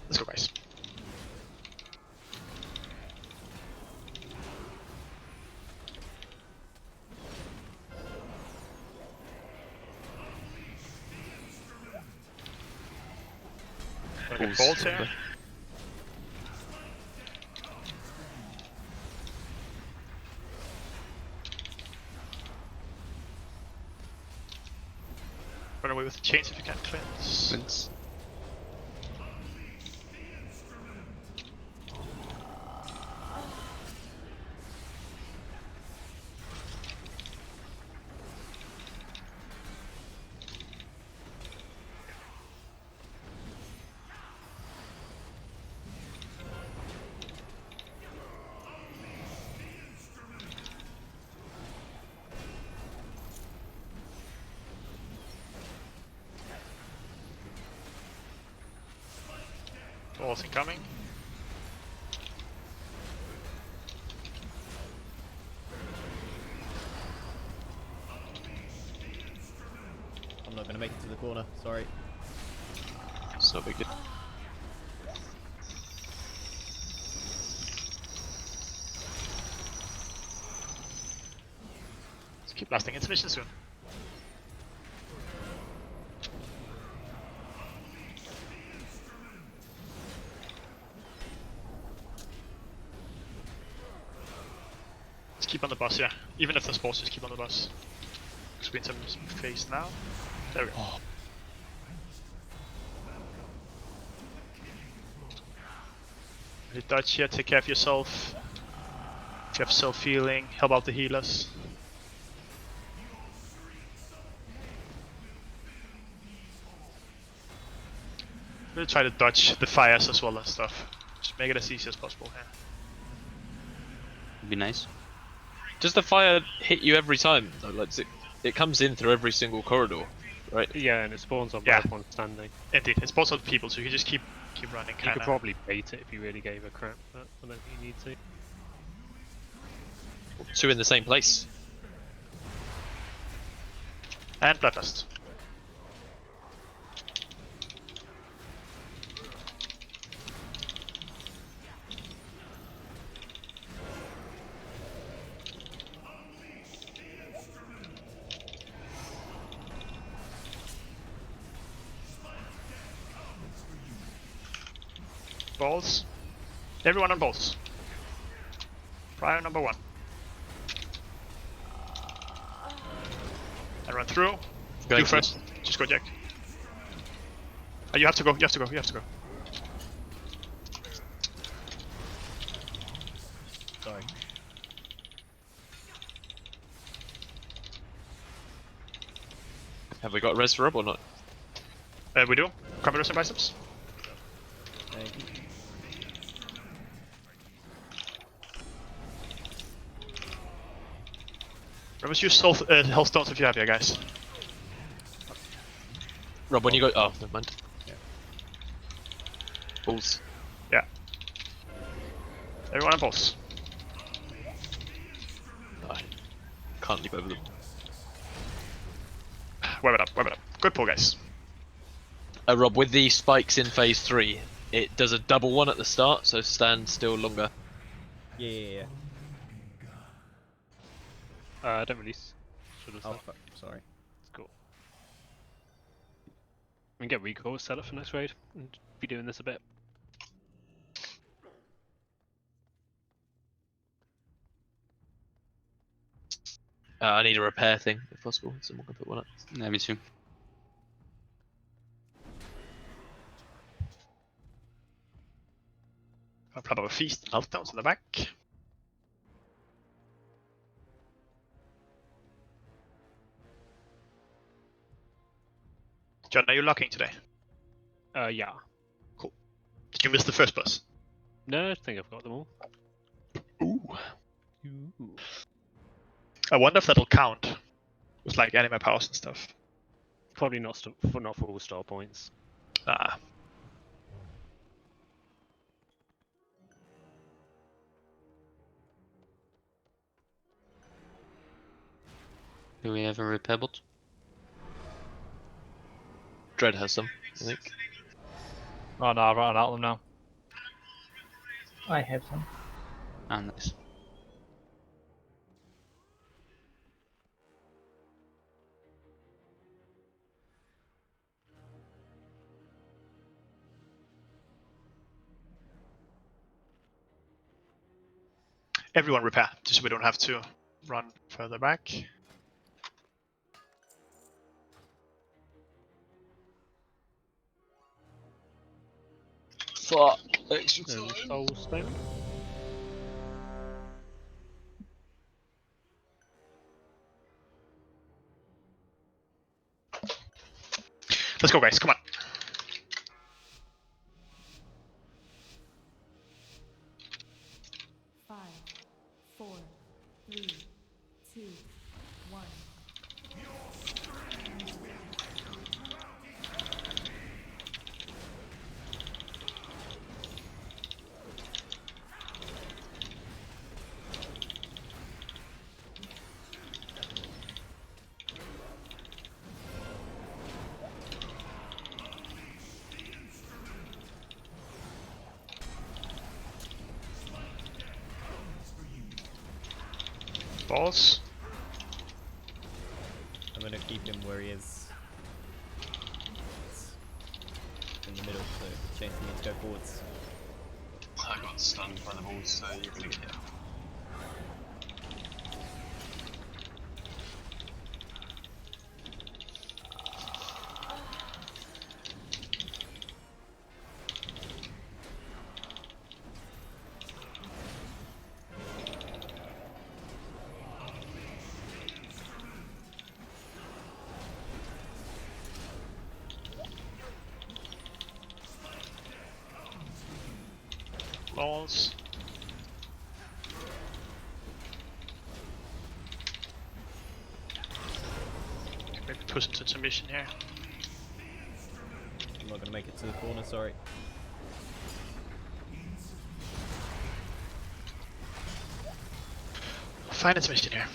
Let's go, guys. Balls here. Run away with the chains if you can, cleanse. Balls incoming. I'm not going to make it to the corner, sorry. It's not big deal. Let's keep blasting intermission soon. Just keep on the bus, yeah. Even if there's balls, just keep on the bus. Because we need some face now. There we go. You dodge here, take care of yourself. If you have self-healing, help out the healers. Really try to dodge the fires as well and stuff. Just make it as easy as possible here. Would be nice. Does the fire hit you every time? Though? Like, it comes in through every single corridor, right? Yeah, and it spawns on Yeah. everyone standing. Indeed, it's both of the people, so you can just keep running. You Kinda. could probably bait it if you really gave a crap, but I don't think you need to. Two in the same place. And Bloodlust. Balls. Everyone on balls. Prior number 1. And run through. Going You first. Just go, Jack. You have to go. You have to go. You have to go. Sorry. Have we got res for Rob or not? We do. Combat and biceps. Thank you. Remember to use health stones if you have here, guys. Rob, when you go. Oh, never mind. Yeah. Balls. Yeah. Everyone on balls. Oh, can't leap over them. Web it up, web it up. Good pull, guys. Rob, with the spikes in phase 3, it does a double one at the start, so stand still longer. Yeah. Don't release. Should have Oh, said. fuck. Sorry. It's cool. We can get recall set up for next raid and be doing this a bit. I need a repair thing, if possible. Someone can put one up. Yeah, me too. I'll put up a feast meltdowns in the back. John, are you locking today? Yeah. Cool. Did you miss the first bus? No, I think I've got them all. Ooh. I wonder if that'll count with like anime powers and stuff. Probably not not for all star points. Ah. Do we have a repair bot? Dread has some, I think. Oh no, I've run out of them now. I have some. Ah, nice. Everyone repair, just so we don't have to run further back. Fuck. Extra And soul stone. Let's go, guys. Come on. Five, four, three, two, one. Balls. I'm gonna keep him where he is. In the middle, so chasing me to go forwards. I got stunned by the balls, so you're gonna get hit. balls. Maybe push into submission here. I'm not gonna make it to the corner, sorry. Find a submission here.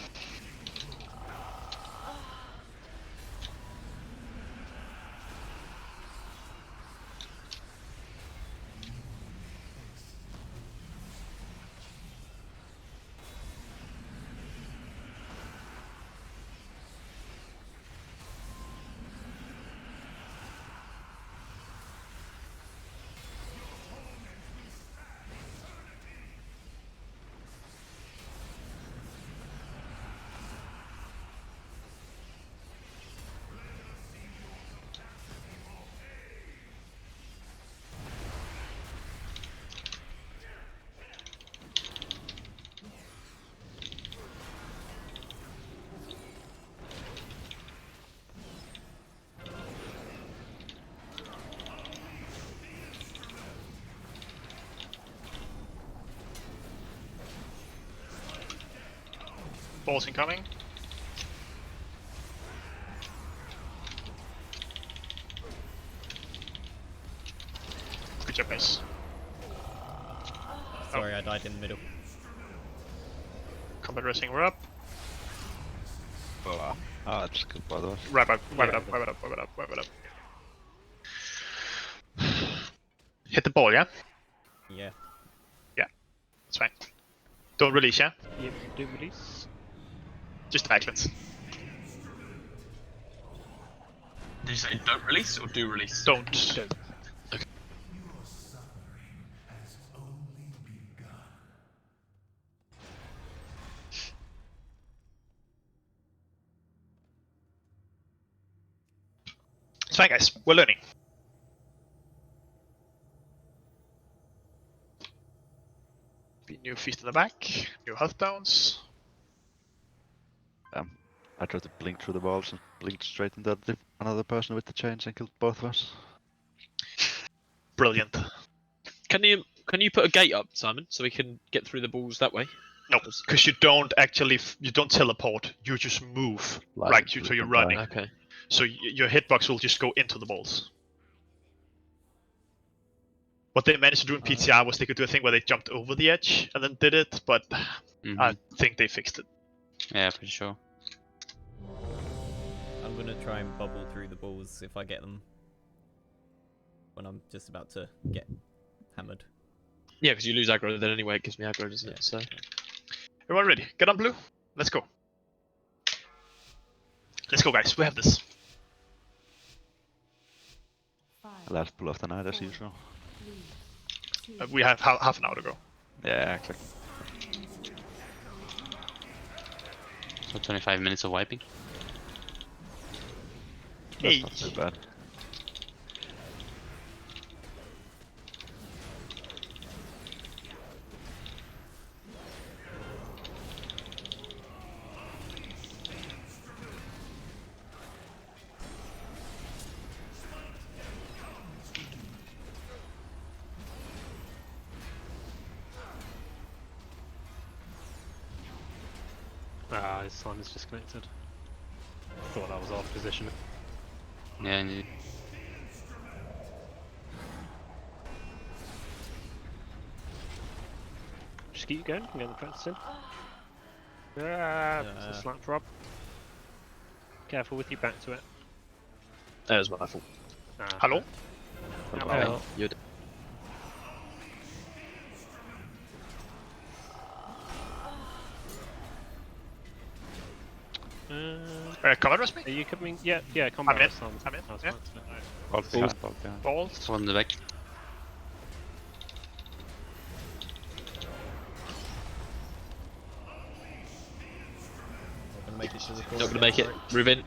Balls incoming. Good job, guys. Sorry, I died in the middle. Combat racing, we're up. Oh, that's good by the way. Wrap up, wipe it up, wipe it up, wipe it up, wipe it up. Hit the ball, yeah? Yeah. Yeah, that's fine. Don't release, yeah? Yep, do release. Just backlands. Did you say don't release or do release? Don't. Okay. Your suffering has only begun. It's fine, guys. We're learning. New feast in the back, new health downs. I tried to blink through the walls and blinked straight into another person with the chains and killed both of us. Brilliant. Can you put a gate up, Simon, so we can get through the balls that way? No, because you don't actually you don't teleport. You just move so you're running. Okay. So your hitbox will just go into the balls. What they managed to do in PTR was they could do a thing where they jumped over the edge and then did it, but I think they fixed it. Yeah, pretty sure. I'm gonna try and bubble through the balls if I get them when I'm just about to get hammered. Yeah, because you lose aggro, then anyway it gives me aggro, doesn't it? So. Everyone ready? Get on blue. Let's go. Let's go, guys. We have this. Last pull of the night as usual. We have half an hour to go. Yeah, exactly. So 25 minutes of wiping. Hey. That's not too bad. Ah, his sign is disconnected. Thought I was off position. Yeah, indeed. Just keep going, get the practice in. It's a slap drop. Careful with your back to it. That was my fault. Hello? Hello. You're Combat rush me? Are you coming? Yeah, combat rush. I'm in. That's Yeah. fine. Balls. One in the back. Not gonna make it to the corner. not gonna make it. Move in.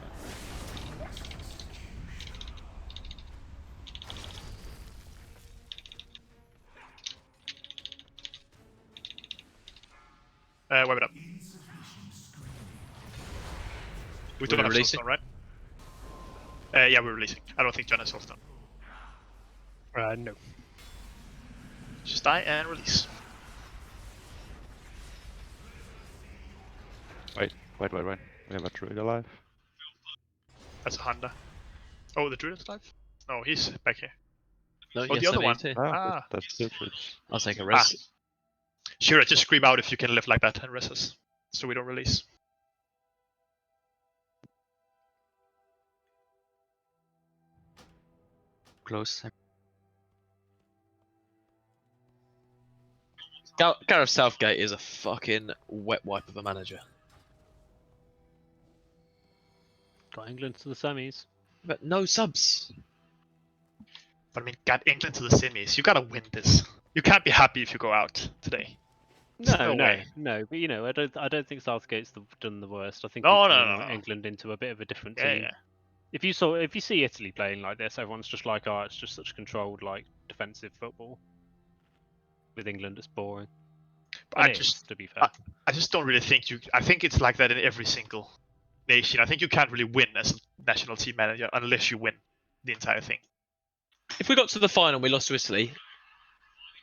Wipe it up. We don't have releasing? soulstone, right? Yeah, we're releasing. I don't think John has soulstone. No. Just die and release. Wait. We have a druid alive. That's a Honda. Oh, the druid is alive? No, he's back here. No, Oh, yes, the other I one. need to. Ah. That's two druids. I'll take a res. Shira, just scream out if you can live like that and res us, so we don't release. Close. Gareth Southgate is a fucking wet wipe of a manager. Got England to the semis. But no subs. But I mean, got England to the semis. You gotta win this. You can't be happy if you go out today. No, way. no. But you know, I don't think Southgate's done the worst. I think No, he's no, turning no. England into a bit of a different Yeah, team. yeah. If you see Italy playing like this, everyone's just like, oh, it's just such controlled, like defensive football. With England, it's boring. But And it is, to be fair. I just don't really think you. I think it's like that in every single nation. I think you can't really win as a national team manager unless you win the entire thing. If we got to the final and we lost to Italy,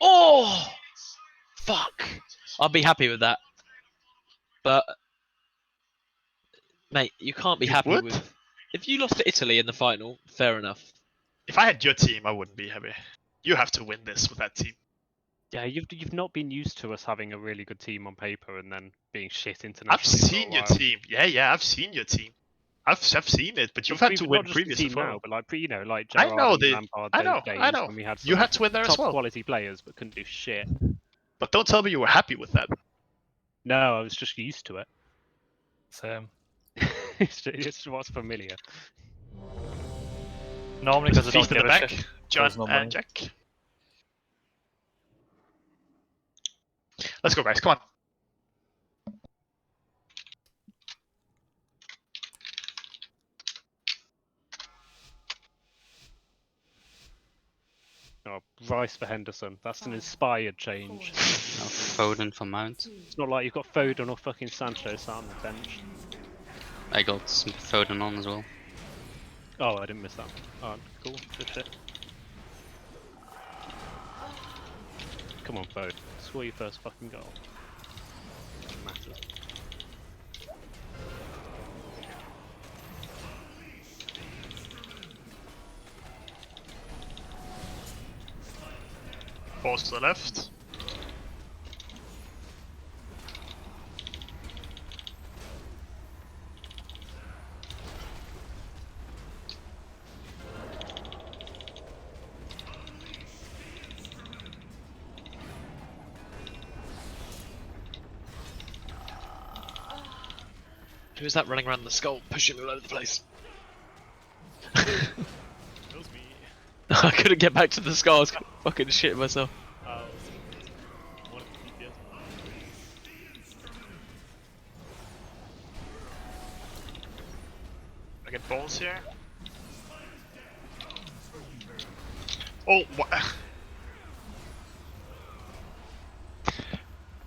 oh, fuck, I'd be happy with that. But, mate, you can't be happy would? with. If you lost to Italy in the final, fair enough. If I had your team, I wouldn't be happy. You have to win this with that team. Yeah, you've not been used to us having a really good team on paper and then being shit internationally. I've seen for a your while. team. Yeah, I've seen your team. I've seen it, but you've had to Not win just the previous team as well. now, but like like I Gerrard know and the- Lampard, I those know, days I know. when we had You some had to win there as top well. quality players but couldn't do shit. But don't tell me you were happy with that. No, I was just used to it. Same. It's what's familiar. Normally, because I don't Feast in give the a back. shit. John There's no money. and Jack. Let's go, guys. Come on. Oh, Rice for Henderson. That's an inspired change. Foden for Mount. It's not like you've got Foden or fucking Sancho sat on the bench. I got some Foden on as well. Oh, I didn't miss that. Oh, cool. Good shit. Come on, Foden. Score your first fucking goal. Doesn't matter. Balls to the left. Who's that running around the skull, pushing me all over the place? That was me. I couldn't get back to the skull. I was fucking shitting myself. One of the DPS. I get balls here. Oh, what?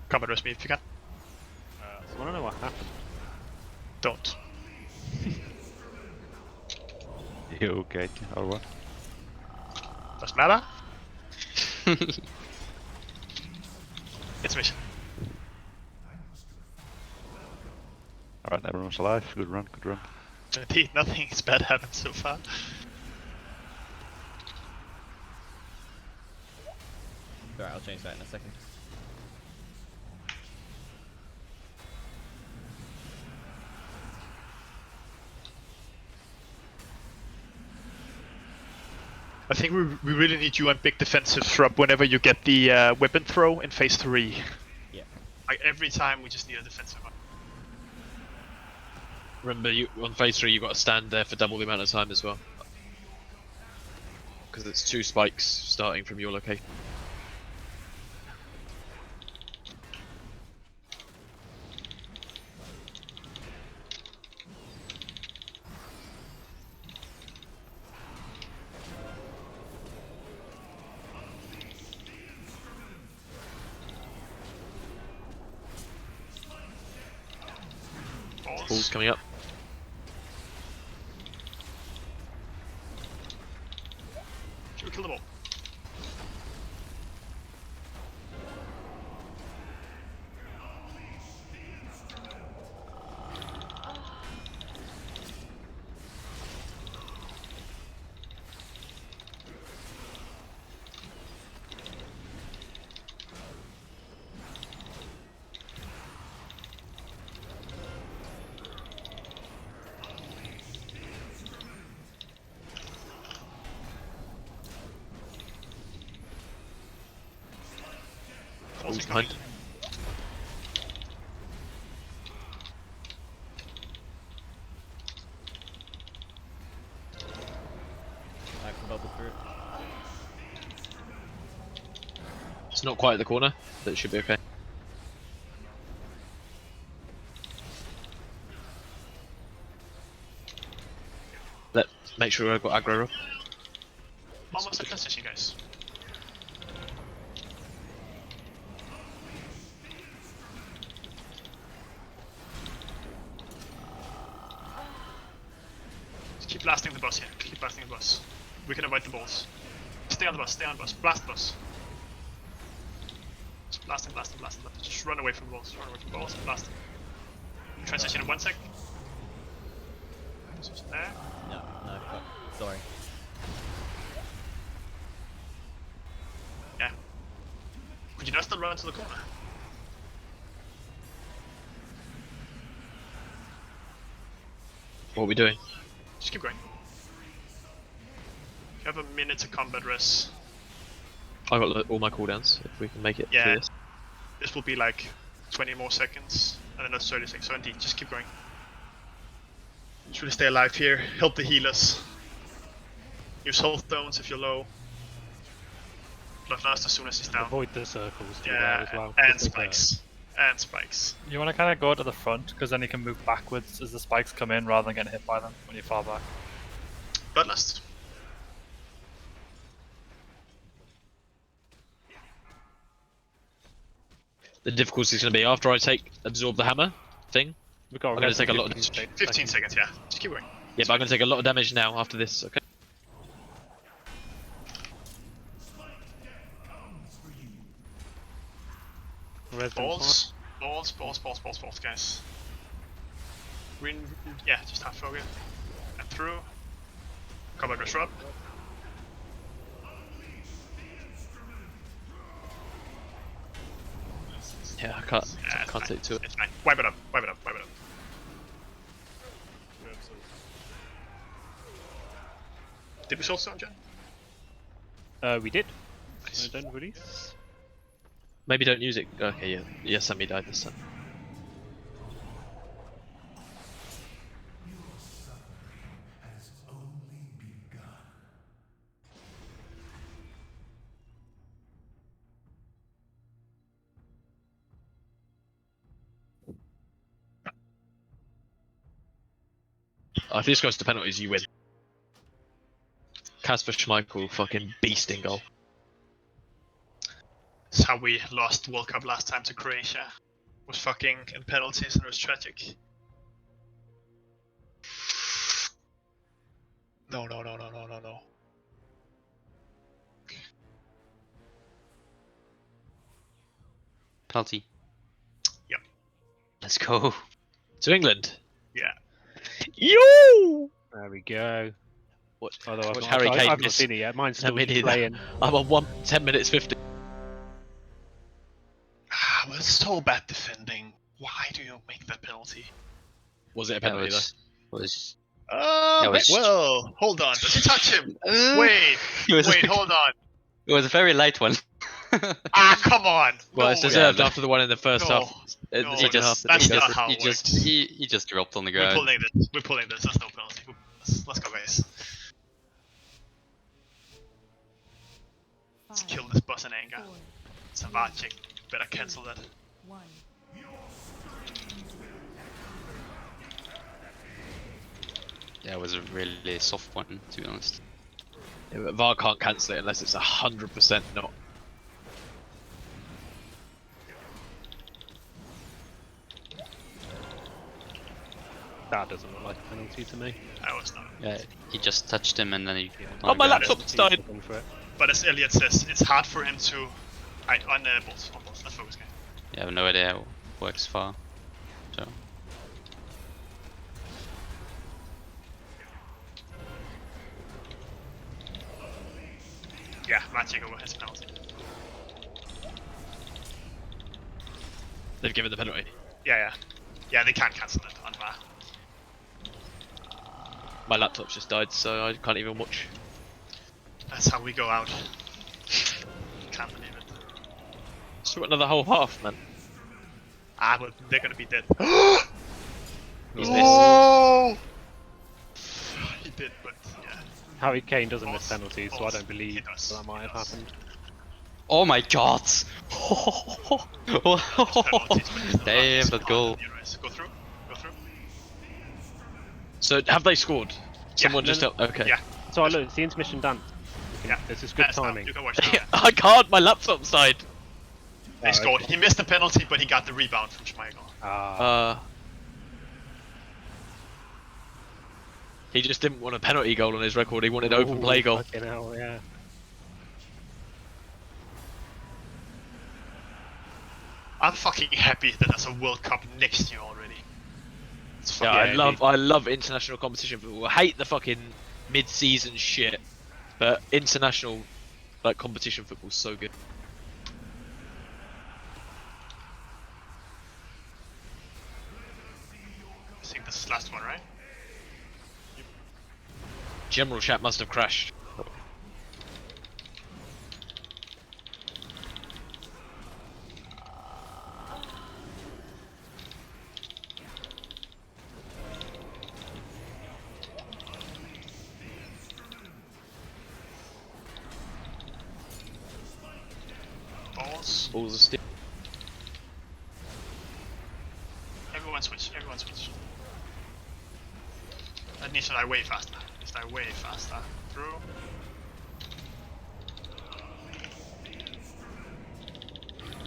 Come and rest me if you can. I want to know what happened. Don't. You okay, or what? Doesn't matter. It's mission. Alright, everyone's alive. Good run, good run. Indeed, nothing is bad happened so far. Alright, I'll change that in a second. I think we really need you on big defensive shrub whenever you get the weapon throw in phase 3. Yeah. Like every time we just need a defensive one. Remember, you on phase 3, you've got to stand there for double the amount of time as well. Because it's 2 spikes starting from your location. Balls coming up. Should we kill the ball? falls behind. I can bubble through it. It's not quite at the corner, but it should be okay. Make sure I've got aggro up. Almost at transition, guys. Just keep blasting the boss here. Keep blasting the boss. We can avoid the balls. Stay on the bus. Stay on the bus. Blast the bus. Just blast him, blast him, blast him. Just run away from the balls. Run away from the balls and blast him. Transition in 1 sec. Transition there. No, fuck. Sorry. Yeah. Could you not still run to the corner? What are we doing? Just keep going. You have a minute to combat res. I've got all my cooldowns, if we can make it Yeah. through this. This will be like 20 more seconds, and then that's 36. So indeed, just keep going. Try to stay alive here. Help the healers. Use health stones if you're low. Bloodlust as soon as he's down. Avoid the circles through Yeah, there as well. and because of the- spikes. And spikes. You want to kind of go to the front because then you can move backwards as the spikes come in rather than getting hit by them when you're far back. Bloodlust. The difficulty is going to be after I absorb the hammer thing. We've got I'm going to take a lot of 15 seconds, yeah. Just keep going. Yeah, but I'm going to take a lot of damage now after this. Okay. Balls, guys. Green, yeah, just half focus. And through. Combat rush up. Yeah, I can't take two. It's fine. Wipe it up, wipe it up, wipe it up. Did we soul stone, Jen? We did. Don't release. Maybe don't use it. Okay, yeah. Yeah, Sammy died this time. Oh, if this goes to penalties, you win. Kasper Schmeichel, fucking beast in goal. That's how we lost World Cup last time to Croatia. Was fucking in penalties and it was tragic. No. Penalty. Yep. Let's go. To England. Yeah. Yo! There we go. Watch Harry Kane I've not miss. seen it yet. Mine's still No, me neither. playing. I'm on 10 minutes 50. Well, it's so bad defending. Why do you make that penalty? Was it a That penalty was That was- well, hold on. Does he touch him? Wait, hold on. It was a very light one. Come on. Well, No it's way. deserved after the one in the first No, half. no, The second half. that's not how it works. He just dropped on the We're ground. pulling this. We're pulling this. That's no penalty. Let's go, guys. Let's kill this boss in anger. Savacic, better cancel that. Yeah, it was a really soft one, to be honest. Yeah, but VAR can't cancel it unless it's 100% not. That doesn't look like a penalty to me. That was not. Yeah, he just touched him and then he. Oh, my laptop's died! But as Elliot says, it's hard for him to. On balls. Let's focus, guys. Yeah, I have no idea how it works far. So. Yeah, Machiko has a penalty. They've given the penalty. Yeah. Yeah, they can't cancel it on VAR. My laptop's just died, so I can't even watch. That's how we go out. Can't believe it. Still got another whole half, man. Ah, but they're gonna be dead. He's Oh! He did, but yeah. Harry Kane doesn't miss False. penalties, so I False. don't believe He does. that might He have does. happened. Oh my god! Penalties, but he's not Damn, allowed that to goal. score. You're right. Go through. Go through. So have they scored? Someone no, just no. okay. Yeah. So look, it's the intermission done. Yeah. This is good That's now. timing. You can watch now. I can't. My laptop's died. They scored. He missed the penalty, but he got the rebound from Schmeichel. He just didn't want a penalty goal on his record. He wanted open play goal. Fucking hell, yeah. I'm fucking happy that there's a World Cup next year already. It's Yeah, fucking I love international competition football. I hate the fucking mid-season shit, but international like competition football's so good. I think this is the last one, right? General chat must have crashed. Balls. Balls are still. Everyone switch. Everyone switch. That needs to die way faster. Needs to die way faster. Through.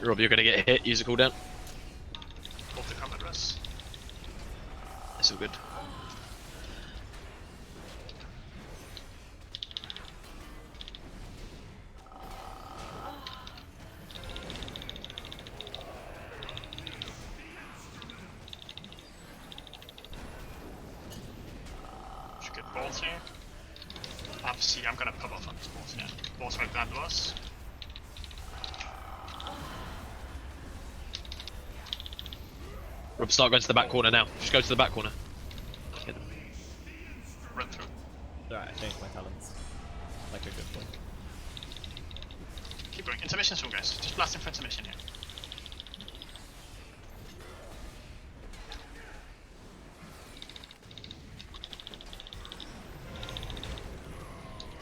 Rob, you're gonna get hit. Use a cooldown. Hold the combat rest. It's all good. Should get balls here. Obviously, I'm gonna pop off on these balls here. Balls right down to us. Rob, start going to the back corner now. Just go to the back corner. Run through. Alright, I changed my talents. Like a good boy. Keep going. Intermission soon, guys. Just blasting for intermission here.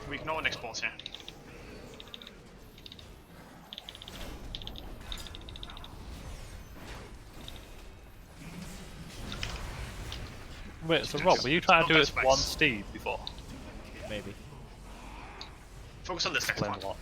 We ignore next balls here. Wait, so Rob, were you trying to do it with one Steve before? Maybe. Focus on this next Explain one. a lot.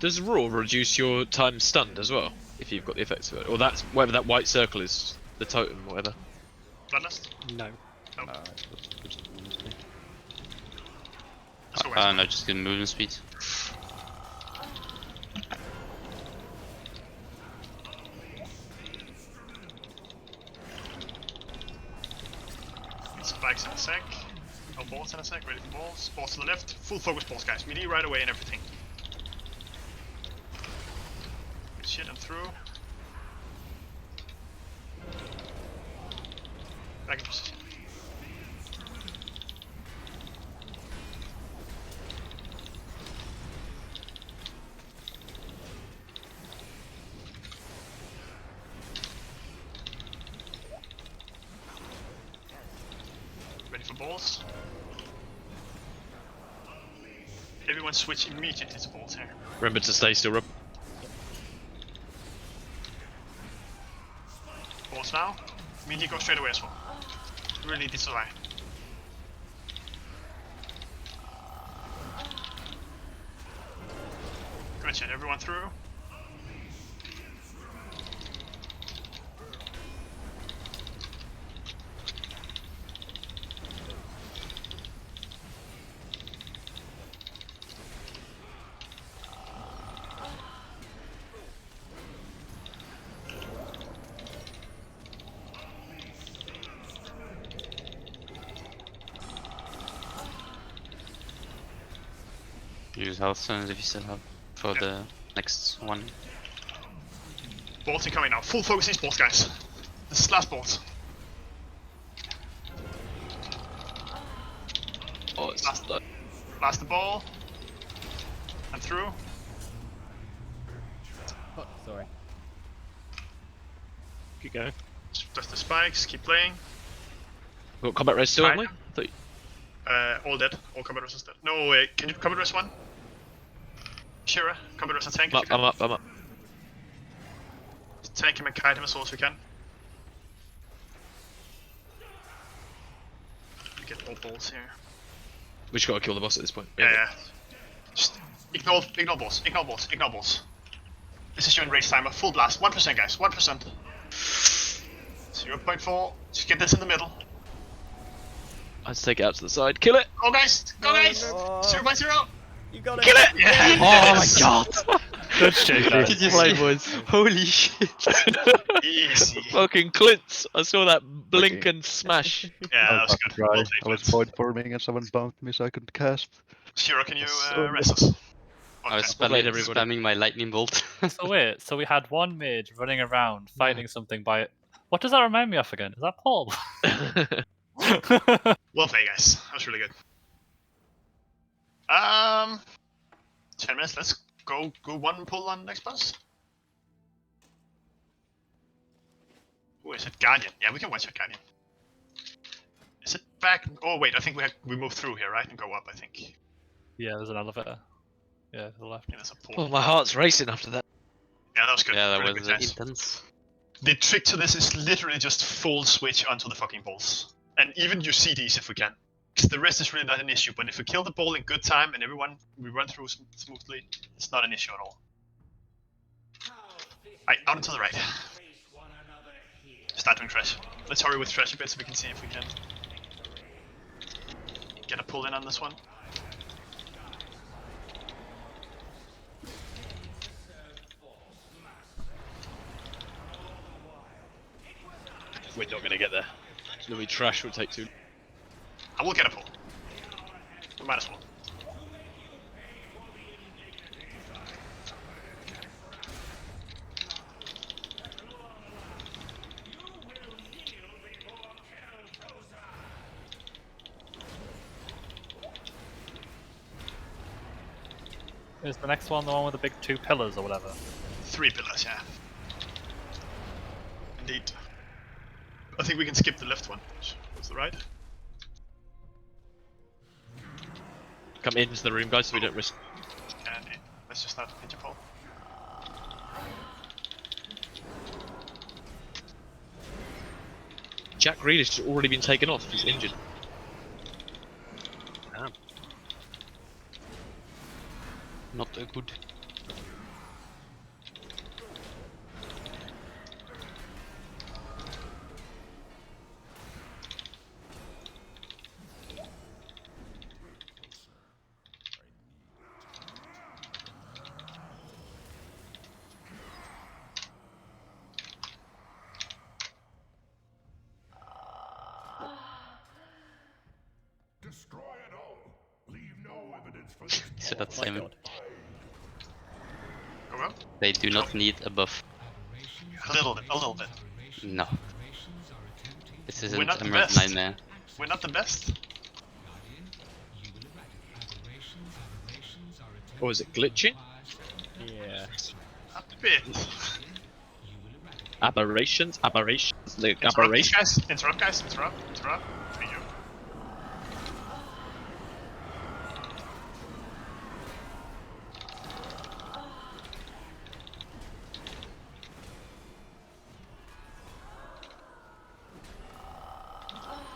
Does Raw reduce your time stunned as well, if you've got the effects of it? Or that's whatever that white circle is, the totem, whatever. Bloodlust? No. No. No, just good movement speed. Spikes in a sec. No balls in a sec. Ready for balls. Balls to the left. Full focus balls, guys. Melee right away and everything. Good shit, I'm through. Back in position. Ready for balls. Everyone switch immediately to balls here. Remember to stay still, Rob. Balls now. Melee go straight away as well. Really need this away. Good shit, everyone through. Use health stones if you still have for the next one. Balls incoming now. Full focus these balls, guys. This is last balls. Oh, it's Last the ball. And through. Oh, sorry. Keep going. Just the spikes. Keep playing. We've got combat res still, haven't we? All dead. All combat res is dead. No, wait. Can you combat res one? Shira, combat res and tank. I'm up. Tank him and kite him as well as we can. Get all balls here. We just gotta kill the boss at this point. Yeah. Just ignore balls. Ignore balls. This is your enrage timer. Full blast. 1%, guys. 1%. 0.4. Just get this in the middle. Let's take it out to the side. Kill it! Go, guys! Go, guys! No. 0.0. You got it! Kill it! Yeah! Oh my god! Good shit, guys. Did you play, boys? Holy shit! Easy. Fucking Clintz! I saw that blink and smash. Yeah, that was good. Well Right. played, I was Clint. void forming and someone bounced me so I couldn't cast. Shiro, can you So rest us? I was Well played, spamming, everybody. spamming my lightning bolt. So wait, so we had one mage running around fighting something by. What does that remind me of again? Is that Paul? Well played, guys. That was really good. 10 minutes. Let's go one pull on next boss. Who is it? Guardian. Yeah, we can watch that Guardian. Is it back? Oh wait, I think we move through here, right, and go up. I think. Yeah, there's an elevator. Yeah, to the left. Yeah, there's a portal. Oh, my heart's racing after that. Yeah, that was good. Yeah, that Really was good, guys. intense. The trick to this is literally just full switch onto the fucking balls. And even use CDs if we can. Because the rest is really not an issue, but if we kill the ball in good time and we run through smoothly, it's not an issue at all. Right, out and to the right. Start doing trash. Let's hurry with trash a bit so we can see if we can get a pull in on this one. We're not gonna get there. It's gonna be trash, will take too. I will get a pull. We might as well. Is the next one the one with the big 2 pillars or whatever? 3 pillars, yeah. Indeed. I think we can skip the left one. What's the right? Come into the room, guys, so we don't risk. And let's just not hit your pole. Jack Grealish has already been taken off. He's injured. Damn. Not good. Destroy it all. Leave no evidence for this. So that's Simon. Go on. They do not need a buff. A little bit. No. This We're isn't not the Emerald best. Nightmare. We're not the best. Or is it glitching? Yeah. A bit. Aberrations? Aberrations? The Interrupt, aberrations? guys. Interrupt, guys. Interrupt. Thank you.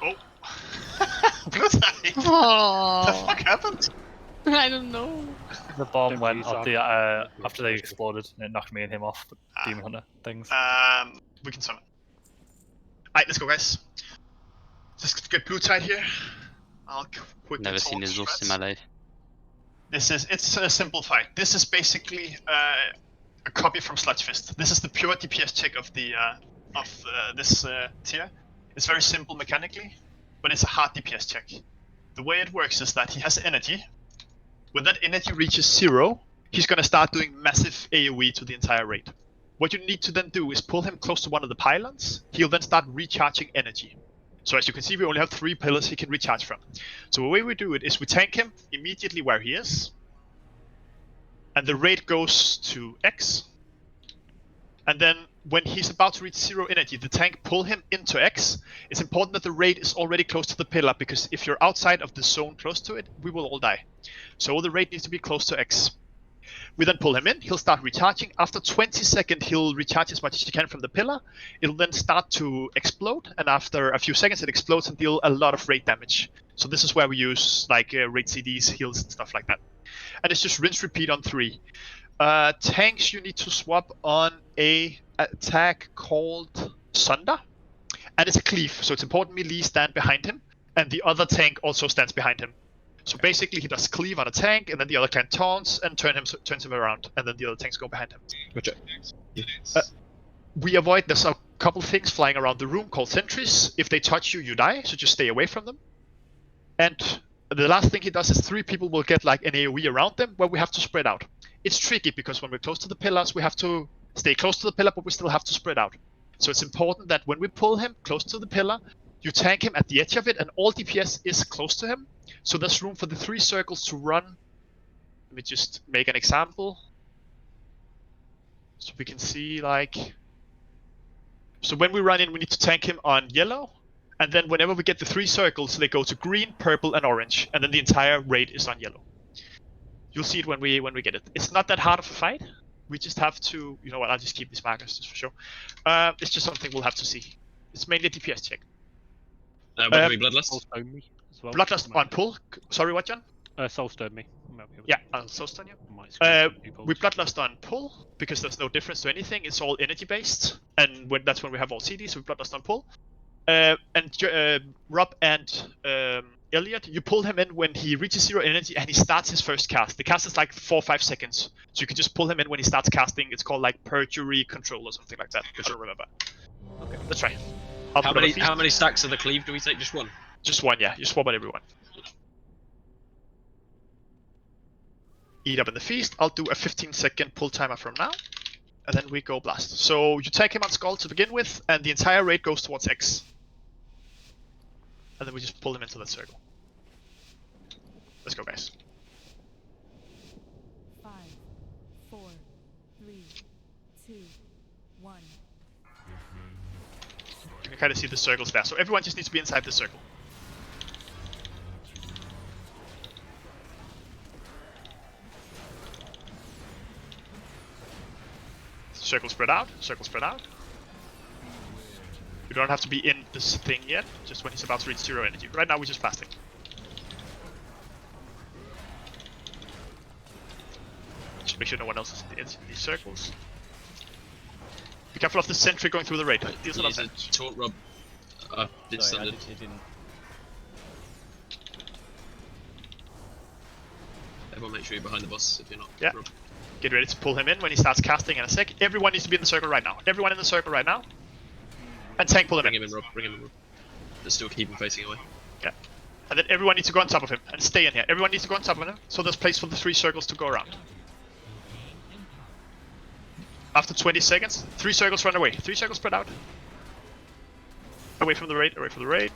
Oh. Blue tie. What the Oh, fuck happened? I don't know. The bomb Don't went use off that. the after they exploded and it knocked me and him off the Demon Hunter things. We can summon. Alright, let's go, guys. Just get blue tide here. I'll quickly Never seen talk his Zeus in strats. my life. It's a simple fight. This is basically a copy from Sludge Fist. This is the pure DPS check of this tier. It's very simple mechanically, but it's a hard DPS check. The way it works is that he has energy, When that energy reaches 0, he's gonna start doing massive AoE to the entire raid. What you need to then do is pull him close to one of the pylons. He'll then start recharging energy. So as you can see, we only have 3 pillars he can recharge from. So the way we do it is we tank him immediately where he is. And the raid goes to X. And then when he's about to reach 0 energy, the tank pull him into X. It's important that the raid is already close to the pillar, because if you're outside of the zone close to it, we will all die. So the raid needs to be close to X. We then pull him in, he'll start recharging. After 20 seconds, he'll recharge as much as he can from the pillar. It'll then start to explode, and after a few seconds it explodes and deal a lot of raid damage. So this is where we use like raid CDs, heals and stuff like that. And it's just rinse repeat on 3. Tanks, you need to swap on a attack called Sunder. And it's a cleave, so it's important Melee stand behind him, and the other tank also stands behind him. So basically he does cleave on a tank, and then the other tank taunts and turns him around, and then the other tanks go behind him. Gotcha. We avoid, there's a couple things flying around the room called sentries. If they touch you, you die, so just stay away from them. And the last thing he does is 3 people will get like an AoE around them, where we have to spread out. It's tricky because when we're close to the pillars, we have to stay close to the pillar, but we still have to spread out. So it's important that when we pull him close to the pillar, you tank him at the edge of it, and all DPS is close to him. So there's room for the 3 circles to run. Let me just make an example. So we can see like... So when we run in, we need to tank him on yellow. And then whenever we get the 3 circles, they go to green, purple, and orange. And then the entire raid is on yellow. You'll see it when we get it. It's not that hard of a fight. We just have to... You know what, I'll just keep these markers just for sure. It's just something we'll have to see. It's mainly a DPS check. What do we Bloodlust? Soulstone me as well. Bloodlust on pull. Sorry, what, John? Soulstone me. Yeah, I'll soulstone you. We Bloodlust on pull, because there's no difference to anything. It's all energy based, and that's when we have all CDs, so we Bloodlust on pull. Rob and Elliot, you pull him in when he reaches 0 energy and he starts his first cast. The cast is like 4 or 5 seconds, so you can just pull him in when he starts casting. It's called like Perjury Control or something like that, if you remember. Okay, let's try. How many stacks of the cleave do we take? Just 1? Just 1, yeah. You swap on everyone. Eat up in the feast. I'll do a 15-second pull timer from now, and then we go blast. So you take him on Skull to begin with, and the entire raid goes towards X. And then we just pull him into that circle. Let's go, guys. 5, 4, 3, 2, 1. You can kind of see the circles there. So everyone just needs to be inside the circle. Circle spread out, circle spread out. You don't have to be in this thing yet, just when he's about to reach 0 energy. Right now we're just fasting. Just make sure no one else is in these circles. Be careful of the sentry going through the raid. Deals a lot of damage. Taunt Rob. I've been stunned. Everyone make sure you're behind the boss if you're not. Yeah. Rob. Get ready to pull him in when he starts casting in a sec. Everyone needs to be in the circle right now. Everyone in the circle right now. And tank pull him in. Bring him in, Rob. Bring him in, Rob. Let's still keep him facing away. Yeah. And then everyone needs to go on top of him and stay in here. Everyone needs to go on top of him, so there's place for the 3 circles to go around. After 20 seconds, 3 circles run away. 3 circles spread out. Away from the raid, away from the raid.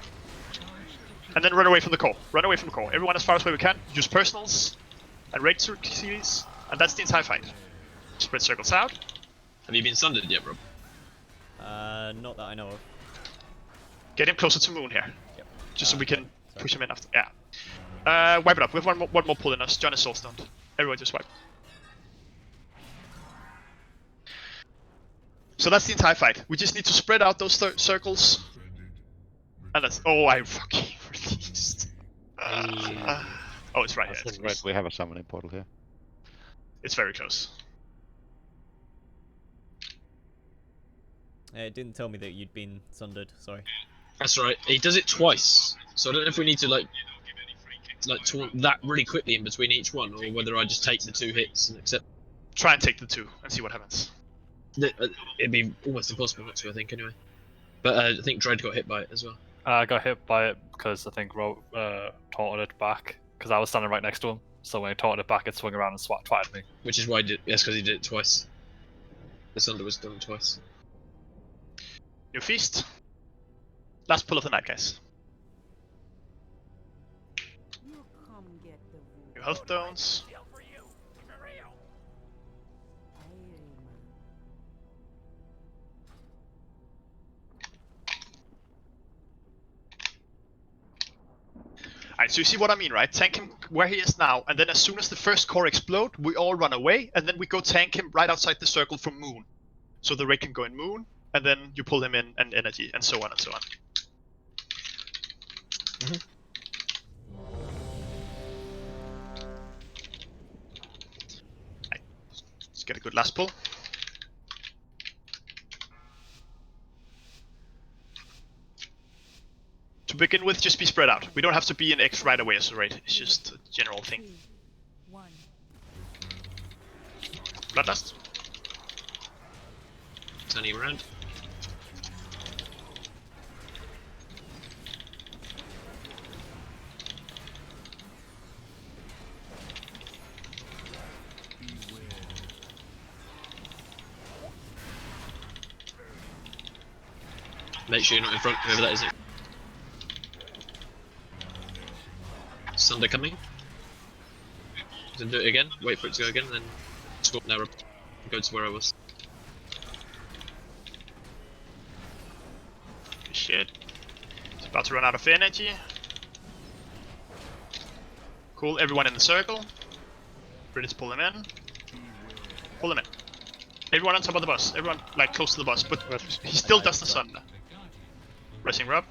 And then run away from the core. Run away from the core. Everyone as far as we can. Use personals and raid series. And that's the entire fight. Spread circles out. Have you been sundered yet, Rob? Not that I know of. Get him closer to Moon here. Yep. Just so we can push him in after. Yeah. Wipe it up. We have one more pull in us. John is soul stunned. Everyone just wipe. So that's the entire fight. We just need to spread out those circles. And that's... Oh, I fucking released. Oh, it's right here. Right, we have a summoning portal here. It's very close. It didn't tell me that you'd been sundered, sorry. That's right. He does it twice. So I don't know if we need to like taunt that really quickly in between each one, or whether I just take the 2 hits and accept. Try and take the 2 and see what happens. It'd be almost impossible not to, I think, anyway. But I think Dread got hit by it as well. I got hit by it because I think Rob taunted it back because I was standing right next to him. So when I taught it back, it swung around and twatted me. Which is why he did. Yes, because he did it twice. The Sunder was done twice. New feast. Last pull of the night, guys. New health stones. Alright, so you see what I mean, right? Tank him where he is now, and then as soon as the first core explode, we all run away, and then we go tank him right outside the circle from Moon. So the raid can go in Moon, and then you pull him in and energy, and so on and so on. Right. Let's get a good last pull. To begin with, just be spread out. We don't have to be in X right away as a raid. It's just a general thing. Bloodlust. Turning around. Make sure you're not in front, whoever that is. Sunder coming. Then do it again, wait for it to go again, then swap now, go to where I was. Shit. It's about to run out of energy. Cool, everyone in the circle. Ready to pull them in. Pull them in. Everyone on top of the bus. Everyone like close to the bus, but he still does the Sunder. Pressing Rub.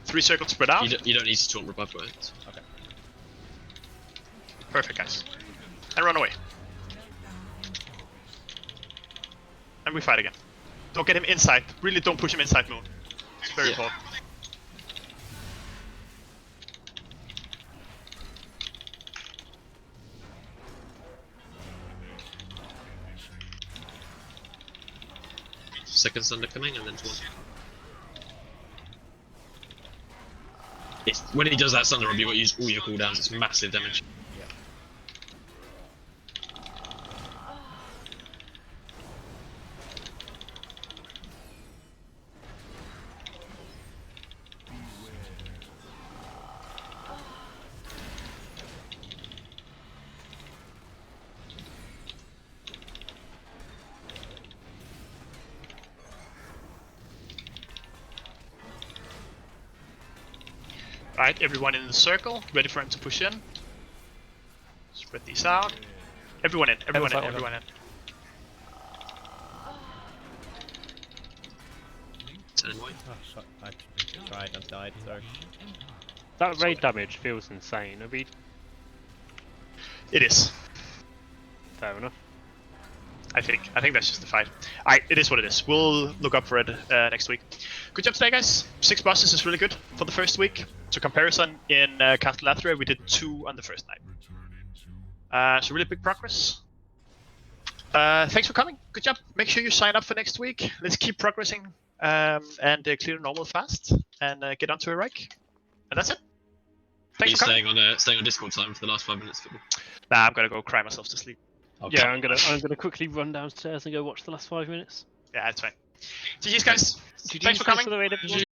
3 circles spread out. You don't need to taunt Rub after it. Okay. Perfect, guys. And run away. And we fight again. Don't get him inside. Really don't push him inside Moon. It's very important. Second Sunder coming and then taunt. When he does that Sunder Rub, you've got to use all your cooldowns. It's massive damage. Right, everyone in the circle, ready for him to push in. Spread these out. Everyone in, everyone in, everyone in. I tried and died, sorry. That raid damage feels insane. Are we... It is. Fair enough. I think that's just the fight. Alright, it is what it is. We'll look up for it next week. Good job today, guys. 6 bosses is really good for the first week. To comparison, in Castle Lathria we did 2 on the first night. So really big progress. Thanks for coming. Good job. Make sure you sign up for next week. Let's keep progressing and clear normal fast and get onto a rank. And that's it. Thanks for coming. Staying on Discord time for the last 5 minutes. Nah, I'm gonna go cry myself to sleep. Okay. Yeah, I'm gonna quickly run downstairs and go watch the last 5 minutes. Yeah, that's fine. GG's guys. Thanks for coming.